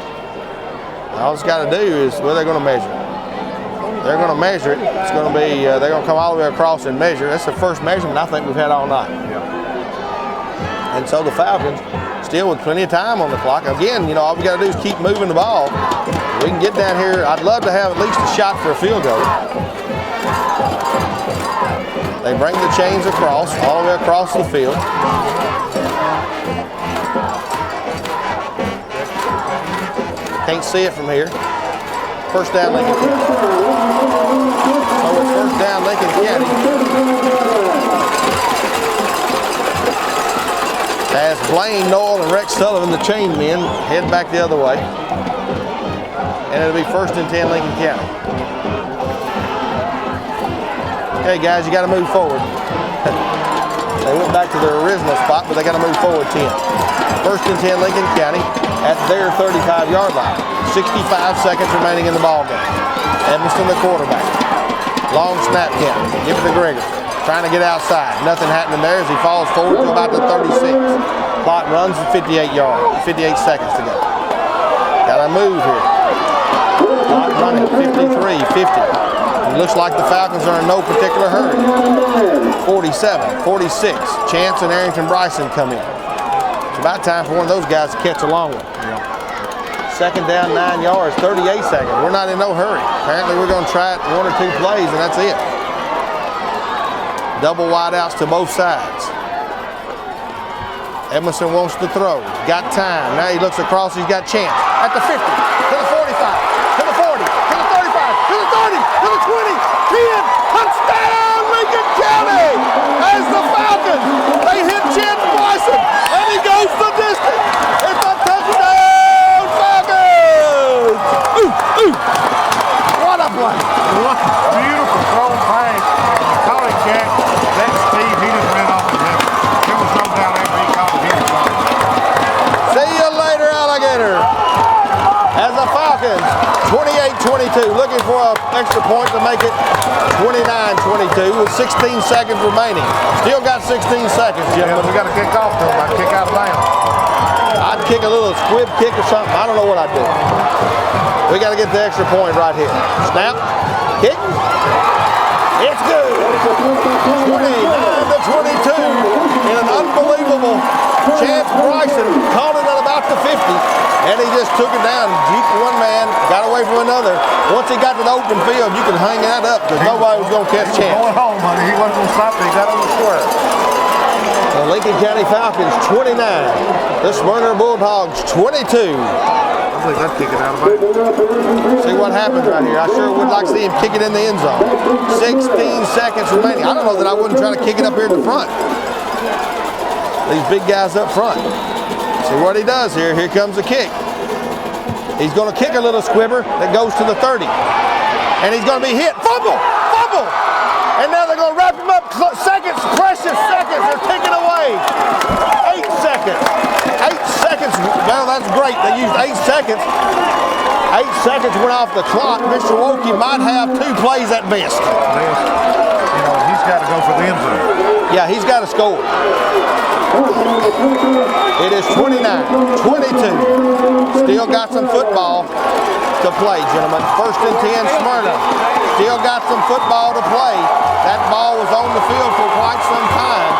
S1: All it's got to do is, well, they're going to measure it. They're going to measure it. It's going to be, they're going to come all the way across and measure. That's the first measurement I think we've had all night.
S2: Yeah.
S1: And so the Falcons, still with plenty of time on the clock. Again, all we got to do is keep moving the ball. We can get down here. I'd love to have at least a shot for a field goal. They bring the chains across, all the way across the field. Can't see it from here. First down, Lincoln County. So it's first down, Lincoln County. As Blaine Noel and Rex Sullivan, the chain men, head back the other way. And it'll be 1st and 10, Lincoln County. Okay, guys, you got to move forward. They went back to their original spot, but they got to move forward 10. 1st and 10, Lincoln County at their 35-yard line. 65 seconds remaining in the ball game. Evanston, the quarterback. Long snap count. Give it to Gregory. Trying to get outside. Nothing happening there as he falls forward to about the 36. Clock runs at 58 seconds to go. Got to move here. Clock running, 53, 50. It looks like the Falcons are in no particular hurry. 47, 46. Chance and Arrington Bryson come in. It's about time for one of those guys to catch a long one. Second down, 9 yards, 38 seconds. We're not in no hurry. Apparently we're going to try it 1 or 2 plays and that's it. Double wideouts to both sides. Edmondson wants to throw. Got time. Now he looks across. He's got chance. At the 50, to the 45, to the 40, to the 35, to the 30, to the 20, 10. Touchdown, Lincoln County! As the Falcons, they hit Chance Bryson, and he goes the distance. It's a touchdown, Falcons! Ooh, ooh. What a play.
S2: What a beautiful throw pass. Caught it, Jack. That's Steve. He just ran off the hip. There was no doubt after he caught it.
S1: See you later, alligator. As the Falcons, 28-22, looking for an extra point to make it 29-22 with 16 seconds remaining. Still got 16 seconds, gentlemen.
S2: We got to kick off, though. I'd kick out of bounds.
S1: I'd kick a little squib kick or something. I don't know what I'd do. We got to get the extra point right here. Snap, kick. It's good. 29-22 in an unbelievable Chance Bryson caught it at about the 50, and he just took it down. Jeeped one man, got away from another. Once he got to the open field, you could hang that up because nobody was going to catch Chance.
S2: Going home, honey. He wasn't going to stop it. He got on the square.
S1: The Lincoln County Falcons 29, the Smyrna Bulldogs 22.
S2: I believe I'd kick it out of bounds.
S1: See what happens right here. I sure would like to see him kick it in the end zone. 16 seconds remaining. I don't know that I wouldn't try to kick it up here in the front. These big guys up front. See what he does here. Here comes the kick. He's going to kick a little squibber that goes to the 30. And he's going to be hit. Fumble! Fumble! And now they're going to wrap him up. Seconds, precious seconds. They're ticking away. 8 seconds. 8 seconds. Well, that's great. They used 8 seconds. 8 seconds went off the clock. Mr. Wilkie might have 2 plays at best.
S2: You know, he's got to go for the end zone.
S1: Yeah, he's got to score. It is 29-22. Still got some football to play, gentlemen. 1st and 10, Smyrna. Still got some football to play. That ball was on the field for quite some time.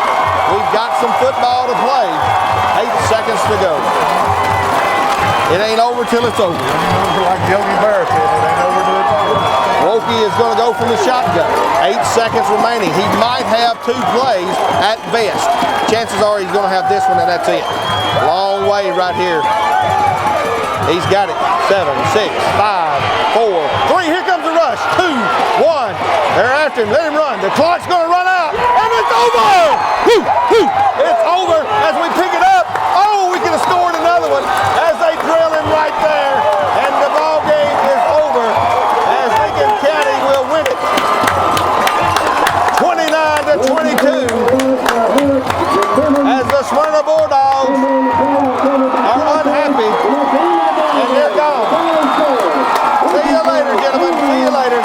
S1: We've got some football to play. 8 seconds to go. It ain't over till it's over.
S2: Like Yogi Berra said, it ain't over till it's over.
S1: Wilkie is going to go from the shotgun. 8 seconds remaining. He might have 2 plays at best. Chances are he's going to have this one, and that's it. Long way right here. He's got it. 7, 6, 5, 4, 3. Here comes the rush. 2, 1. They're after him. Let him run. The clock's going to run out, and it's over. Woo, woo. It's over as we pick it up. Oh, we could have scored another one as they drill him right there, and the ball game is over as Lincoln County will win it. 29-22 as the Smyrna Bulldogs are unhappy and they're gone. See you later, gentlemen. See you later.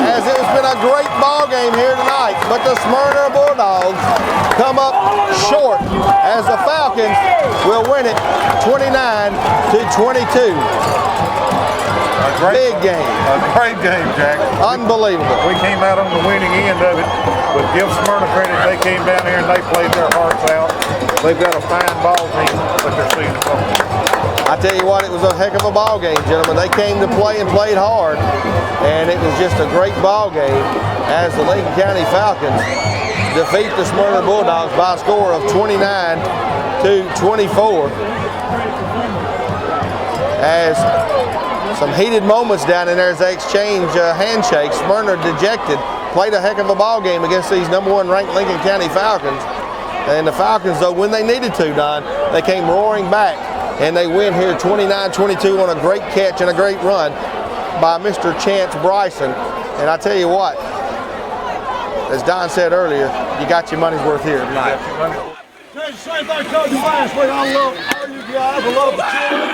S1: As it's been a great ball game here tonight, but the Smyrna Bulldogs come up short as the Falcons will win it 29-22. Big game.
S2: A great game, Jack.
S1: Unbelievable.
S2: We came out on the winning end of it, but give Smyrna credit. They came down here and they played their hearts out. They've got a fine ball team, but they're seeing it.
S1: I tell you what, it was a heck of a ball game, gentlemen. They came to play and played hard, and it was just a great ball game as the Lincoln County Falcons defeat the Smyrna Bulldogs by a score of 29-24. As some heated moments down in there as they exchange handshakes. Smyrna dejected, played a heck of a ball game against these #1 ranked Lincoln County Falcons. And the Falcons, though, when they needed to, Don, they came roaring back. And they win here 29-22 on a great catch and a great run by Mr. Chance Bryson. And I tell you what, as Don said earlier, you got your money's worth here tonight.
S5: Same thing I told you last week. I love all you guys. I love the children.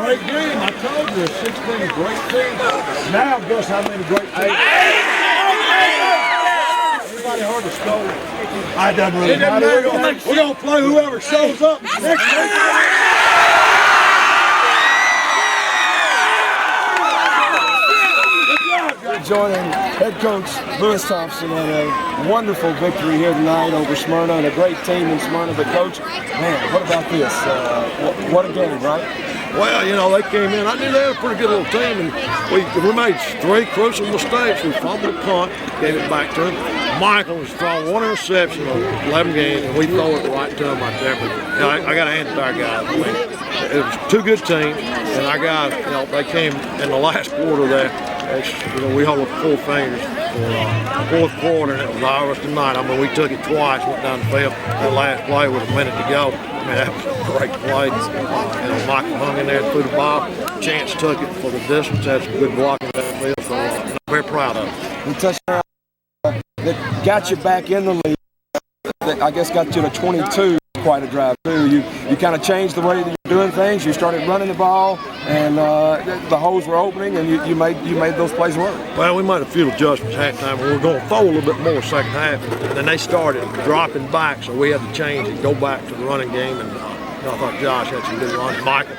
S5: Great game. I told you, 16 great teams. Now guess how many great teams. mighty hard to score. It doesn't really matter. We're going to play whoever shows up next week.
S6: Joining head coach Lewis Thompson in a wonderful victory here tonight over Smyrna and a great team in Smyrna. But coach, man, what about this? What a game, right?
S5: Well, you know, they came in. I knew they had a pretty good little team, and we made 3 crucial mistakes. We fumbled a punt, gave it back to him. Michael was throwing 1 interception on 11 games, and we throw it right to him like that. But, you know, I got to hand it to our guys. I mean, it was 2 good teams, and our guys, you know, they came in the last quarter there. You know, we hold up 4 fingers for the 4th quarter, and it was ours tonight. I mean, we took it twice, went down the field. That last play with a minute to go. I mean, that was a great play. You know, Michael hung in there and threw the ball. Chance took it for the distance. Had some good blocking downfield, so I'm very proud of it.
S6: We touched that got you back in the league. That I guess got you to 22. Quite a drive too. You kind of changed the way that you're doing things. You started running the ball, and the holes were opening, and you made those plays work.
S5: Well, we made a few adjustments halftime. We were going to throw a little bit more second half. Then they started dropping back, so we had to change and go back to the running game. And I thought Josh had some good runs. Michael,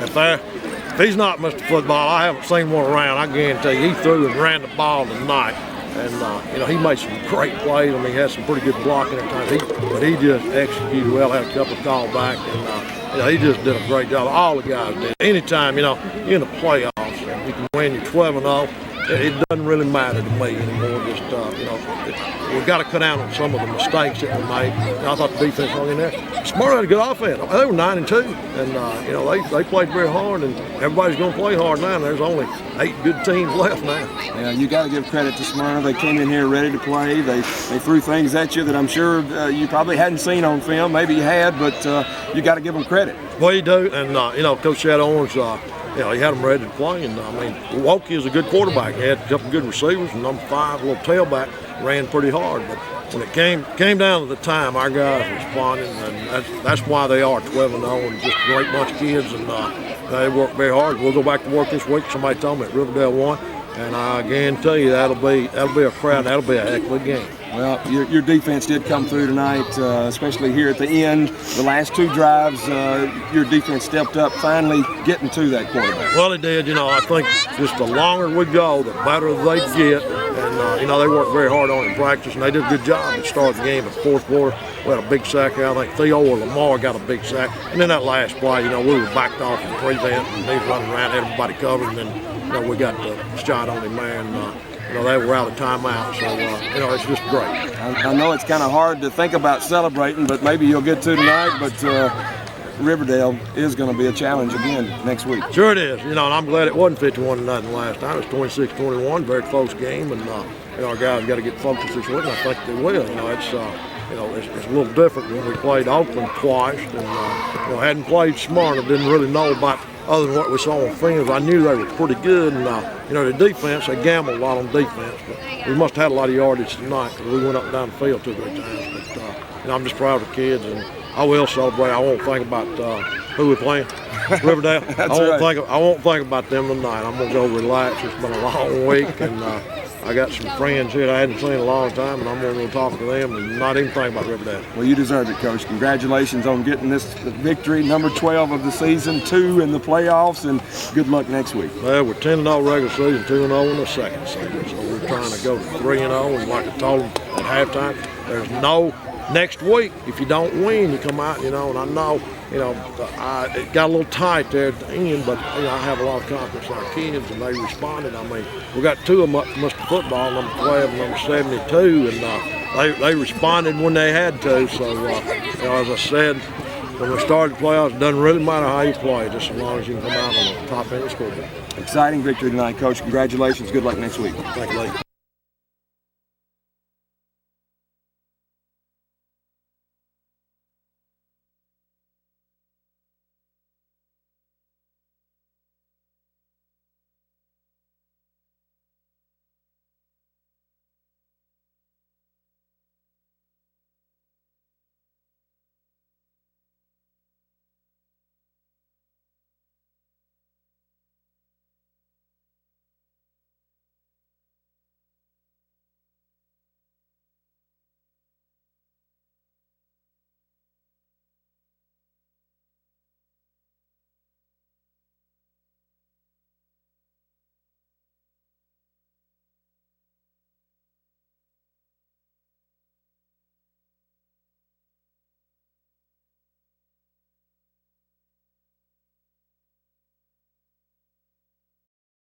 S5: if he's not Mr. Football, I haven't seen one around. I guarantee you, he threw and ran the ball tonight. And, you know, he made some great plays. I mean, he had some pretty good blocking at times. But he just executed well, had a couple of callbacks. And, you know, he just did a great job. All the guys did. Anytime, you know, you're in the playoffs, and you can win, you're 12-0. It doesn't really matter to me anymore. Just, you know, we've got to cut down on some of the mistakes that we made. And I thought the defense hung in there. Smyrna had a good offense. They were 9-2, and you know, they played very hard, and everybody's going to play hard now. And there's only 8 good teams left now.
S6: Yeah, you got to give credit to Smyrna. They came in here ready to play. They threw things at you that I'm sure you probably hadn't seen on film. Maybe you had, but you got to give them credit.
S5: Well, you do, and you know, Coach Chad Owens. You know, he had them ready to play, and I mean, Wokey is a good quarterback. He had a couple good receivers, and number 5, a little tailback, ran pretty hard. But when it came down to the time, our guys responded, and that's why they are 12-0, and just a great bunch of kids, and they work very hard. We'll go back to work this week. Somebody told me at Riverdale won, and I guarantee you that'll be a crowd. That'll be a heck of a game.
S6: Well, your defense did come through tonight, especially here at the end. The last 2 drives, your defense stepped up, finally getting to that quarterback.
S5: Well, it did. You know, I think just the longer we go, the better they get. And, you know, they worked very hard on it in practice, and they did a good job at starting the game. At the 4th quarter, we had a big sack out. I think Theo or Lamar got a big sack. And then that last play, you know, we were backed off in prevent, and they were running around, had everybody covered, and then, you know, we got the shot on him, man. You know, they were out of timeout, so, you know, it's just great.
S6: I know it's kind of hard to think about celebrating, but maybe you'll get to tonight. But Riverdale is going to be a challenge again next week.
S5: Sure it is. You know, and I'm glad it wasn't 51-0 last time. It was 26-21, very close game, and, you know, our guys got to get focused this week, and I think they will. You know, it's a little different when we played Oakland twice, and, you know, hadn't played Smyrna, didn't really know about other than what we saw on film. I knew they were pretty good, and you know, the defense, they gambled a lot on defense, but we must have had a lot of yardage tonight because we went up and down the field 2 or 3 times. But you know, I'm just proud of the kids, and I will celebrate. I won't think about who we're playing, Riverdale. I won't think about them tonight. I'm gonna go relax. It's been a long week, and I got some friends here that I hadn't seen in a long time, and I'm going to go talk to them and not even think about Riverdale.
S6: Well, you deserve it, Coach. Congratulations on getting this victory, number 12 of the season, 2 in the playoffs, and good luck next week.
S5: Well, we're 10-0 regular season, 2-0 in the second season, so we're trying to go to 3-0, and like I told them at halftime, there's no next week. If you don't win, you come out, you know, and I know, you know, it got a little tight there at the end, but, you know, I have a lot of confidence in our kids, and they responded. I mean, we got 2 of them up from Mr. Football, number 12 and number 72, and they responded when they had to. So, you know, as I said, when we started the playoffs, it doesn't really matter how you play, just as long as you can come out on the top end of the scoreboard.
S6: Exciting victory tonight, Coach. Congratulations. Good luck next week.
S5: Thank you, ladies.